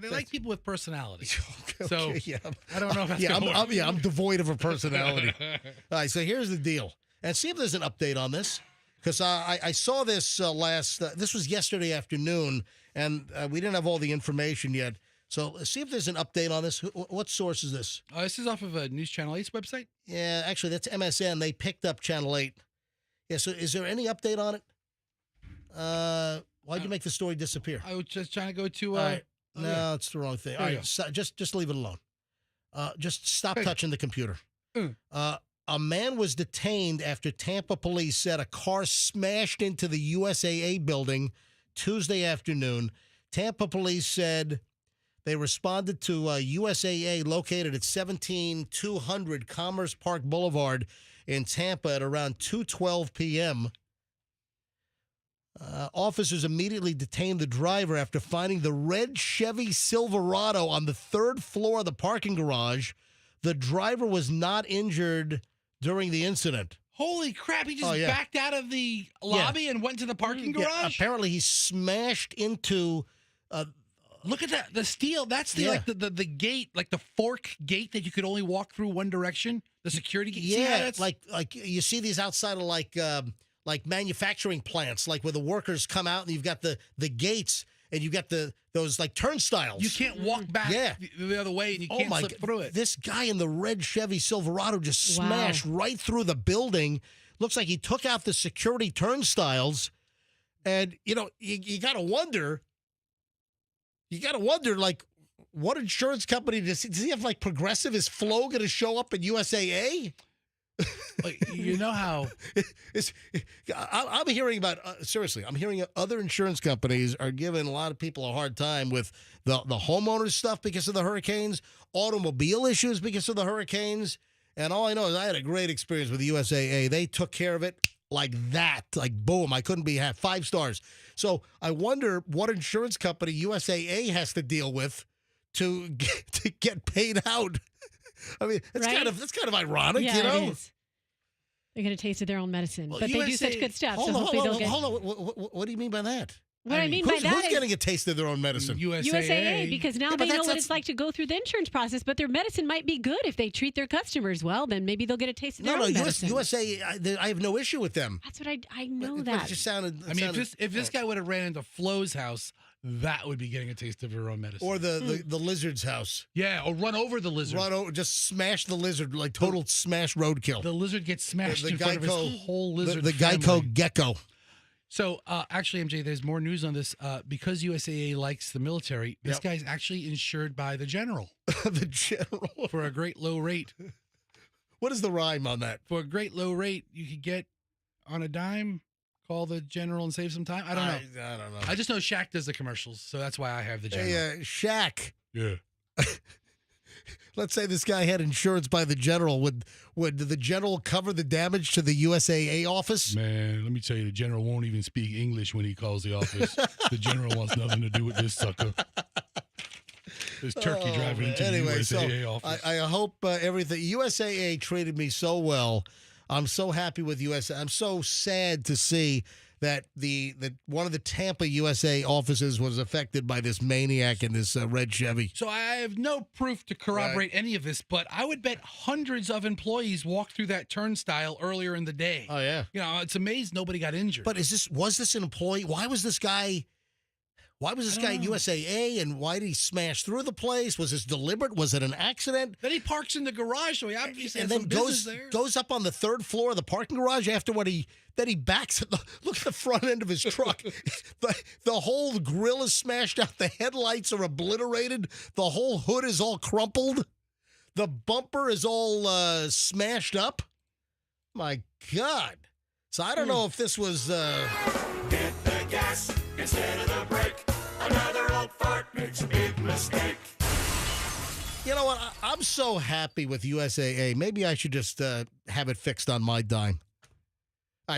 They like people with personality. Okay, so yeah. I don't know if that's gonna work. I'm devoid of a personality. All right, so here's the deal. And see if there's an update on this. Because I saw this this was yesterday afternoon, and we didn't have all the information yet. So see if there's an update on this. What source is this? This is off of a News Channel 8's website. Yeah, actually, that's MSN. They picked up Channel 8. Yeah, so is there any update on it? Why'd you make the story disappear? I was just trying to go to... Right. No, it's the wrong thing. All right, go. just leave it alone. Just stop Hey. touching the computer. A man was detained after Tampa police said a car smashed into the USAA building Tuesday afternoon. Tampa police said they responded to USAA located at 17200 Commerce Park Boulevard in Tampa at around 2:12 p.m. Officers immediately detained the driver after finding the red Chevy Silverado on the third floor of the parking garage. The driver was not injured during the incident. Holy crap, he just backed out of the lobby and went to the parking garage? Yeah, apparently he smashed into... Look at that, the steel. That's the like the gate, like the fork gate that you could only walk through one direction. The security gate. Yeah, like you see these outside of like manufacturing plants, like where the workers come out and you've got the gates and you've got those like turnstiles. You can't walk back the other way and you can't slip through it. This guy in the red Chevy Silverado just smashed right through the building. Looks like he took out the security turnstiles. And, you know, you got to wonder. You got to wonder, like, what insurance company does he have? Like, Progressive? Is Flo going to show up at USAA? Like, you know how I'm hearing about seriously. I'm hearing other insurance companies are giving a lot of people a hard time with the homeowners stuff because of the hurricanes, automobile issues because of the hurricanes, and all I know is I had a great experience with the USAA. They took care of it like that, like boom. I couldn't be 5 stars. So I wonder what insurance company USAA has to deal with to get paid out. I mean, that's kind of ironic, you know. It is. They're going to taste of their own medicine, Well, but they do such good stuff. Hold so hopefully they'll get. Hold on. What do you mean by that? What I mean by that who's is getting a taste of their own medicine? USAA, because now they know what it's like to go through the insurance process, but their medicine might be good if they treat their customers well. Then maybe they'll get a taste of their own medicine. USAA, I have no issue with them. That's what I know It that. just sounded. I mean, if this guy would have ran into Flo's house, that would be getting a taste of her own medicine. Or the lizard's house. Yeah, or run over the lizard. Just smash the lizard, like total smash roadkill. The lizard gets smashed in front of his whole lizard The Geico gecko. So, actually, MJ, there's more news on this. Because USAA likes the military, this guy's actually insured by the general. The general? For a great low rate. What is the rhyme on that? For a great low rate, you could get on a dime, call the general and save some time. I don't know. I don't know. I just know Shaq does the commercials, so that's why I have the general. Hey, Shaq. Yeah. Let's say this guy had insurance by the general. Would the general cover the damage to the USAA office? Man, let me tell you, the general won't even speak English when he calls the office. The general wants nothing to do with this sucker. This turkey driving into the USAA office. I hope everything. USAA treated me so well. I'm so happy with USAA. I'm so sad to see that the one of the Tampa USA offices was affected by this maniac in this red Chevy. So I have no proof to corroborate any of this, but I would bet hundreds of employees walked through that turnstile earlier in the day. Oh yeah. You know, it's amazed nobody got injured. But was this an employee? Why was this guy at USAA, and why did he smash through the place? Was this deliberate? Was it an accident? Then he parks in the garage, so he obviously and has then some business there. goes up on the third floor of the parking garage after then he backs at look at the front end of his truck. the whole grill is smashed out. The headlights are obliterated. The whole hood is all crumpled. The bumper is all smashed up. My God. So I don't know if this was... Hit the gas instead of the brake. Another old fart makes a big mistake. You know what? I'm so happy with USAA. Maybe I should just have it fixed on my dime.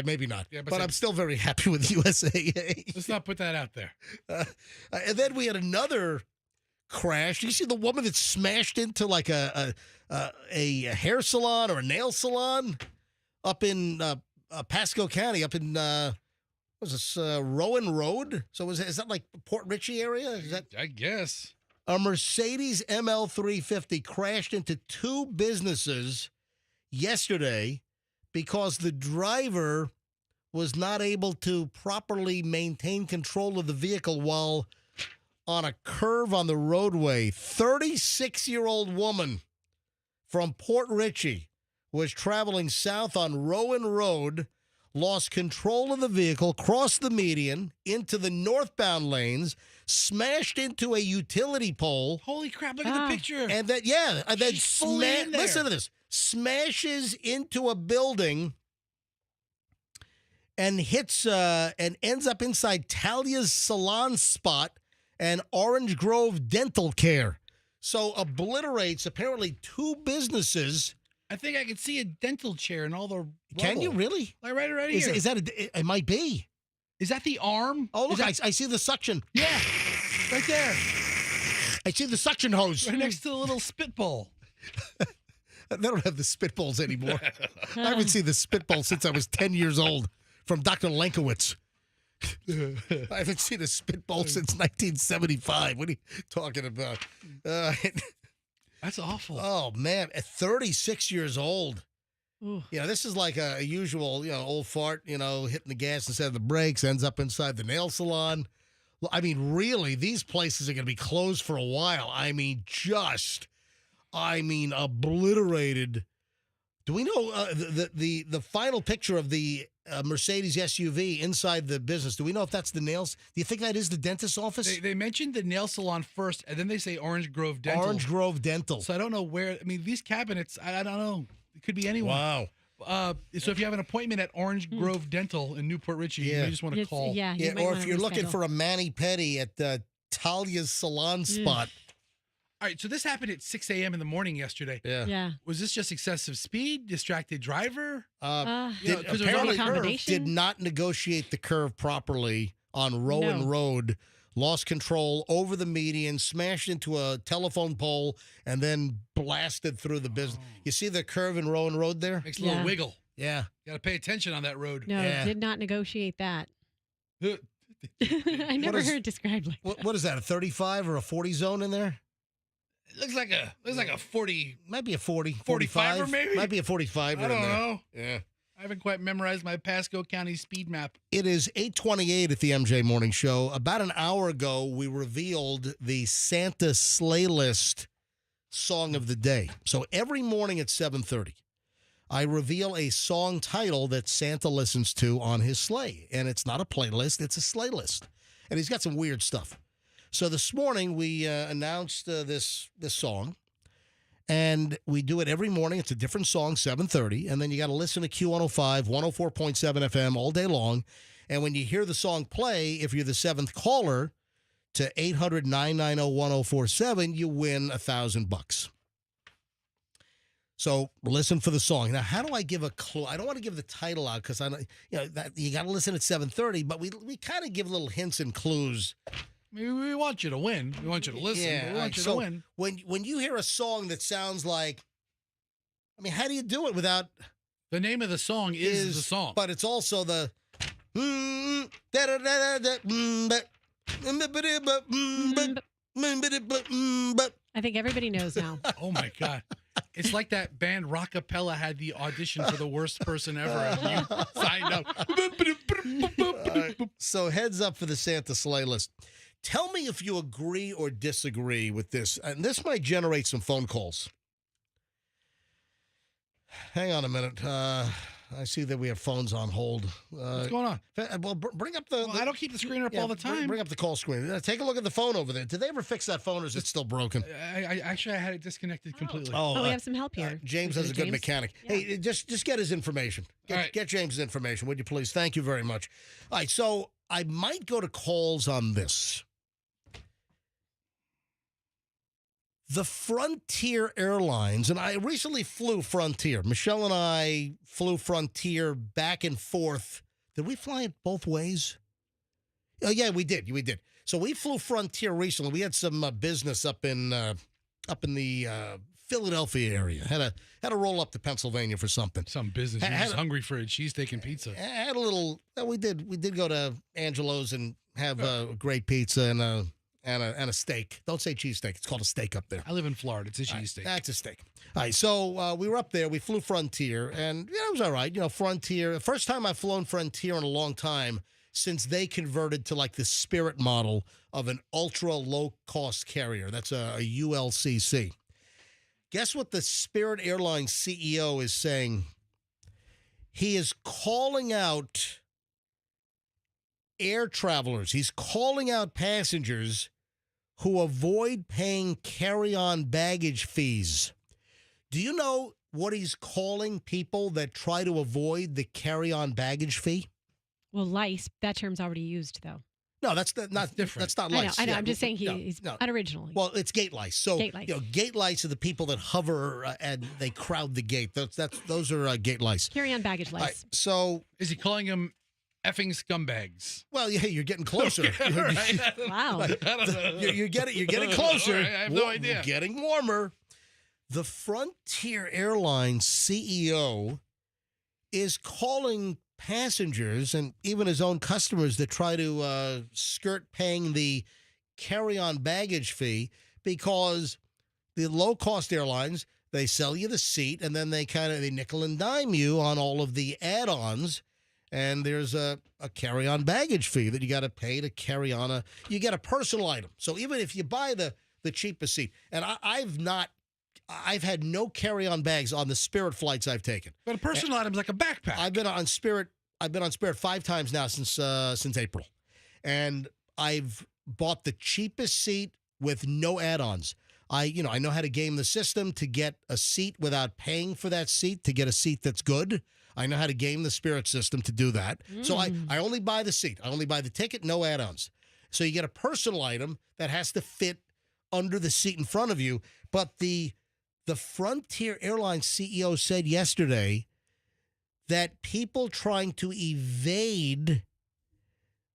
Maybe not. Yeah, but I'm still very happy with USAA. Let's not put that out there. And then we had another crashed. You see the woman that smashed into like a hair salon or a nail salon up in Pasco County, up in was this Rowan Road? So is that like Port Richey area? Is that? I guess. A Mercedes ML350 crashed into two businesses yesterday because the driver was not able to properly maintain control of the vehicle while on a curve on the roadway. 36-year-old woman from Port Richey was traveling south on Rowan Road, lost control of the vehicle, crossed the median into the northbound lanes, smashed into a utility pole. Holy crap, look at the picture. And then, listen to this, smashes into a building and hits and ends up inside Talia's Salon Spot and Orange Grove Dental Care. So obliterates apparently two businesses. I think I can see a dental chair and all the rubble. Can you really? Like right here. Is that it might be. Is that the arm? Oh, look, I see the suction. Yeah, right there. I see the suction hose. Right next to the little spitball. They don't have the spitballs anymore. I haven't seen the spitball since I was 10 years old from Dr. Lenkowitz. I haven't seen a spitball since 1975. What are you talking about? That's awful. Oh, man. At 36 years old. Ooh. You know, this is like a usual, old fart, hitting the gas instead of the brakes, ends up inside the nail salon. I mean, really, these places are going to be closed for a while. I mean, obliterated. Do we know the final picture of the Mercedes SUV inside the business? Do we know if that's the nails? Do you think that is the dentist's office? They mentioned the nail salon first, and then they say Orange Grove Dental. Orange Grove Dental. So I don't know where. I mean, these cabinets, I don't know. It could be anyone. Wow. So if you have an appointment at Orange Grove Dental in Newport Richey, you may just want to call. Yeah, or if you're looking for a mani-pedi at Talia's Salon Spot. All right, so this happened at 6 a.m. in the morning yesterday. Yeah. Was this just excessive speed, distracted driver? Apparently did not negotiate the curve properly on Rowan Road, lost control over the median, smashed into a telephone pole, and then blasted through the business. You see the curve in Rowan Road there? Makes a little wiggle. Yeah. Got to pay attention on that road. No, did not negotiate that. I never heard it described like that. What is that, a 35 or a 40 zone in there? It looks like a 40. Might be a 40. 45 or maybe? Might be a 45. I don't know. Yeah. I haven't quite memorized my Pasco County speed map. It is 8:28 at the MJ Morning Show. About an hour ago, we revealed the Santa Sleigh List song of the day. So every morning at 7:30, I reveal a song title that Santa listens to on his sleigh. And it's not a playlist, it's a sleigh list. And he's got some weird stuff. So this morning, we announced this song. And we do it every morning. It's a different song, 7:30. And then you got to listen to Q105, 104.7 FM all day long. And when you hear the song play, if you're the seventh caller to 800-990-1047, you win $1,000. So listen for the song. Now, how do I give a clue? I don't want to give the title out because you got to listen at 7:30, but we kind of give little hints and clues. We want you to win. We want you to listen. Yeah, we want you to win. When you hear a song that sounds like, how do you do it without? The name of the song is the song, but it's also the. I think everybody knows now. Oh my God. It's like that band Rockapella had the audition for the worst person ever. And you signed up. So heads up for the Santa Sleigh List. Tell me if you agree or disagree with this. And this might generate some phone calls. Hang on a minute. I see that we have phones on hold. What's going on? Well, bring up the... I don't keep the screen up all the time. Bring up the call screen. Take a look at the phone over there. Did they ever fix that phone, or is it still broken? I had it disconnected completely. Oh, we have some help here. James has a good mechanic. Yeah. Hey, just get his information. Get James' information, would you please? Thank you very much. All right, so I might go to calls on this. The Frontier Airlines, and I recently flew Frontier. Michelle and I flew Frontier back and forth. Did we fly it both ways? Oh yeah, we did. We did. So we flew Frontier recently. We had some business up in the Philadelphia area. Had to roll up to Pennsylvania for something. Some business. You're just hungry for a cheesesteak and pizza. Had a little. We did go to Angelo's and have a great pizza and a steak. Don't say cheesesteak. It's called a steak up there. I live in Florida. It's a cheesesteak. That's a steak. All right. So we were up there. We flew Frontier, and it was all right. Frontier. The first time I've flown Frontier in a long time since they converted to like the Spirit model of an ultra low cost carrier. That's a ULCC. Guess what the Spirit Airlines CEO is saying? He is calling out air travelers. He's calling out passengers who avoid paying carry-on baggage fees. Do you know what he's calling people that try to avoid the carry-on baggage fee? Well, lice, that term's already used, though. No, that's not different. That's not lice. I know. I'm just saying he's unoriginal. Well, it's gate lice. So, gate lice. Gate lice are the people that hover and they crowd the gate. Those are gate lice. Carry-on baggage lice. Right, so, is he calling them effing scumbags? Well, yeah, you're getting closer. Okay, right. Wow. You're getting closer. Right, I have no idea. We're getting warmer. The Frontier Airlines CEO is calling passengers and even his own customers that try to skirt paying the carry-on baggage fee because the low-cost airlines, they sell you the seat and then they nickel and dime you on all of the add-ons, and there's a carry-on baggage fee that you got to pay to carry on you get a personal item. So even if you buy the cheapest seat, and I've had no carry-on bags on the Spirit flights I've taken. But a personal item's like a backpack. I've been on Spirit 5 times now since April. And I've bought the cheapest seat with no add-ons. I know how to game the system to get a seat without paying for that seat, to get a seat that's good. I know how to game the Spirit system to do that. So I only buy the seat. I only buy the ticket, no add-ons. So you get a personal item that has to fit under the seat in front of you. But the Frontier Airlines CEO said yesterday that people trying to evade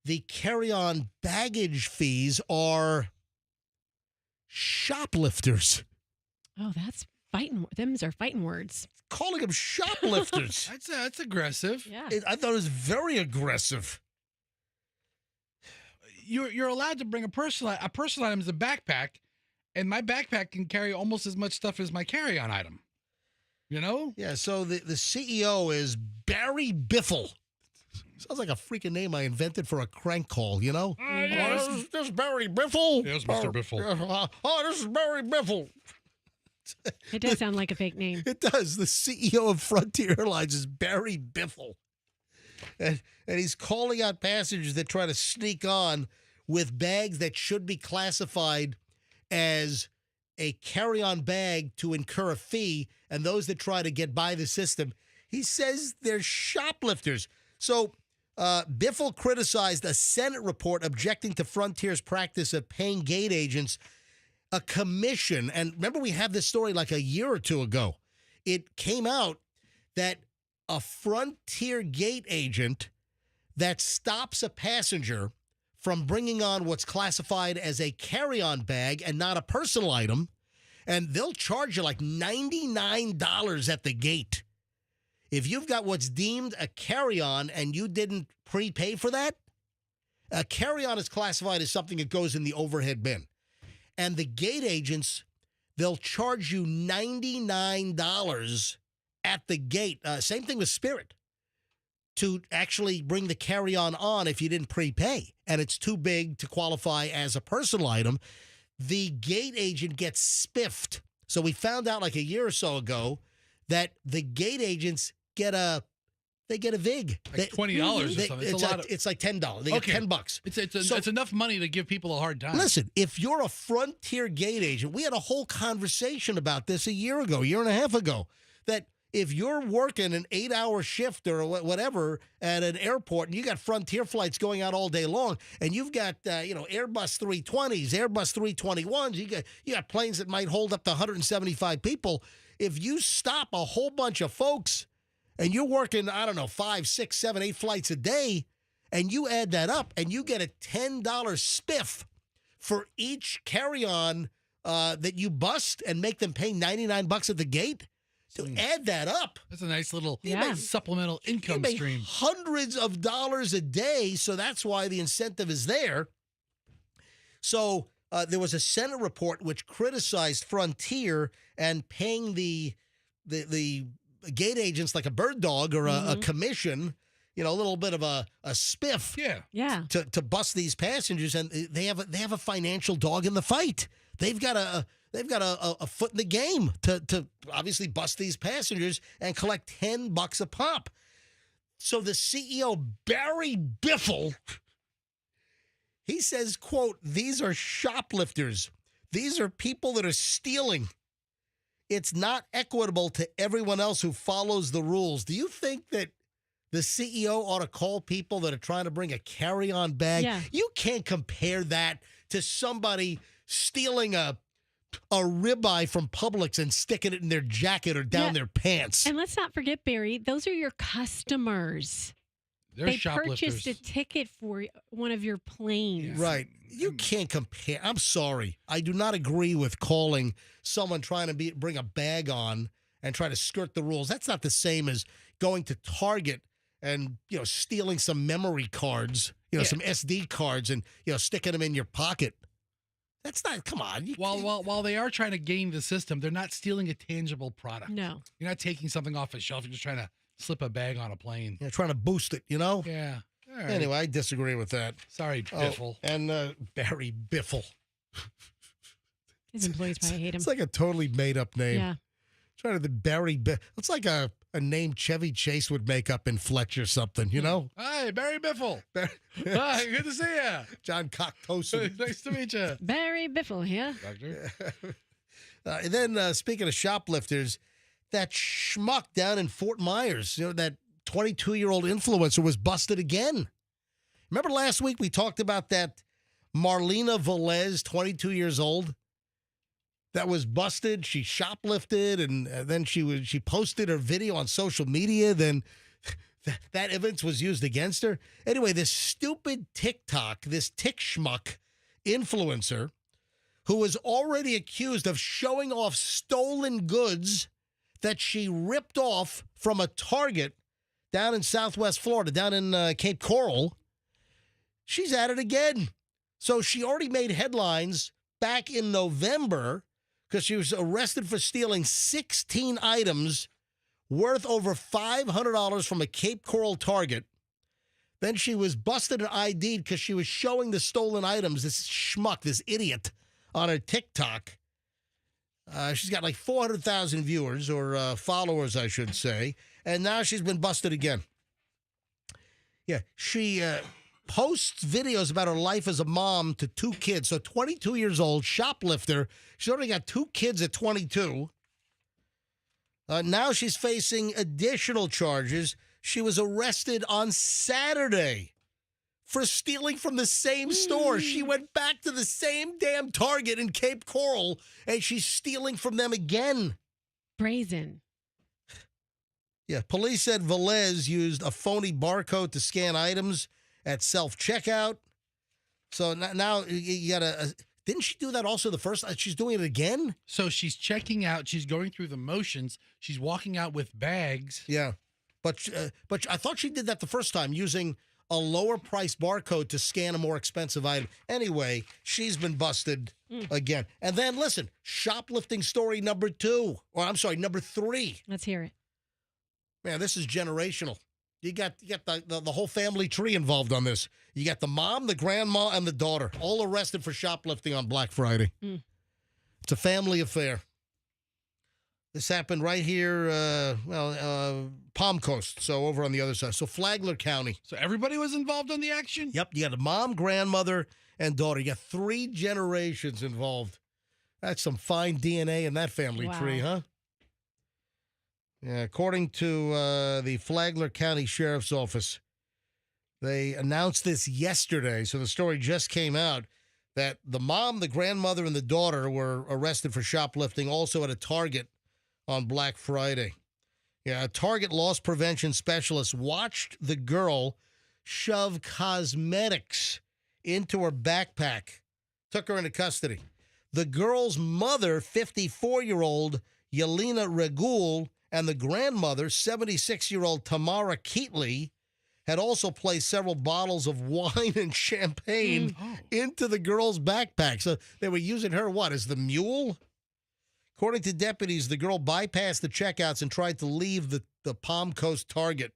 the carry-on baggage fees are shoplifters. Oh, that's fighting. Them's are fighting words. Calling them shoplifters. That's aggressive. Yeah. I thought it was very aggressive. You're allowed to bring a personal item is a backpack, and my backpack can carry almost as much stuff as my carry-on item. You know? Yeah, so the CEO is Barry Biffle. Sounds like a freaking name I invented for a crank call, you know? Yes. This is Barry Biffle. Yes, Mr. Biffle. This is Barry Biffle. It does sound like a fake name. It does. The CEO of Frontier Airlines is Barry Biffle. And he's calling out passengers that try to sneak on with bags that should be classified as a carry-on bag to incur a fee, and those that try to get by the system, he says they're shoplifters. So Biffle criticized a Senate report objecting to Frontier's practice of paying gate agents a commission. And remember, we had this story like a year or two ago. It came out that a Frontier gate agent that stops a passenger from bringing on what's classified as a carry-on bag and not a personal item, and they'll charge you like $99 at the gate. If you've got what's deemed a carry-on and you didn't prepay for that, a carry-on is classified as something that goes in the overhead bin. And the gate agents, they'll charge you $99 at the gate. Same thing with Spirit, to actually bring the carry-on on if you didn't prepay and it's too big to qualify as a personal item. The gate agent gets spiffed. So we found out like a year or so ago that the gate agents get a vig. Like $20 or something. It's like $10. They get $10. It's enough money to give people a hard time. Listen, if you're a Frontier gate agent, we had a whole conversation about this a year and a half ago, that if you're working an 8-hour shift or whatever at an airport and you got Frontier flights going out all day long and you've got Airbus 320s, Airbus 321s, you got planes that might hold up to 175 people. If you stop a whole bunch of folks and you're working, 5, 6, 7, 8 flights a day, and you add that up, and you get a $10 spiff for each carry-on that you bust and make them pay $99 at the gate. So add that up. That's a nice little Yeah. supplemental income You make stream. hundreds of dollars a day, so that's why the incentive is there. So there was a Senate report which criticized Frontier and paying the gate agents like a bird dog or a commission, a little bit of a spiff. Yeah. To bust these passengers, and they have a financial dog in the fight. They've got a foot in the game to obviously bust these passengers and collect $10 a pop. So the CEO, Barry Biffle, he says, quote, "These are shoplifters. These are people that are stealing. It's not equitable to everyone else who follows the rules." Do you think that the CEO ought to call people that are trying to bring a carry-on bag? Yeah. You can't compare that to somebody stealing a ribeye from Publix and sticking it in their jacket or down their pants. And let's not forget, Barry, those are your customers. They're They shoplifters. purchased a ticket for one of your planes. Right. You can't compare. I'm sorry. I do not agree with calling someone trying to bring a bag on and try to skirt the rules. That's not the same as going to Target and, stealing some memory cards, some SD cards and, sticking them in your pocket. That's not, come on. While they are trying to game the system, they're not stealing a tangible product. No. You're not taking something off a shelf. You're just trying to slip a bag on a plane. You're trying to boost it, Yeah. All right. Anyway, I disagree with that. Sorry, Biffle. And Barry Biffle. His employees probably hate him. It's like a totally made-up name. Yeah. Trying to Barry Biffle. It's like a name Chevy Chase would make up in Fletch or something, Hi, Barry Biffle. Hi, good to see you. John Cocktoson. Nice to meet you. Barry Biffle here. Doctor. And then, speaking of shoplifters, that schmuck down in Fort Myers, that 22-year-old influencer was busted again. Remember last week we talked about that Marlena Velez, 22 years old, that was busted. She shoplifted, and then she posted her video on social media. Then that evidence was used against her. Anyway, this stupid TikTok, this tick schmuck influencer, who was already accused of showing off stolen goods that she ripped off from a Target down in Southwest Florida, down in Cape Coral, she's at it again. So she already made headlines back in November because she was arrested for stealing 16 items worth over $500 from a Cape Coral Target. Then she was busted and ID'd because she was showing the stolen items, this schmuck, this idiot, on her TikTok. She's got like 400,000 viewers, or followers, I should say. And now she's been busted again. Yeah, she posts videos about her life as a mom to 2 kids. So 22 years old, shoplifter. She's already got 2 kids at 22. Now she's facing additional charges. She was arrested on Saturday for stealing from the same store. She went back to the same damn Target in Cape Coral, and she's stealing from them again. Brazen. Yeah, police said Velez used a phony barcode to scan items at self-checkout. So now you got to... Didn't she do that also the first time? She's doing it again? So she's checking out. She's going through the motions. She's walking out with bags. Yeah. But I thought she did that the first time, using a lower price barcode to scan a more expensive item. Anyway, she's been busted again. And then, listen, shoplifting story number 3. Let's hear it. Man, this is generational. You got the whole family tree involved on this. You got the mom, the grandma, and the daughter, all arrested for shoplifting on Black Friday. It's a family affair. This happened right here, Palm Coast, so over on the other side. So Flagler County. So everybody was involved on the action? Yep, you got a mom, grandmother, and daughter. You got 3 generations involved. That's some fine DNA in that family tree, huh? Yeah, according to the Flagler County Sheriff's Office, they announced this yesterday, so the story just came out, that the mom, the grandmother, and the daughter were arrested for shoplifting also at a Target on Black Friday. Yeah, a Target loss prevention specialist watched the girl shove cosmetics into her backpack, took her into custody. The girl's mother, 54-year-old Yelena Regul, and the grandmother, 76-year-old Tamara Keatley, had also placed several bottles of wine and champagne into the girl's backpack. So they were using her, what, as the mule? According to deputies, the girl bypassed the checkouts and tried to leave the Palm Coast Target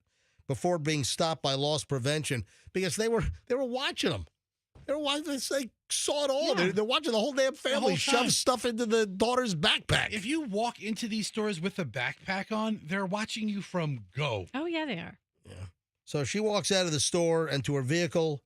before being stopped by loss prevention because they were watching them. They saw it all. Yeah. They're watching the whole damn family shove stuff into the daughter's backpack. If you walk into these stores with a backpack on, they're watching you from go. Oh, yeah, they are. Yeah. So she walks out of the store and to her vehicle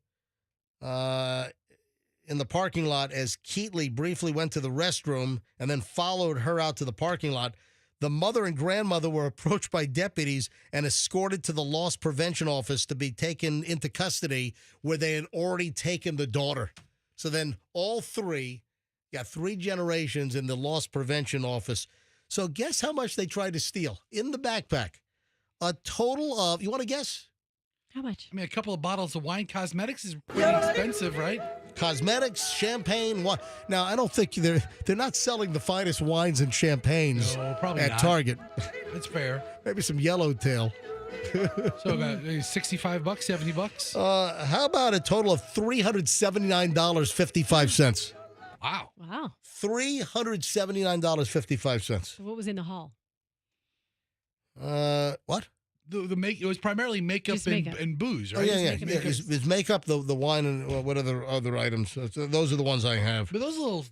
in the parking lot as Keatley briefly went to the restroom and then followed her out to the parking lot. The mother and grandmother were approached by deputies and escorted to the loss prevention office to be taken into custody where they had already taken the daughter. So then all three, got 3 generations in the loss prevention office. So guess how much they tried to steal in the backpack? A total of, you want to guess? How much? I mean, a couple of bottles of wine cosmetics is pretty expensive, right? Cosmetics, champagne, wine. Now, I don't think they're not selling the finest wines and champagnes probably at not. Target. That's fair. Maybe some Yellowtail. So about $65, $70. How about a total of $379.55? Wow. Wow. $379.55. So what was in the hall? What? It was primarily makeup, and booze, right? Oh, yeah. His makeup, the wine, and what other items. So those are the ones I have. But those little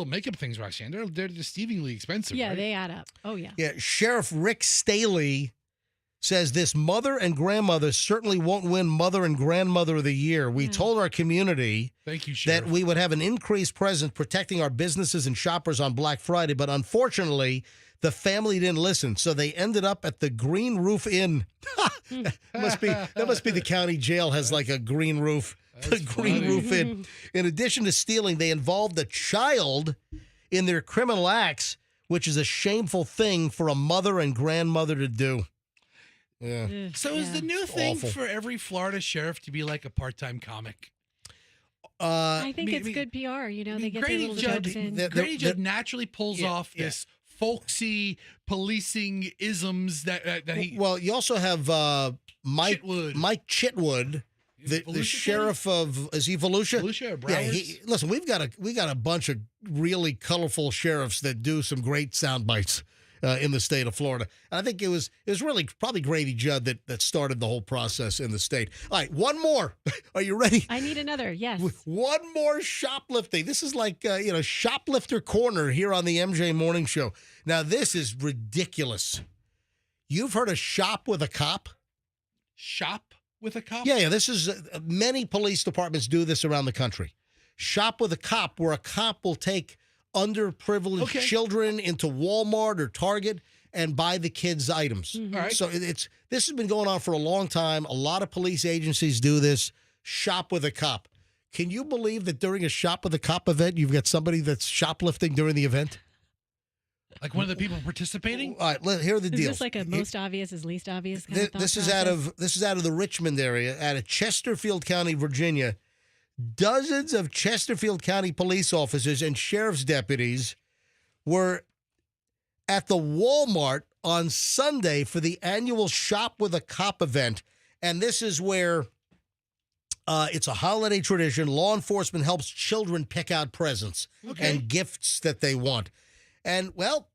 makeup things, Roxanne, they're deceivingly expensive. Yeah, right? they add up. Oh, yeah. Yeah, Sheriff Rick Staley says this mother and grandmother certainly won't win Mother and Grandmother of the Year. We told our community Thank you, Sheriff. that we would have an increased presence protecting our businesses and shoppers on Black Friday, but unfortunately, the family didn't listen, so they ended up at the Green Roof Inn. that must be the county jail has like a green roof. The Green Roof Inn. In addition to stealing, they involved a child in their criminal acts, which is a shameful thing for a mother and grandmother to do. Yeah. So is the new thing for every Florida sheriff to be like a part-time comic? I think it's good PR. You know, they get their little jokes in. Grady Judd naturally pulls off this folksy policing isms that he. Well, you also have Mike Chitwood, the sheriff of, is he Volusia? Volusia or Broward? Yeah, listen, we got a bunch of really colorful sheriffs that do some great sound bites in the state of Florida. And I think it was really probably Grady Judd that started the whole process in the state. All right, one more. Are you ready? I need another, yes. One more shoplifting. This is like, shoplifter corner here on the MJ Morning Show. Now, this is ridiculous. You've heard of shop with a cop? Shop with a cop? Yeah, this is, many police departments do this around the country. Shop with a cop, where a cop will take underprivileged children into Walmart or Target and buy the kids' items. All right. So this has been going on for a long time. A lot of police agencies do this. Shop with a cop. Can you believe that during a shop with a cop event, you've got somebody that's shoplifting during the event? Like one of the people participating? All right, here are the deals. Is this like a most obvious is least obvious kind of thought This is process? out of the Richmond area, out of Chesterfield County, Virginia. Dozens of Chesterfield County police officers and sheriff's deputies were at the Walmart on Sunday for the annual Shop with a Cop event. And this is where it's a holiday tradition. Law enforcement helps children pick out presents and gifts that they want. And, well,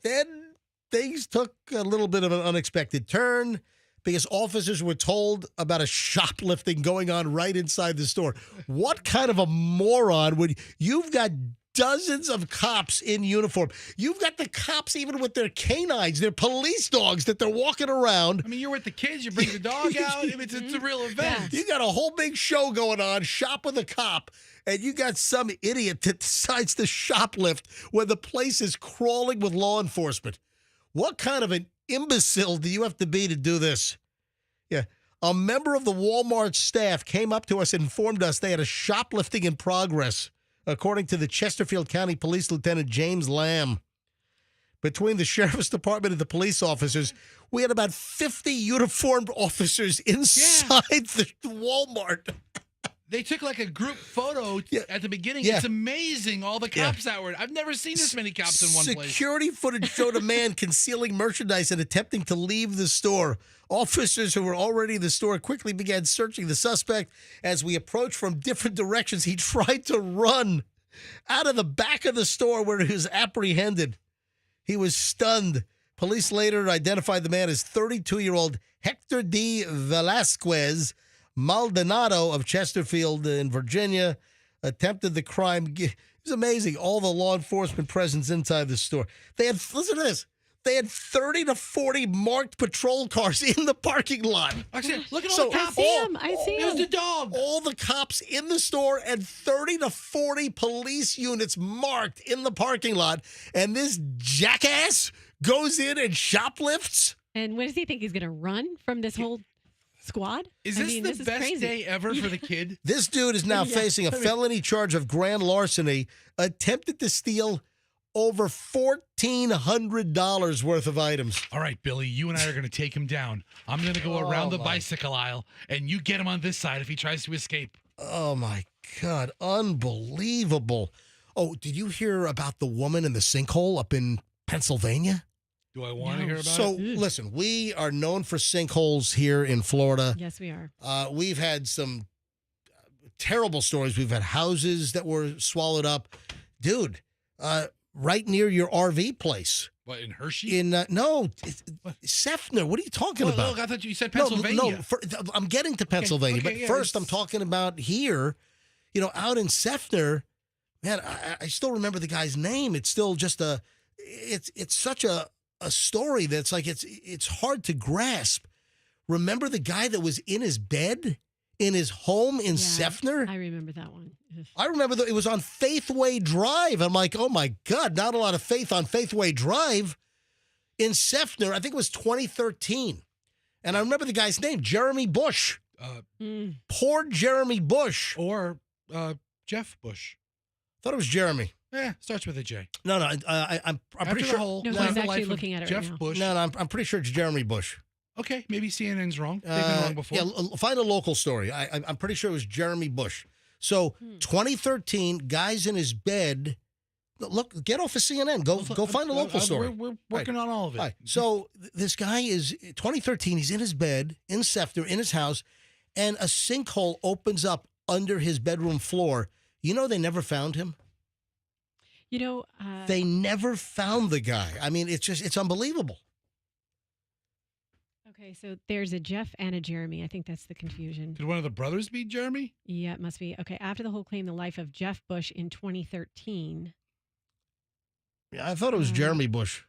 then things took a little bit of an unexpected turn, because officers were told about a shoplifting going on right inside the store. What kind of a moron would you've got dozens of cops in uniform. You've got the cops even with their canines, their police dogs that they're walking around. I mean, you're with the kids, you bring the dog out. It's a real event. You got a whole big show going on, shop with a cop, and you got some idiot that decides to shoplift when the place is crawling with law enforcement. What kind of an imbecile do you have to be to do this? Yeah. A member of the Walmart staff came up to us and informed us they had a shoplifting in progress, according to the Chesterfield County Police Lieutenant James Lamb. Between the sheriff's department and the police officers, we had about 50 uniformed officers inside the Walmart. They took like a group photo at the beginning. Yeah. It's amazing, all the cops that were. I've never seen this many cops in one place. Security footage showed a man concealing merchandise and attempting to leave the store. Officers who were already in the store quickly began searching the suspect. As we approached from different directions, he tried to run out of the back of the store where he was apprehended. He was stunned. Police later identified the man as 32-year-old Hector D. Velasquez Maldonado of Chesterfield in Virginia. Attempted the crime. It was amazing. All the law enforcement presence inside the store. They had, listen to this, they had 30 to 40 marked patrol cars in the parking lot. Actually, look at all the cops. I see him. It was the dog. All the cops in the store and 30 to 40 police units marked in the parking lot. And this jackass goes in and shoplifts. And what does he think? He's going to run from this whole squad? Is this the best crazy. day ever for the kid? This dude is now facing a felony charge of grand larceny, attempted to steal over $1,400 worth of items. All right, Billy, you and I are going to take him down. I'm going to go around the bicycle aisle, and you get him on this side if he tries to escape. Oh, my God. Unbelievable. Oh, did you hear about the woman in the sinkhole up in Pennsylvania? Do I want to hear about it? So, listen, we are known for sinkholes here in Florida. Yes, we are. We've had some terrible stories. We've had houses that were swallowed up. Dude, right near your RV place. What, in Hershey? No, Sefner. What are you talking about? Look, I thought you said Pennsylvania. I'm getting to Pennsylvania, Okay, but yeah, first I'm talking about here, out in Sefner. Man, I still remember the guy's name. It's still just it's such a story that's like it's hard to grasp. Remember the guy that was in his bed in his home in Sefner? I remember that one. I remember it was on Faithway Drive. I'm like, oh my God, not a lot of faith on Faithway Drive in Sefner. I think it was 2013. And I remember the guy's name, Jeremy Bush. Poor Jeremy Bush. Or Jeff Bush. Thought it was Jeremy. Yeah, starts with a J. No, I'm pretty sure. No, he's actually looking at it Jeff right now. Bush. No, I'm pretty sure it's Jeremy Bush. Okay, maybe CNN's wrong. They've been wrong before. Yeah, find a local story. I'm pretty sure it was Jeremy Bush. So 2013, guy's in his bed. Look, get off of CNN. Go find a local story. We're working on all of it. Right. So this guy is 2013. He's in his bed in Sefner in his house, and a sinkhole opens up under his bedroom floor. They never found him. They never found the guy. I mean, it's unbelievable. Okay, so there's a Jeff and a Jeremy. I think that's the confusion. Did one of the brothers meet Jeremy? Yeah, it must be. Okay, after the whole claim the life of Jeff Bush in 2013. Yeah, I thought it was Jeremy Bush.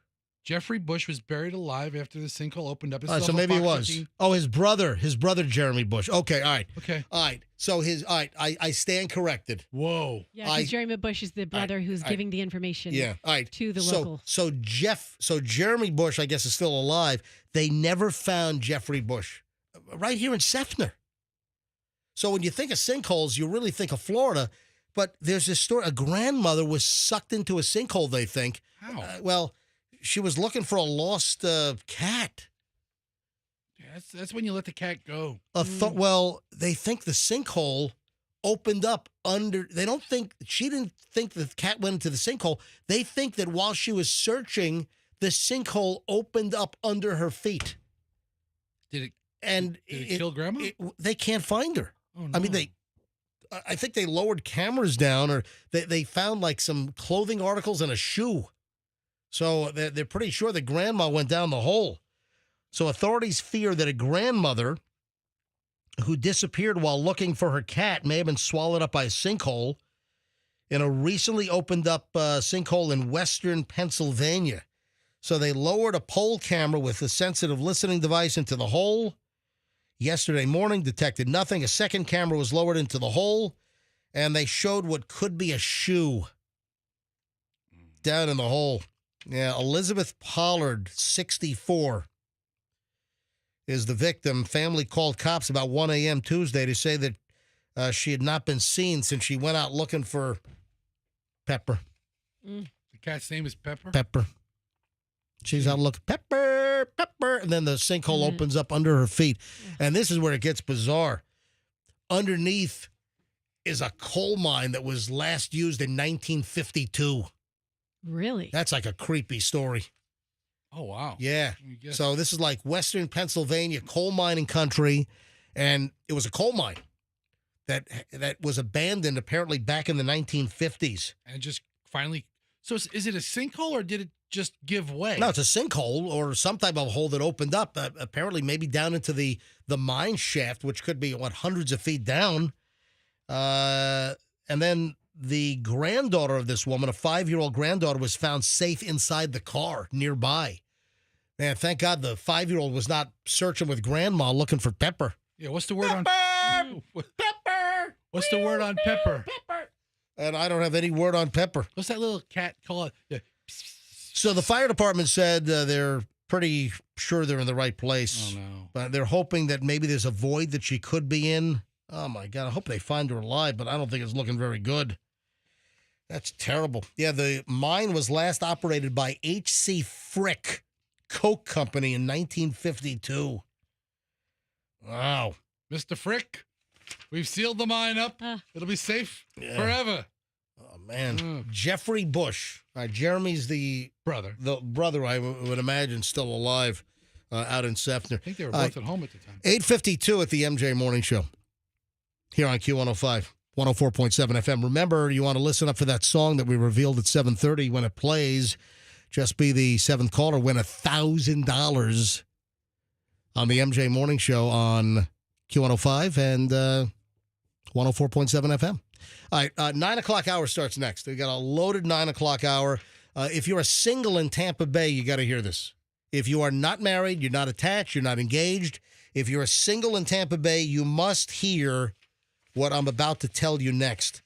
Jeffrey Bush was buried alive after the sinkhole opened up. All right, so maybe it was. Oh, his brother Jeremy Bush. Okay, all right. Okay. All right. So I stand corrected. Whoa. Yeah, because Jeremy Bush is the brother who's giving the information to the local. So Jeremy Bush, I guess, is still alive. They never found Jeffrey Bush. Right here in Sefner. So when you think of sinkholes, you really think of Florida. But there's this story. A grandmother was sucked into a sinkhole, they think. How? She was looking for a lost cat. Yeah, that's when you let the cat go. They think the sinkhole opened up under. She didn't think the cat went into the sinkhole. They think that while she was searching, the sinkhole opened up under her feet. Did it kill Grandma? They can't find her. Oh, no. I mean, I think they lowered cameras down, or they found like some clothing articles and a shoe. So they're pretty sure the grandma went down the hole. So authorities fear that a grandmother who disappeared while looking for her cat may have been swallowed up by a sinkhole in a recently opened up sinkhole in western Pennsylvania. So they lowered a pole camera with a sensitive listening device into the hole. Yesterday morning, detected nothing. A second camera was lowered into the hole, and they showed what could be a shoe down in the hole. Yeah, Elizabeth Pollard, 64, is the victim. Family called cops about 1 a.m. Tuesday to say that she had not been seen since she went out looking for Pepper. The cat's name is Pepper? Pepper. She's out looking, Pepper, Pepper. And then the sinkhole opens up under her feet. And this is where it gets bizarre. Underneath is a coal mine that was last used in 1952. Really? That's like a creepy story. Oh, wow. Yeah. I guess. So this is like Western Pennsylvania coal mining country. And it was a coal mine that was abandoned apparently back in the 1950s. And just finally. So is it a sinkhole or did it just give way? No, it's a sinkhole or some type of hole that opened up, apparently maybe down into the mine shaft, which could be, hundreds of feet down. And then the granddaughter of this woman, a 5-year-old granddaughter, was found safe inside the car nearby. Man, thank God the 5-year-old was not searching with grandma looking for Pepper. Yeah, what's the word on Pepper? What's the word on Pepper? Pepper. And I don't have any word on Pepper. What's that little cat called? Yeah. So the fire department said they're pretty sure they're in the right place. Oh, no. But they're hoping that maybe there's a void that she could be in. Oh, my God. I hope they find her alive, but I don't think it's looking very good. That's terrible. Yeah, the mine was last operated by H.C. Frick Coke Company in 1952. Wow. Mr. Frick, we've sealed the mine up. It'll be safe forever. Oh, man. Jeffrey Bush. Jeremy's the brother. The brother, I would imagine, still alive out in Sefner. I think they were both at home at the time. 8:52 at the MJ Morning Show here on Q105, 104.7 FM. Remember, you want to listen up for that song that we revealed at 7:30 when it plays. Just be the seventh caller, win $1,000 on the MJ Morning Show on Q105 and 104.7 FM. All right, 9 o'clock hour starts next. We got a loaded 9 o'clock hour. If you're a single in Tampa Bay, you got to hear this. If you are not married, you're not attached, you're not engaged. If you're a single in Tampa Bay, you must hear what I'm about to tell you next.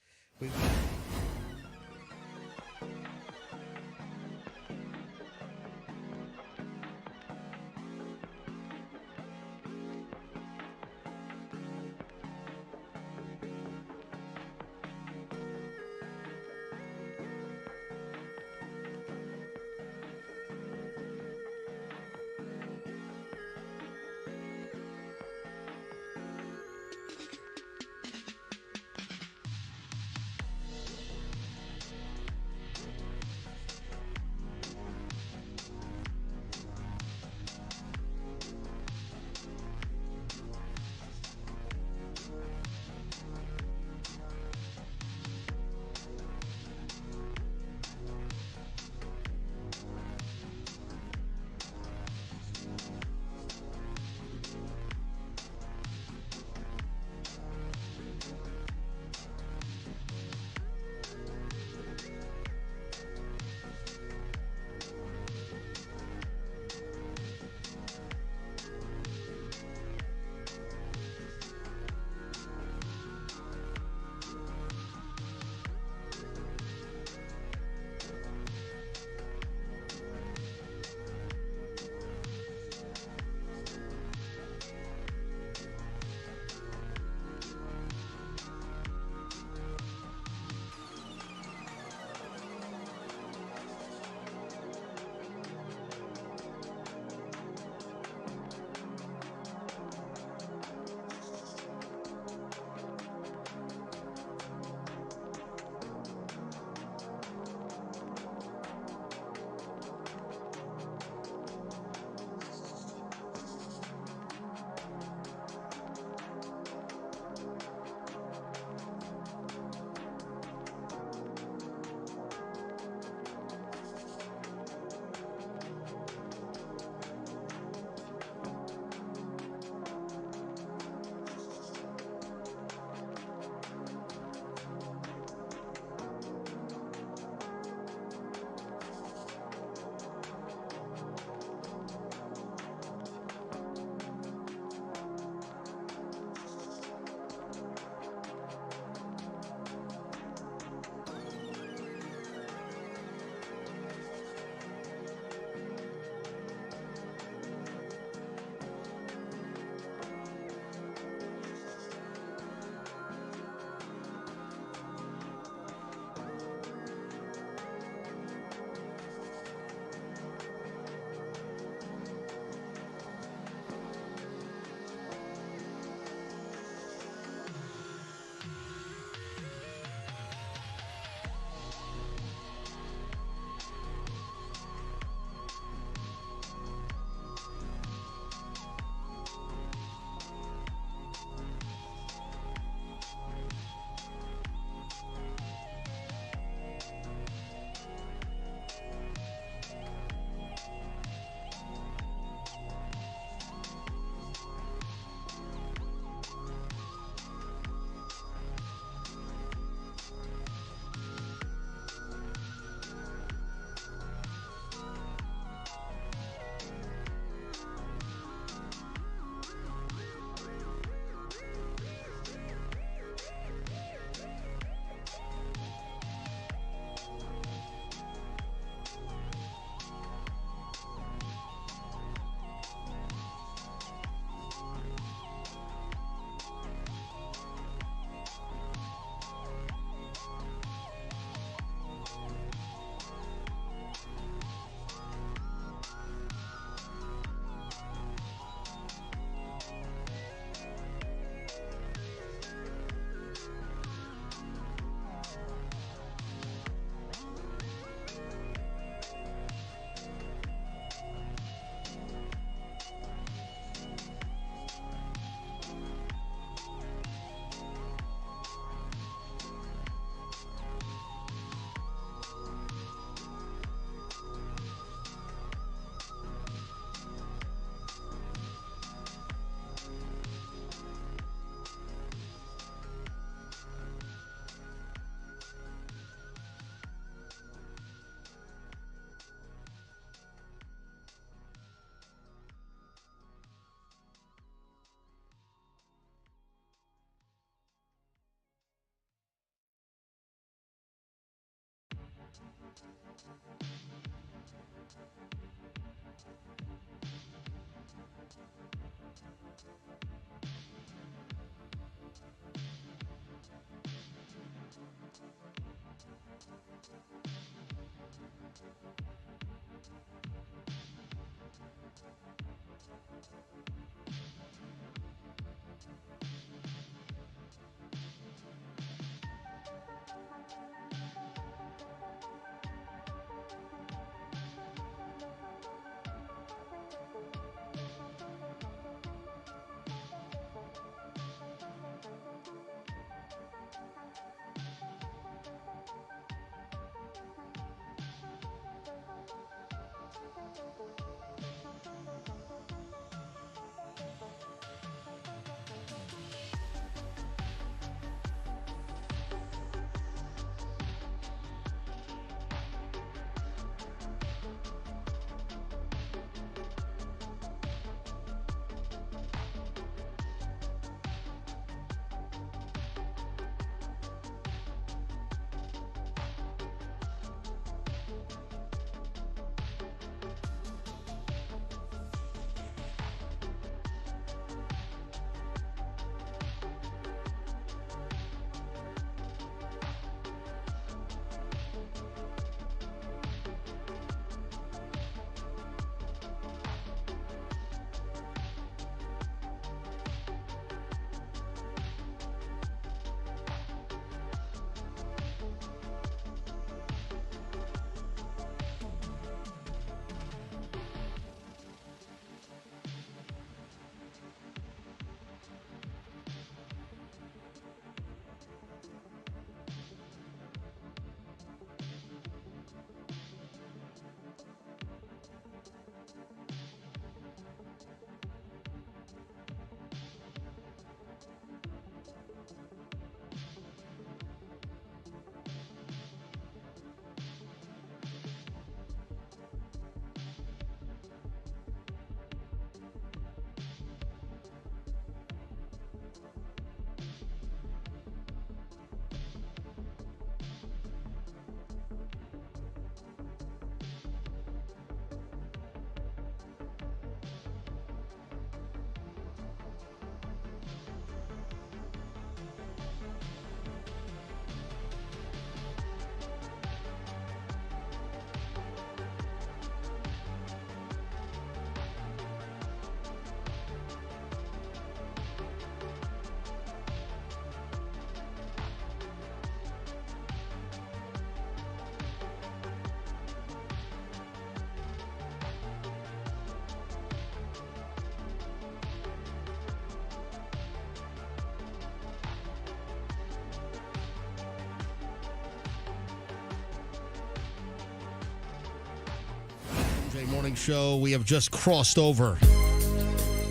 Morning Show. We have just crossed over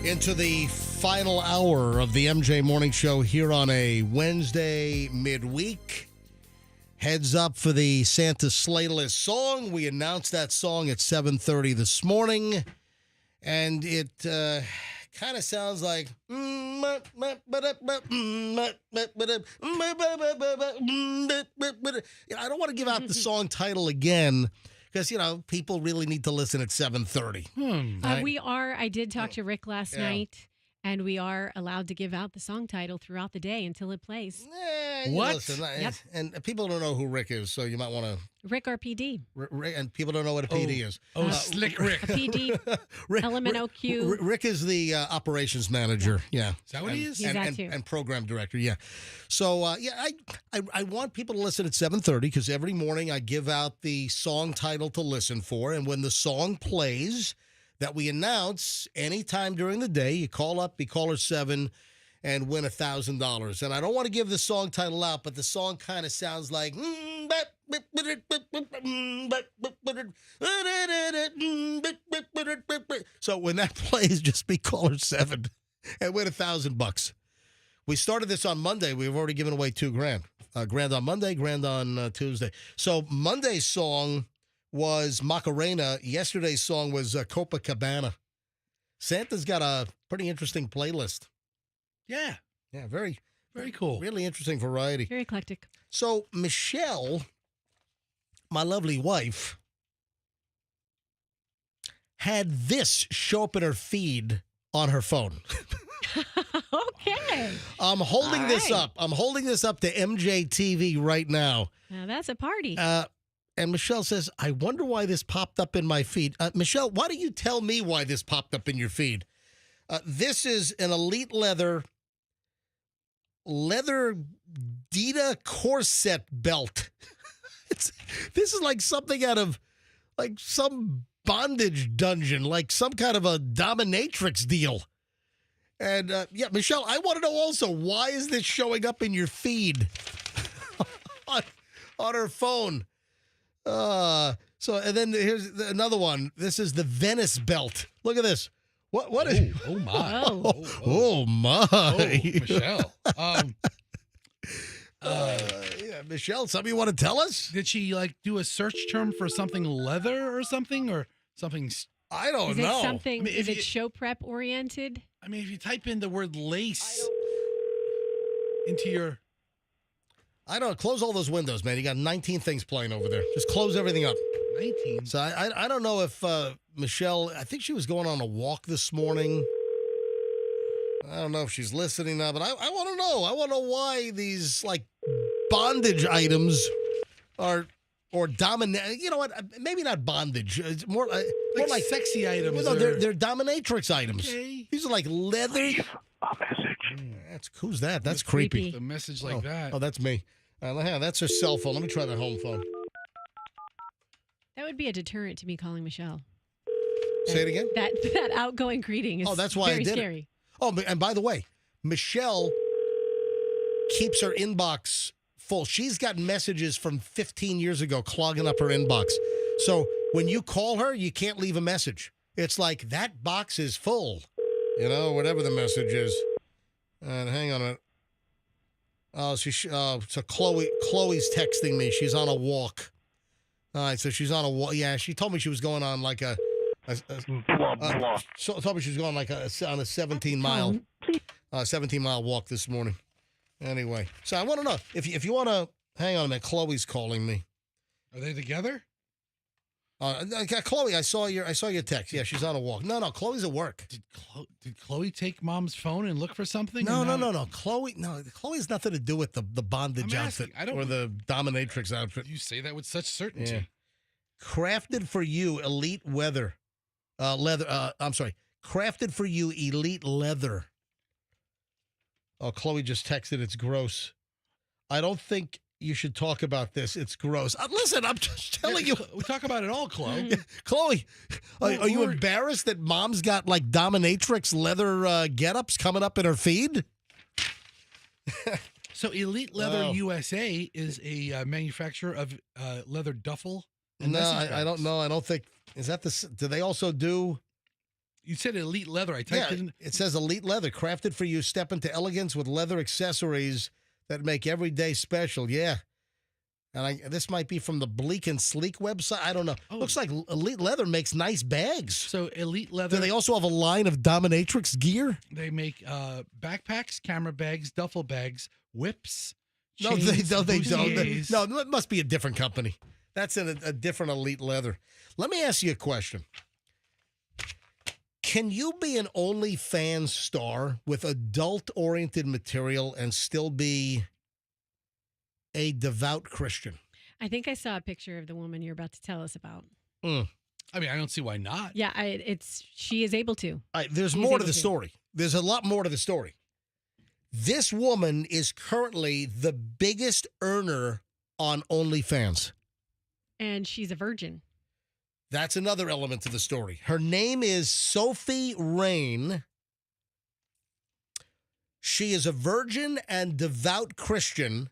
into the final hour of the MJ Morning Show here on a Wednesday midweek. Heads up for the Santa Sleigh List song. We announced that song at 7:30 this morning, and it kind of sounds like I don't want to give out the song title again, because, people really need to listen at 7:30. I did talk to Rick last night, and we are allowed to give out the song title throughout the day until it plays. What? Listen, Yep. And people don't know who Rick is, so you might want to... Rick or PD. And people don't know what a PD is. Slick Rick. A PD, LMNOQ. Rick is the operations manager. Yeah. Is that what he is? He's that too. And program director, yeah. So, I want people to listen at 7:30, because every morning I give out the song title to listen for, and when the song plays that we announce anytime during the day, you call up, be caller 7, and win $1,000. And I don't want to give the song title out, but the song kind of sounds like... So when that plays, just be caller 7 and win $1,000. We started this on Monday. We've already given away $2,000. Grand on Monday, grand on Tuesday. So Monday's song was Macarena. Yesterday's song was Copacabana. Santa's got a pretty interesting playlist. Yeah. Yeah, very, very cool. Really interesting variety. Very eclectic. So Michelle, my lovely wife, had this show up in her feed on her phone. Okay. I'm holding this up. I'm holding this up to MJ TV right now. Now that's a party. And Michelle says, I wonder why this popped up in my feed. Michelle, why don't you tell me why this popped up in your feed? This is an Elite leather Dita corset belt. This is like something out of like some bondage dungeon, like some kind of a dominatrix deal. And yeah, Michelle, I want to know also, why is this showing up in your feed on her phone? And then here's another one. This is the Venice belt. Look at this. What is? Oh my! Oh my! Oh, Michelle. Yeah, Michelle, something you want to tell us? Did she like do a search term for something leather or something I don't is know. It something? I mean, is it show prep oriented? I mean, if you type in the word lace into your, I don't close all those windows, man. You got 19 things playing over there. Just close everything up. 19. So I don't know if Michelle, I think she was going on a walk this morning. I don't know if she's listening now, but I want to know. I want to know why these like bondage items are or dominate. You know what? Maybe not bondage. It's more like sexy items. No, they're dominatrix items. Okay. These are like leather. Leave a message. Who's that? That's creepy. A message like that. Oh, that's me. That's her cell phone. Let me try that home phone. That would be a deterrent to me calling Michelle. Say it again? That outgoing greeting is that's why very I did scary. it. Oh, and by the way, Michelle keeps her inbox full. She's got messages from 15 years ago clogging up her inbox. So when you call her, you can't leave a message. It's like, that box is full. You know, whatever the message is. And hang on a minute. Oh, so Chloe's texting me. She's on a walk. All right, so she's on a walk. Yeah, she told me she was going on like told me she was going like on a 17-mile 17-mile walk this morning. Anyway, so I want to know if you want to hang on a minute. Chloe's calling me. Are they together? Chloe, I saw your text. Yeah, she's on a walk. No, Chloe's at work. Did Chloe take Mom's phone and look for something? No. Chloe has nothing to do with the bondage outfit or the dominatrix outfit. You say that with such certainty. Yeah. Crafted for you, elite leather. Crafted for you, elite leather. Oh, Chloe just texted. It's gross. I don't think you should talk about this. It's gross. Listen, I'm just telling you. We talk about it all, Chloe. Chloe, are you embarrassed that Mom's got like dominatrix leather get-ups coming up in her feed? So Elite Leather USA is a manufacturer of leather duffel. No, I don't know. I don't think. Is that the? Do they also do? You said Elite Leather. I typed it in. It says Elite Leather, crafted for you. Step into elegance with leather accessories that make every day special. Yeah. And this might be from the Bleak and Sleek website. I don't know. Looks like Elite Leather makes nice bags. So Elite Leather. Do they also have a line of dominatrix gear? They make backpacks, camera bags, duffel bags, whips. No, they don't. bousiers. No, it must be a different company. That's a different Elite Leather. Let me ask you a question. Can you be an OnlyFans star with adult-oriented material and still be a devout Christian? I think I saw a picture of the woman you're about to tell us about. I mean, I don't see why not. Yeah, she is able to. All right, there's more to the story. There's a lot more to the story. This woman is currently the biggest earner on OnlyFans. And she's a virgin. That's another element to the story. Her name is Sophie Rain. She is a virgin and devout Christian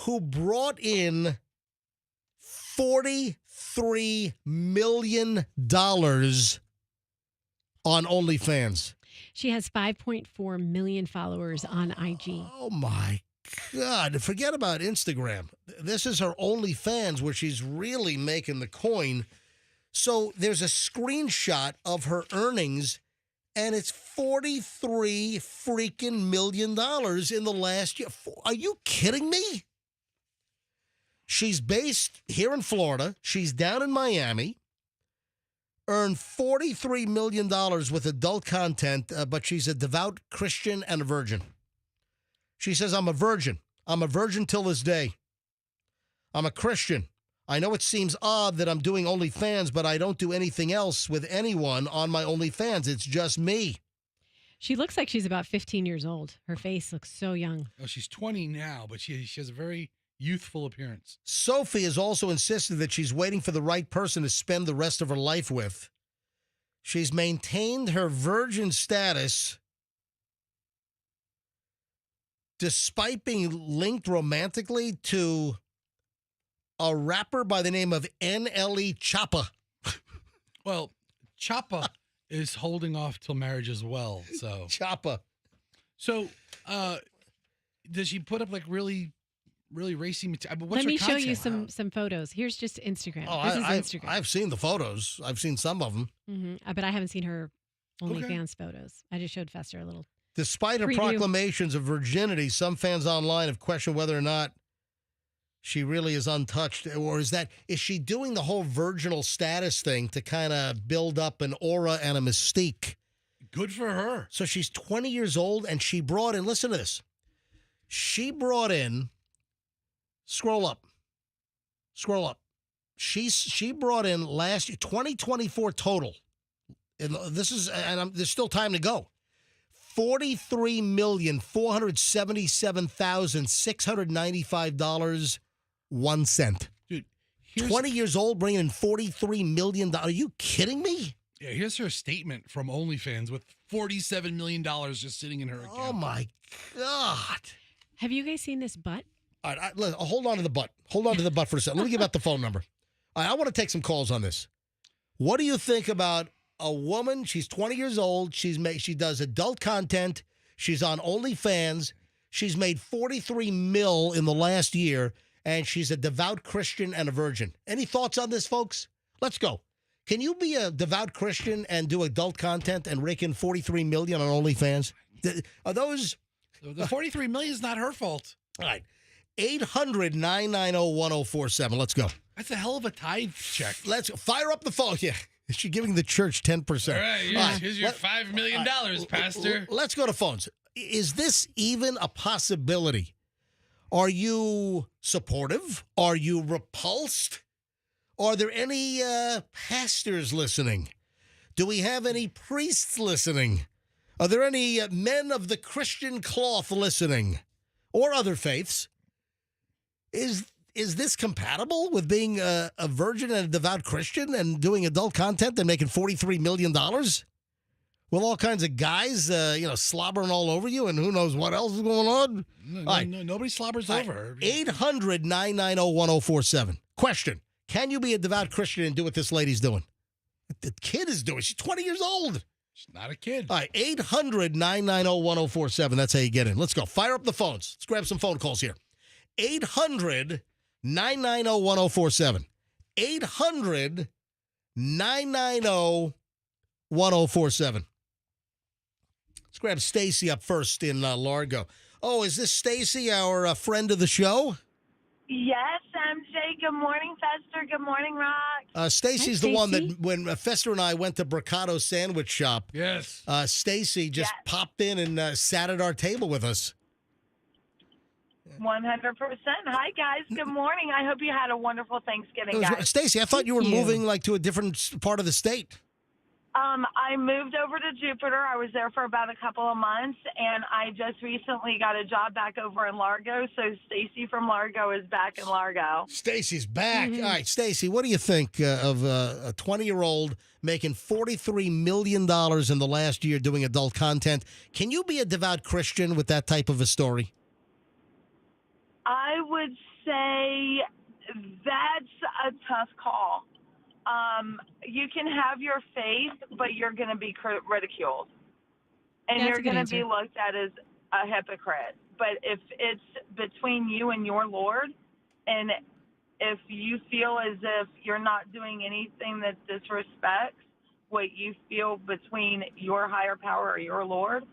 who brought in $43 million on OnlyFans. She has 5.4 million followers on IG. Oh, my God. Forget about Instagram. This is her OnlyFans where she's really making the coin. So there's a screenshot of her earnings, and it's $43 freaking million in the last year. Are you kidding me? She's based here in Florida. She's down in Miami. Earned $43 million with adult content, but she's a devout Christian and a virgin. She says, I'm a virgin. I'm a virgin till this day. I'm a Christian. I know it seems odd that I'm doing OnlyFans, but I don't do anything else with anyone on my OnlyFans. It's just me. She looks like she's about 15 years old. Her face looks so young. Oh, she's 20 now, but she has a very youthful appearance. Sophie has also insisted that she's waiting for the right person to spend the rest of her life with. She's maintained her virgin status despite being linked romantically to a rapper by the name of NLE Choppa. Well, Choppa is holding off till marriage as well. So Choppa. So, does she put up like really racy material? Let me show you some photos. Here's just Instagram. This is Instagram. I've seen the photos. I've seen some of them. But I haven't seen her OnlyFans photos. I just showed Fester a little. Despite her proclamations of virginity, some fans online have questioned whether or not she really is untouched, or is she doing the whole virginal status thing to kind of build up an aura and a mystique? Good for her. So she's 20 years old, and she brought in, listen to this. She brought in, scroll up. She brought in last year, 2024 total. And there's still time to go. $43,477,695.01. Dude, 20 years old, bringing in $43 million. Are you kidding me? Yeah, here's her statement from OnlyFans with $47 million just sitting in her account. Oh, my God. Have you guys seen this butt? All right, hold on to the butt. Hold on to the butt for a second. Let me give out the phone number. All right, I want to take some calls on this. What do you think about a woman? She's 20 years old. She does adult content. She's on OnlyFans. She's made $43 million in the last year, and she's a devout Christian and a virgin. Any thoughts on this, folks? Let's go. Can you be a devout Christian and do adult content and rake in $43 million on OnlyFans? Are those... The $43 million is not her fault. All right. 800-990-1047. Let's go. That's a hell of a tithe check. Let's fire up the phone. Yeah. Is she giving the church 10%? All right, here's your $5 million, Pastor. Let's go to phones. Is this even a possibility? Are you supportive? Are you repulsed? Are there any pastors listening? Do we have any priests listening? Are there any men of the Christian cloth listening? Or other faiths? Is this compatible with being a virgin and a devout Christian and doing adult content and making $43 million? With all kinds of guys, slobbering all over you and who knows what else is going on? Nobody slobbers over her. 800-990-1047. Question. Can you be a devout Christian and do what this lady's doing? The kid is doing. She's 20 years old. She's not a kid. All right, 800-990-1047. That's how you get in. Let's go. Fire up the phones. Let's grab some phone calls here. 800-990-1047. 800-990-1047. Let's grab Stacy up first in Largo. Oh, is this Stacy, our friend of the show? Yes, MJ. Good morning, Fester. Good morning, Rock. Stacy's the one that when Fester and I went to Bricado Sandwich Shop. Yes. Stacy just popped in and sat at our table with us. 100%. Hi, guys. Good morning. I hope you had a wonderful Thanksgiving, guys. Stacy, I thought you were moving to a different part of the state. I moved over to Jupiter. I was there for about a couple of months, and I just recently got a job back over in Largo. So Stacy from Largo is back in Largo. Stacy's back. All right, Stacy, what do you think of a 20-year-old making $43 million in the last year doing adult content? Can you be a devout Christian with that type of a story? I would say that's a tough call. You can have your faith, but you're going to be ridiculed. And you're going to be looked at as a hypocrite. But if it's between you and your Lord, and if you feel as if you're not doing anything that disrespects what you feel between your higher power or your Lord,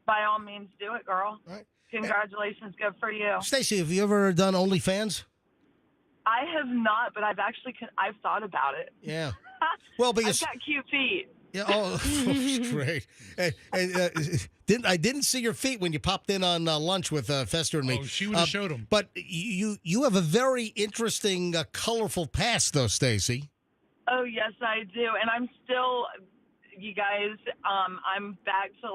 by all means do it, girl. Right. Congratulations. Good for you. Stacy, have you ever done OnlyFans? I have not, but I've thought about it. Yeah. Well, because I've got cute feet. Yeah. Oh, great. I didn't see your feet when you popped in on lunch with Fester and me. Oh, she would have showed them. But you have a very interesting, colorful past, though, Stacy. Oh, yes, I do. And I'm still, you guys, I'm back to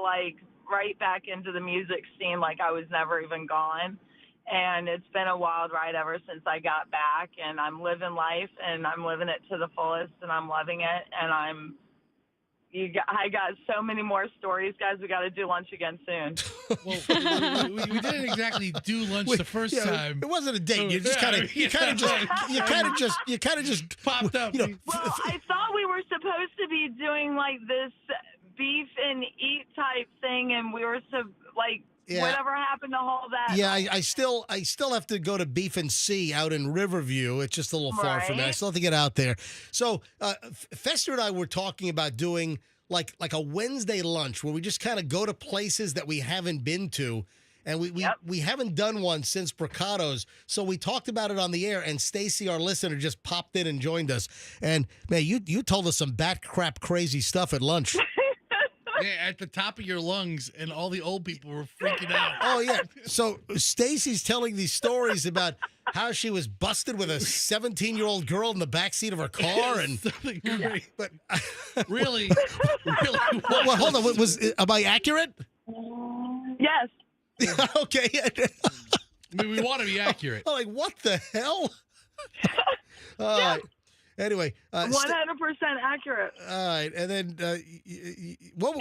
right back into the music scene like I was never even gone. And it's been a wild ride ever since I got back. And I'm living life and I'm living it to the fullest and I'm loving it. And I got so many more stories, guys. We got to do lunch again soon. Well, we didn't exactly do lunch the first time. It wasn't a date. You just kind of just popped up. Well, I thought we were supposed to be doing this beef and eat type thing, and we were whatever happened to all that. Yeah, I still have to go to Beef and Sea out in Riverview. It's just a little far from me. I still have to get out there. So Fester and I were talking about doing like a Wednesday lunch where we just kind of go to places that we haven't been to. And we haven't done one since Bricato's. So we talked about it on the air, and Stacy, our listener, just popped in and joined us. And, man, you told us some bat crap crazy stuff at lunch. Yeah, at the top of your lungs, and all the old people were freaking out. Oh, yeah. So Stacy's telling these stories about how she was busted with a 17-year-old girl in the backseat of her car. And something great. But really? Well, hold on. Am I accurate? Yes. Okay. I mean, we want to be accurate. I'm like, what the hell? All right. Anyway, 100% accurate. All right, and then what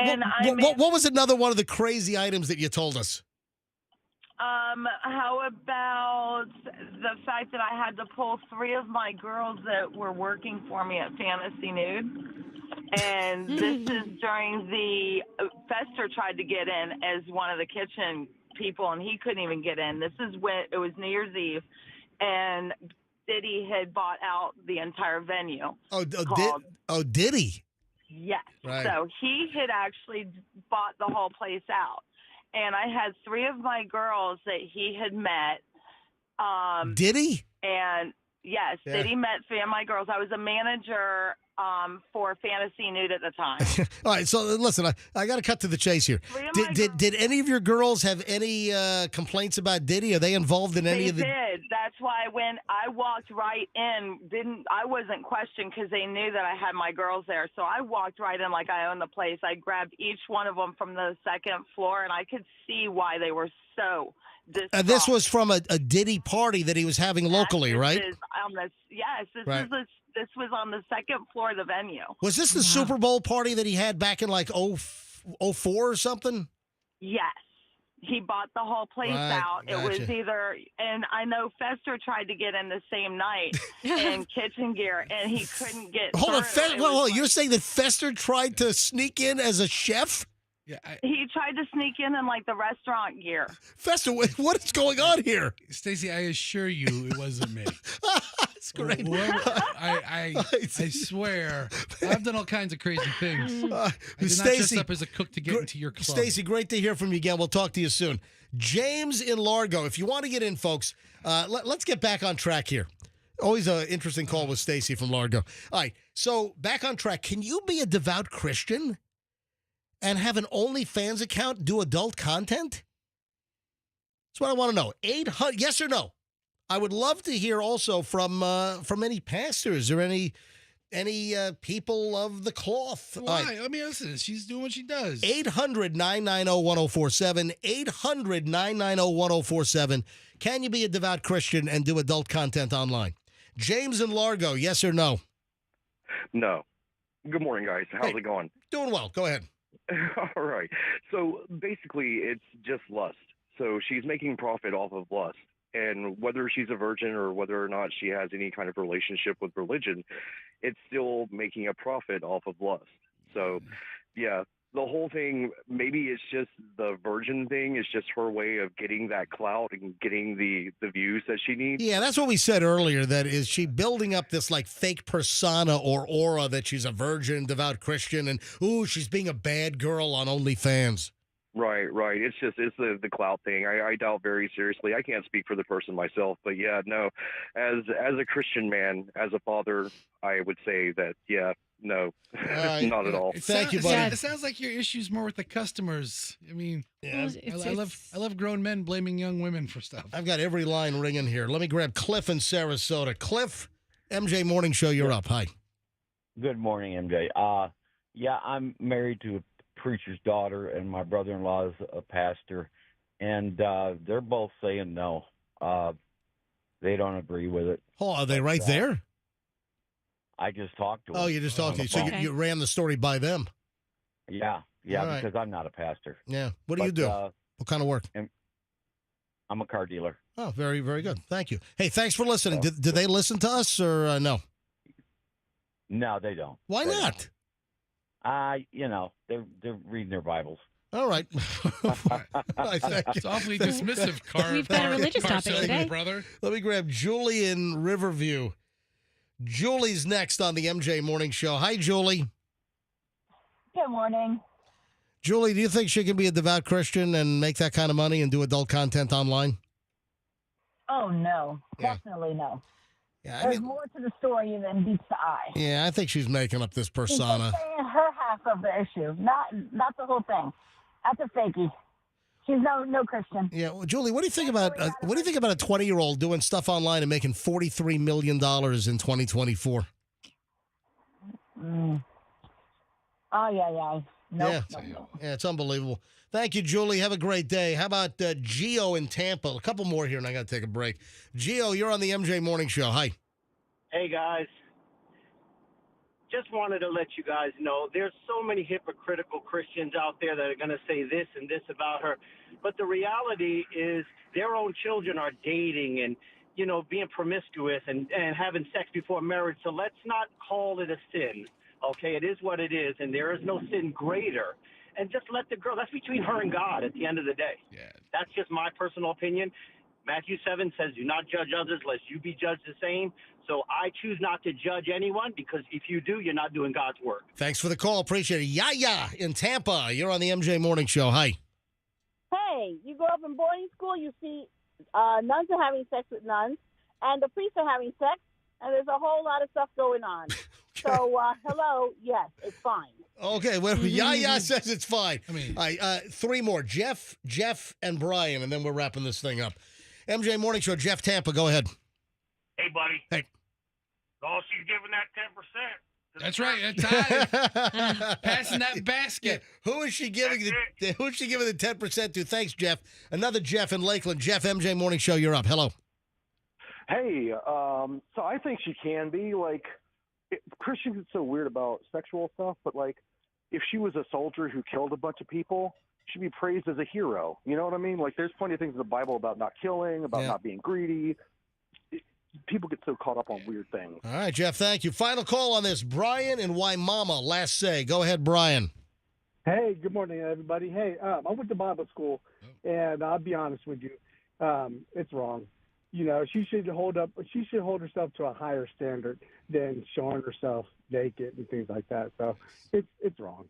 was another one of the crazy items that you told us? How about the fact that I had to pull 3 of my girls that were working for me at Fantasy Nude? And this is during Fester tried to get in as one of the kitchen people, and he couldn't even get in. This is when it was New Year's Eve, and Diddy had bought out the entire venue. Did he? Yes. Right. So he had actually bought the whole place out. And I had 3 of my girls that he had met. Did he? And yes, Yeah. Diddy met 3 of my girls. I was a manager for Fantasy Nude at the time. All right, so listen, I got to cut to the chase here. Did any of your girls have any complaints about Diddy? Are they involved in any of the? They did. That's why when I walked right in, I wasn't questioned because they knew that I had my girls there. So I walked right in like I owned the place. I grabbed each one of them from the second floor, and I could see why they were so distraught. This was from a Diddy party that he was having locally, right? This was on the second floor of the venue. Was this the Super Bowl party that he had back in like 04 or something? Yes. He bought the whole place out. It was either, and I know Fester tried to get in the same night in kitchen gear, and he couldn't get Hold on, through. you're saying that Fester tried to sneak in as a chef? Yeah, he tried to sneak in like the restaurant gear. Fester, what is going on here? Stacy, I assure you it wasn't me. It's great. I swear, I've done all kinds of crazy things. I did not dress up as a cook to get into your club. Stacy, great to hear from you again. We'll talk to you soon. James in Largo, if you want to get in, folks, let's get back on track here. Always an interesting call with Stacy from Largo. All right, so back on track. Can you be a devout Christian and have an OnlyFans account do adult content? That's what I want to know. 800, yes or no? I would love to hear also from any pastors or any people of the cloth. Why? I mean, listen, she's doing what she does. 800-990-1047. 800-990-1047. Can you be a devout Christian and do adult content online? James in Largo, yes or no? No. Good morning, guys. How's it going? Doing well. Go ahead. All right. So basically, it's just lust. So she's making profit off of lust. And whether she's a virgin or whether or not she has any kind of relationship with religion, it's still making a profit off of lust. So, yeah, the whole thing, maybe it's just the virgin thing is just her way of getting that clout and getting the views that she needs. Yeah, that's what we said earlier. That is she building up this like fake persona or aura that she's a virgin, devout Christian, and ooh, she's being a bad girl on OnlyFans. Right. It's the clout thing. I doubt very seriously. I can't speak for the person myself, but yeah, no. As a Christian man, as a father, I would say that no, not at all. Thank you, buddy. It sounds like your issue's more with the customers. I mean, Yeah. I love grown men blaming young women for stuff. I've got every line ringing here. Let me grab Cliff in Sarasota. Cliff, MJ Morning Show, you're up. Hi. Good morning, MJ. Yeah, I'm married to a preacher's daughter, and my brother-in-law is a pastor, and they're both saying no. They don't agree with it. Oh, are they right there? I just talked to them. Oh, you just talked to So you ran the story by them? Yeah, All right. because I'm not a pastor. Yeah. What do you do? What kind of work? I'm a car dealer. Oh, very, very good. Thank you. Hey, thanks for listening. Did they listen to us or no? No, they don't. Why not? They're reading their Bibles. All right. It's awfully dismissive, Car. We've got a religious topic today. Brother. Let me grab Julie in Riverview. Julie's next on the MJ Morning Show. Hi, Julie. Good morning. Julie, do you think she can be a devout Christian and make that kind of money and do adult content online? Oh, no. Yeah. Definitely no. Yeah, There's more to the story than meets the eye. Yeah, I think she's making up this She's persona. just saying her half of the issue, not the whole thing. That's a fakie. She's no Christian. Yeah, well, Julie, what do you think about a 20-year-old doing stuff online and making $43 million in 2024? Oh, yeah. Nope, Yeah, it's unbelievable. Thank you, Julie. Have a great day. How about Gio in Tampa? A couple more here, and I got to take a break. Gio, you're on the MJ Morning Show. Hi. Hey, guys. Just wanted to let you guys know there's so many hypocritical Christians out there that are going to say this and this about her. But the reality is their own children are dating and, being promiscuous and having sex before marriage. So let's not call it a sin. Okay, it is what it is, and there is no sin greater. And just let the girl, that's between her and God at the end of the day. Yeah. That's just my personal opinion. Matthew 7 says, do not judge others lest you be judged the same. So I choose not to judge anyone because if you do, you're not doing God's work. Thanks for the call. Appreciate it. Yaya in Tampa. You're on the MJ Morning Show. Hi. Hey, you grow up in boarding school, you see nuns are having sex with nuns, and the priests are having sex, and there's a whole lot of stuff going on. So, hello, yes, it's fine. Okay, well, Yaya says it's fine. All right, three more. Jeff, and Brian, and then we're wrapping this thing up. MJ Morning Show, Jeff Tampa, go ahead. Hey, buddy. Hey. All she's giving that 10%. That's right. That's time. Passing that basket. Yeah. Who is she giving the 10% to? Thanks, Jeff. Another Jeff in Lakeland. Jeff, MJ Morning Show, you're up. Hello. Hey, so I think she can be Christians are so weird about sexual stuff, but if she was a soldier who killed a bunch of people, she'd be praised as a hero. You know what I mean? There's plenty of things in the Bible about not killing, about not being greedy. People get so caught up on weird things. All right, Jeff, thank you. Final call on this. Brian and Waimama, last say. Go ahead, Brian. Hey, good morning, everybody. Hey, I went to Bible school, and I'll be honest with you, it's wrong. She should hold herself to a higher standard than showing herself naked and things like that. So it's wrong.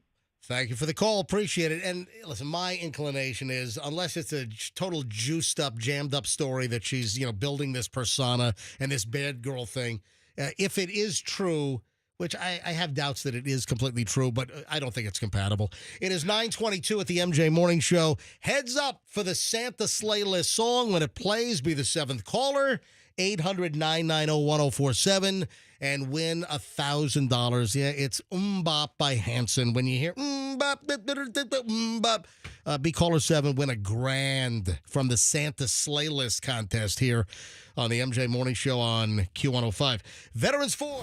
Thank you for the call. Appreciate it. And listen, my inclination is, unless it's a total juiced up, jammed up story that she's, building this persona and this bad girl thing, if it is true, which I have doubts that it is completely true, but I don't think it's compatible. It is 9:22 at the MJ Morning Show. Heads up for the Santa Sleigh List song. When it plays, be the seventh caller, 800-990-1047, and win $1,000. Yeah, it's Bop by Hanson. When you hear Bop, Bop, be caller 7, win $1,000 from the Santa Sleigh List contest here on the MJ Morning Show on Q105. Veterans 4.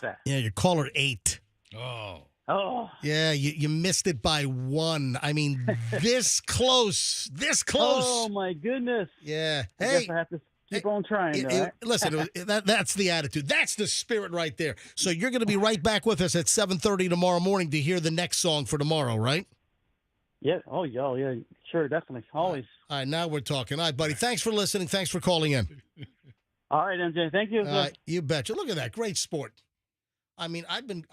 that? Yeah, you're caller 8. Oh. Oh. Yeah, you missed it by 1. I mean, this close. This close. Oh, my goodness. Yeah. I Hey. guess I have to keep on trying, though, right? Listen, that's the attitude. That's the spirit right there. So you're going to be right back with us at 7:30 tomorrow morning to hear the next song for tomorrow, right? Yeah. Oh, yeah. Sure, definitely. Always. All right, now we're talking. All right, buddy. Thanks for listening. Thanks for calling in. All right, MJ. Thank you. You betcha. Look at that. Great sport. I mean, I've been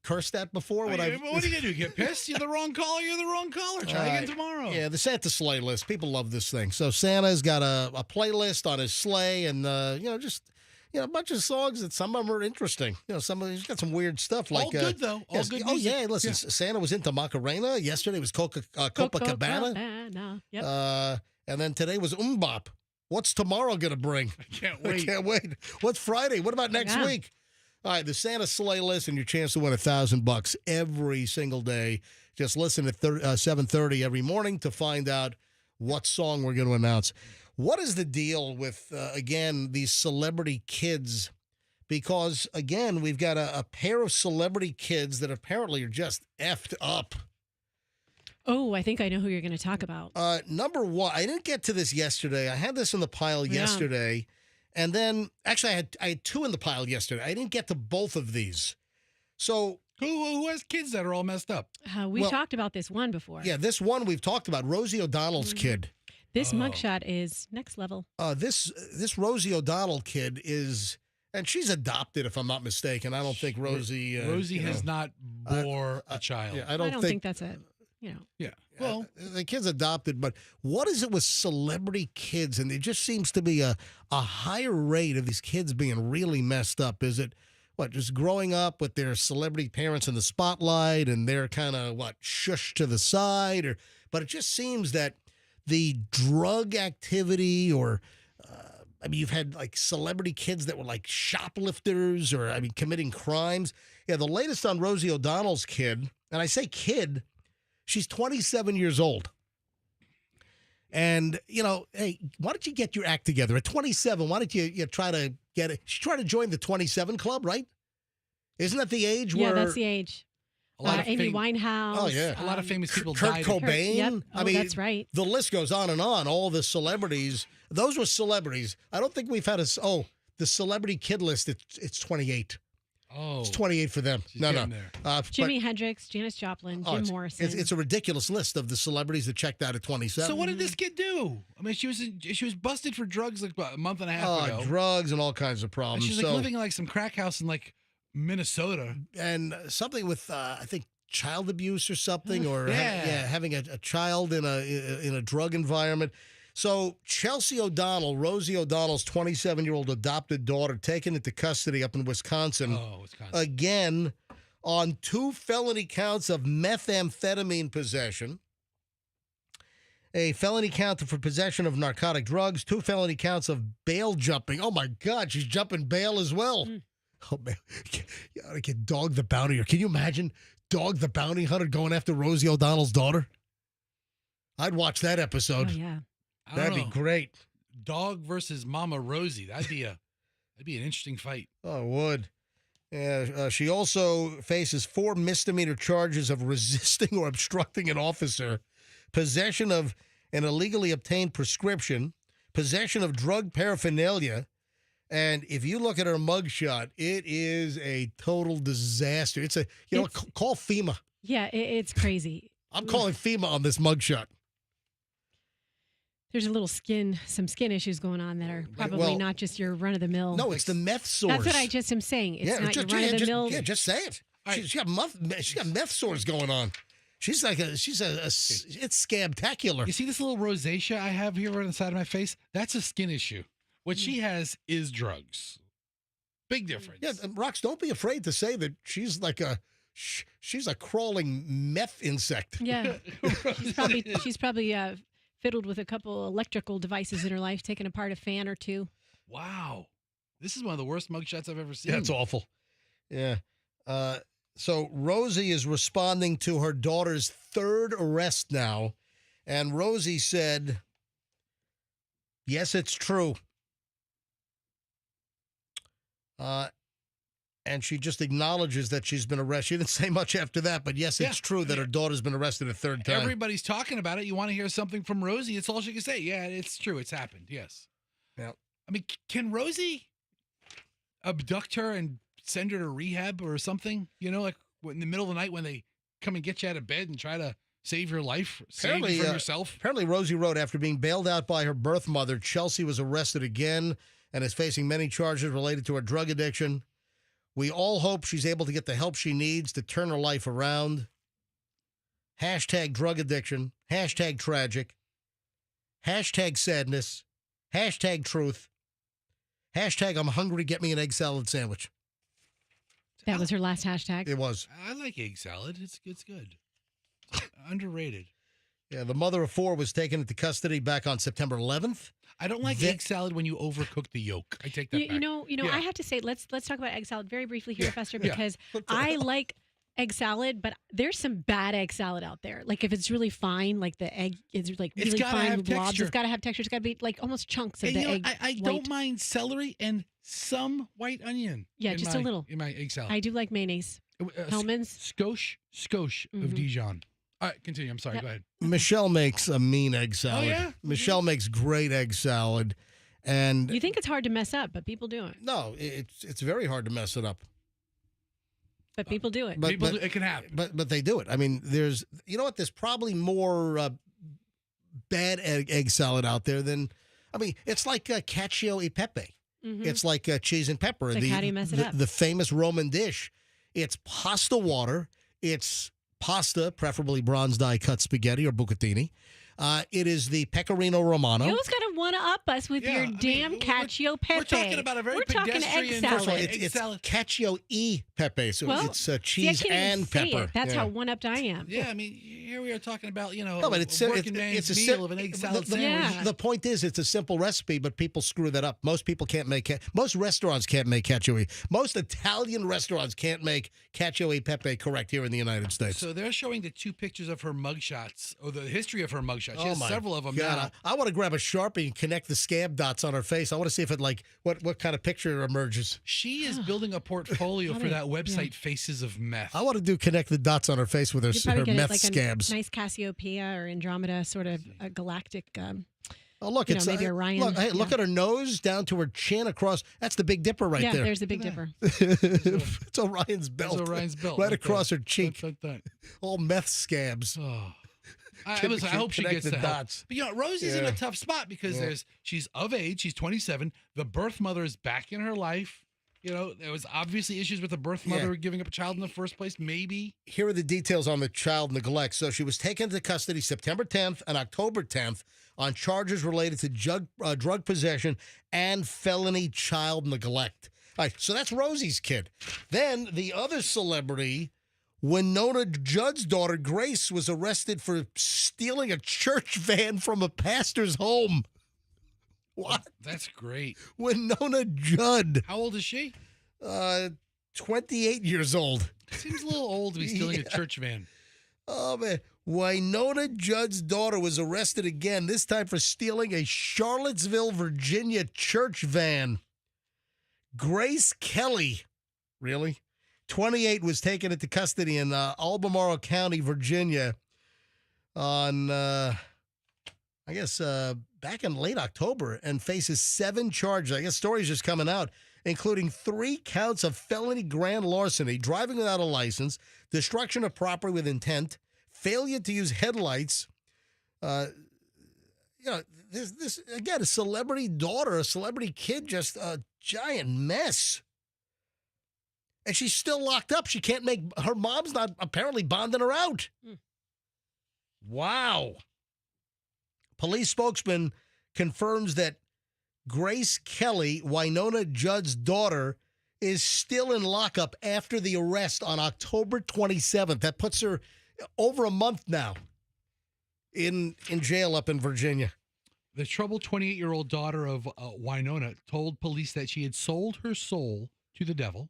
cursed at before. What are you going to do? Get pissed? You're the wrong caller. You're the wrong caller. Try again tomorrow. Yeah, the Santa sleigh list. People love this thing. So Santa's got a playlist on his sleigh, and a bunch of songs that some of them are interesting. Some of he's got some weird stuff. Like all good though. All good. Oh music. yeah, listen. Yeah. Santa was into Macarena. Yesterday was Copacabana. Yep. And then today was Bop. What's tomorrow gonna bring? I can't wait. I can't wait. What's Friday? What about next week? All right, the Santa sleigh list and your chance to win $1,000 every single day. Just listen at 7:30 every morning to find out what song we're going to announce. What is the deal with, again, these celebrity kids? Because, again, we've got a pair of celebrity kids that apparently are just effed up. Oh, I think I know who you're going to talk about. Number one, I didn't get to this yesterday. I had this in the pile yesterday. And then, actually, I had 2 in the pile yesterday. I didn't get to both of these. So who has kids that are all messed up? We talked about this one before. Yeah, this one we've talked about. Rosie O'Donnell's kid. This mugshot is next level. This Rosie O'Donnell kid is, and she's adopted, if I'm not mistaken. I don't think Rosie. Rosie has not bore a child. Yeah, I don't think that's it. Yeah. Well, the kid's adopted, but what is it with celebrity kids? And there just seems to be a higher rate of these kids being really messed up. Is it just growing up with their celebrity parents in the spotlight and they're kind of shushed to the side? But it just seems that the drug activity you've had celebrity kids that were shoplifters or committing crimes. Yeah, the latest on Rosie O'Donnell's kid, and I say kid, she's 27 years old. And, hey, why don't you get your act together? At 27, why don't you try to get it? She tried to join the 27 club, right? Isn't that the age where... Yeah, that's the age. Amy Winehouse. Oh, yeah. A lot of famous people Kurt died. Cobain. Yep. Oh, that's right. The list goes on and on. All the celebrities. Those were celebrities. I don't think we've had the celebrity kid list, it's 28. Oh, it's 28 for them. No. Jimi Hendrix, Janis Joplin, Jim Morrison. It's a ridiculous list of the celebrities that checked out at 27. So what did this kid do? I mean, she was busted for drugs about a month and a half ago. Drugs and all kinds of problems. And she's living in some crack house in Minnesota, and something with I think child abuse or something, or having a child in a drug environment. So Chelsea O'Donnell, Rosie O'Donnell's 27-year-old adopted daughter, taken into custody up in Wisconsin. Oh, Wisconsin. Again, on 2 felony counts of methamphetamine possession, a felony count for possession of narcotic drugs, 2 felony counts of bail jumping. Oh, my God, she's jumping bail as well. Oh, man. Get Dog the Bounty Hunter. Can you imagine Dog the Bounty Hunter going after Rosie O'Donnell's daughter? I'd watch that episode. Oh, yeah. That'd be great. Dog versus Mama Rosie. That'd be an interesting fight. Oh, it would. Yeah, she also faces 4 misdemeanor charges of resisting or obstructing an officer, possession of an illegally obtained prescription, possession of drug paraphernalia, and if you look at her mugshot, it is a total disaster. Call FEMA. Yeah, it's crazy. I'm calling FEMA on this mugshot. There's some skin issues going on that are probably not just your run-of-the-mill. No, it's the meth source. That's what I just am saying. It's not your run-of-the-mill. Yeah, just say it. She got meth sores going on. It's scabtacular. You see this little rosacea I have here right on the side of my face? That's a skin issue. What she has is drugs. Big difference. Yeah, Rox, don't be afraid to say that she's a crawling meth insect. Yeah, she's probably fiddled with a couple electrical devices in her life, taken apart a fan or 2. Wow. This is one of the worst mugshots I've ever seen. Yeah, it's awful. Yeah. So Rosie is responding to her daughter's 3rd arrest now. And Rosie said, yes, it's true. And she just acknowledges that she's been arrested. She didn't say much after that, but yes, it's true that her daughter's been arrested a third time. Everybody's talking about it. You want to hear something from Rosie? It's all she can say. Yeah, it's true. It's happened. Yes. Yeah. I mean, can Rosie abduct her and send her to rehab or something? You know, like in the middle of the night when they come and get you out of bed and try to save your life, save you from yourself. Apparently, Rosie wrote, after being bailed out by her birth mother, Chelsea was arrested again and is facing many charges related to her drug addiction. We all hope she's able to get the help she needs to turn her life around. Hashtag drug addiction. Hashtag tragic. Hashtag sadness. Hashtag truth. Hashtag I'm hungry, get me an egg salad sandwich. That was her last hashtag? It was. I like egg salad. It's good. Underrated. Yeah, the mother of four was taken into custody back on September 11th. I don't like egg salad when you overcook the yolk. I take that back. You know. Yeah. I have to say, let's talk about egg salad very briefly here, Fester, because I like egg salad, but there's some bad egg salad out there. Like if it's really fine, like the egg is like It's really gotta fine have blobs. texture. It's got to have texture. It's got to be like almost chunks of And the you know, egg. I don't mind celery and some white onion. Yeah, in just my- a little. in my egg salad. I do like mayonnaise. Hellman's. Skosh of Mhm. Dijon. All right, continue. I'm sorry. Yep. Go ahead. Michelle makes a mean egg salad. Oh, yeah? Michelle makes great egg salad. And You think it's hard to mess up, but people do it. no, it's very hard to mess it up. But people do it. It can happen. But they do it. I mean, there's probably more bad egg salad out there than, I mean, it's like cacio e pepe. Mhm. It's like cheese and pepper. It's like, how do you mess it up? The famous Roman dish. It's pasta water. It's pasta, preferably bronze die cut spaghetti or bucatini. It is the pecorino romano. You always got to one-up us with your damn cacio pepe. We're talking about a very We're talking pedestrian- egg First of all, salad. it's cacio e pepe, so Well, it's see, I cheese can't even and say pepper. it. That's Yeah. how one-upped I am. Yeah, I mean, here we are talking about, No, but it's a working man's meal of an egg salad sandwich. The point is, it's a simple recipe, but people screw that up. Most people can't make it. Most restaurants can't make cacio e. Most Italian restaurants can't make cacio e pepe correct here in the United States. So they're showing the two pictures of her mugshots, or the history of her mugshots. She Oh has my several of them God. now. I want to grab a Sharpie and connect the scab dots on her face. I want to see if it what kind of picture emerges. She is building a portfolio for that website, Faces of Meth. I want to do connect the dots on her face with her, You probably her get meth like scabs. a nice Cassiopeia or Andromeda, sort of a galactic. Oh, look, it's maybe Orion. Look at her nose down to her chin across. That's the Big Dipper right yeah, there. there's the Big Dipper. It's Orion's belt. It's Orion's belt. Right across her cheek. That. All meth scabs. Oh. I hope she gets the help. dots. But Rosie's in Yeah. a tough spot because Yeah. she's of age, she's 27. The birth mother is back in her life. There was obviously issues with the birth mother giving up a child in the first place, maybe. Here are the details on the child neglect. So she was taken into custody September 10th and October 10th on charges related to drug possession and felony child neglect. All right, so that's Rosie's kid. Then the other celebrity, Winona Judd's daughter, Grace, was arrested for stealing a church van from a pastor's home. What? That's great. Winona Judd. How old is she? 28 years old. Seems a little old to be stealing a church van. Oh, man. Winona Judd's daughter was arrested again, this time for stealing a Charlottesville, Virginia church van. Grace Kelly, really? 28, was taken into custody in Albemarle County, Virginia on, back in late October, and faces 7 charges. I guess stories just coming out, including 3 counts of felony grand larceny, driving without a license, destruction of property with intent, failure to use headlights. This again, a celebrity daughter, a celebrity kid, just a giant mess. And she's still locked up. She can't her mom's not apparently bonding her out. Wow. Police spokesman confirms that Grace Kelly, Winona Judd's daughter, is still in lockup after the arrest on October 27th. That puts her over a month now in jail up in Virginia. The troubled 28-year-old daughter of Winona told police that she had sold her soul to the devil.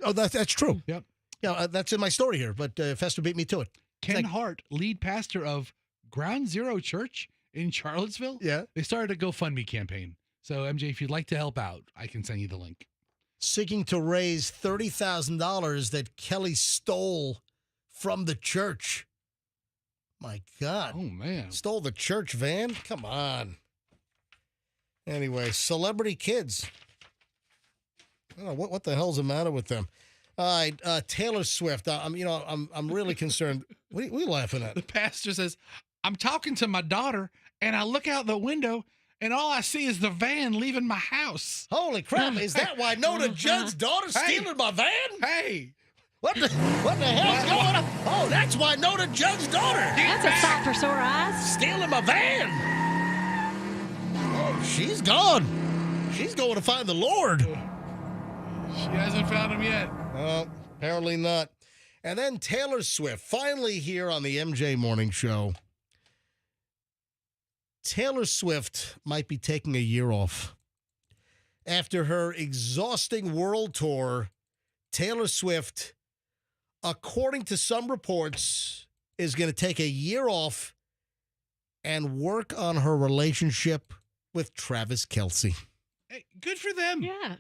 Oh, that's true. Yep. Yeah, that's in my story here, but Fester beat me to it. Ken Hart, lead pastor of Ground Zero Church in Charlottesville. Yeah. They started a GoFundMe campaign. So, MJ, if you'd like to help out, I can send you the link. seeking to raise $30,000 that Kelly stole from the church. My God. Oh, man. Stole the church van? Come on. Anyway, celebrity kids. I don't know, what the hell's the matter with them? All right, Taylor Swift. I'm really concerned. What are you laughing at? The pastor says, I'm talking to my daughter, and I look out the window, and all I see is the van leaving my house. Holy crap. Is that why Nona Judd's daughter's stealing my van? Hey. What the hell's going on? Oh, that's why Nona Judd's daughter. That's a thought for sore eyes. Stealing my van. Oh, she's gone. She's going to find the Lord. She hasn't found him yet. Oh, apparently not. And then Taylor Swift, finally here on the MJ Morning Show. Taylor Swift might be taking a year off. After her exhausting world tour, Taylor Swift, according to some reports, is going to take a year off and work on her relationship with Travis Kelce. Hey, good for them. Yeah.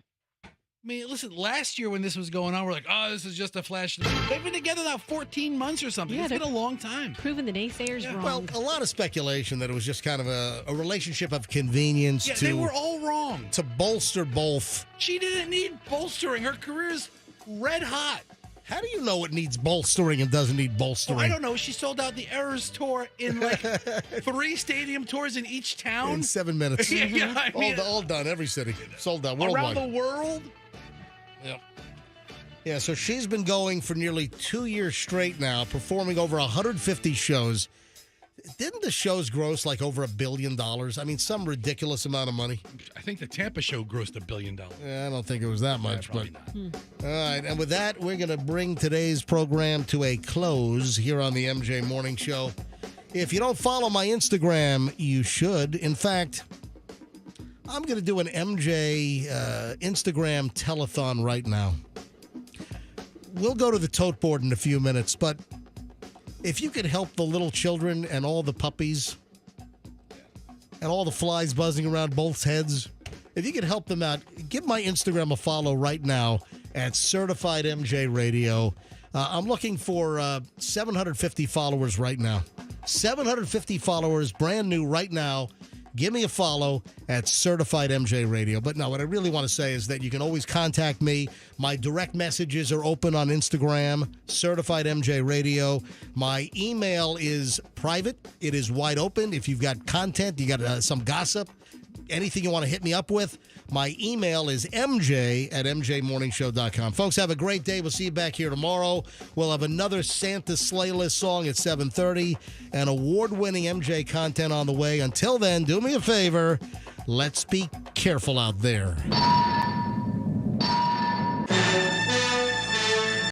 I mean, listen, last year when this was going on, we're like, oh, this is just a flash. They've been together now 14 months or something. Yeah, It's been a long time. Proving the naysayers wrong. Well, a lot of speculation that it was just kind of a relationship of convenience. Yeah, they were all wrong. To bolster both. She didn't need bolstering. Her career is red hot. How do you know it needs bolstering and doesn't need bolstering? Well, I don't know. She sold out the Eras tour in like 3 stadium tours in each town. In 7 minutes. Yeah, I mean, all done, every city. Sold out worldwide. around the world. Yep. Yeah, so she's been going for nearly 2 years straight now, performing over 150 shows. Didn't the shows gross like over $1 billion? I mean, some ridiculous amount of money. I think the Tampa show grossed $1 billion. Yeah, I don't think it was that much, but not. All right. And with that, we're going to bring today's program to a close here on the MJ Morning Show. If you don't follow my Instagram, you should. In fact, I'm going to do an MJ Instagram telethon right now. We'll go to the tote board in a few minutes, but if you could help the little children and all the puppies and all the flies buzzing around both heads, if you could help them out, give my Instagram a follow right now at Certified MJ Radio. I'm looking for 750 followers right now. 750 followers, brand new right now. Give me a follow at Certified MJ Radio. But no, what I really want to say is that you can always contact me. My direct messages are open on Instagram, Certified MJ Radio. My email is private. It is wide open. If you've got content, you got some gossip, anything you want to hit me up with, my email is mj@mjmorningshow.com. Folks, have a great day. We'll see you back here tomorrow. We'll have another Santa Sleigh List song at 7:30 and award-winning MJ content on the way. Until then, do me a favor. Let's be careful out there.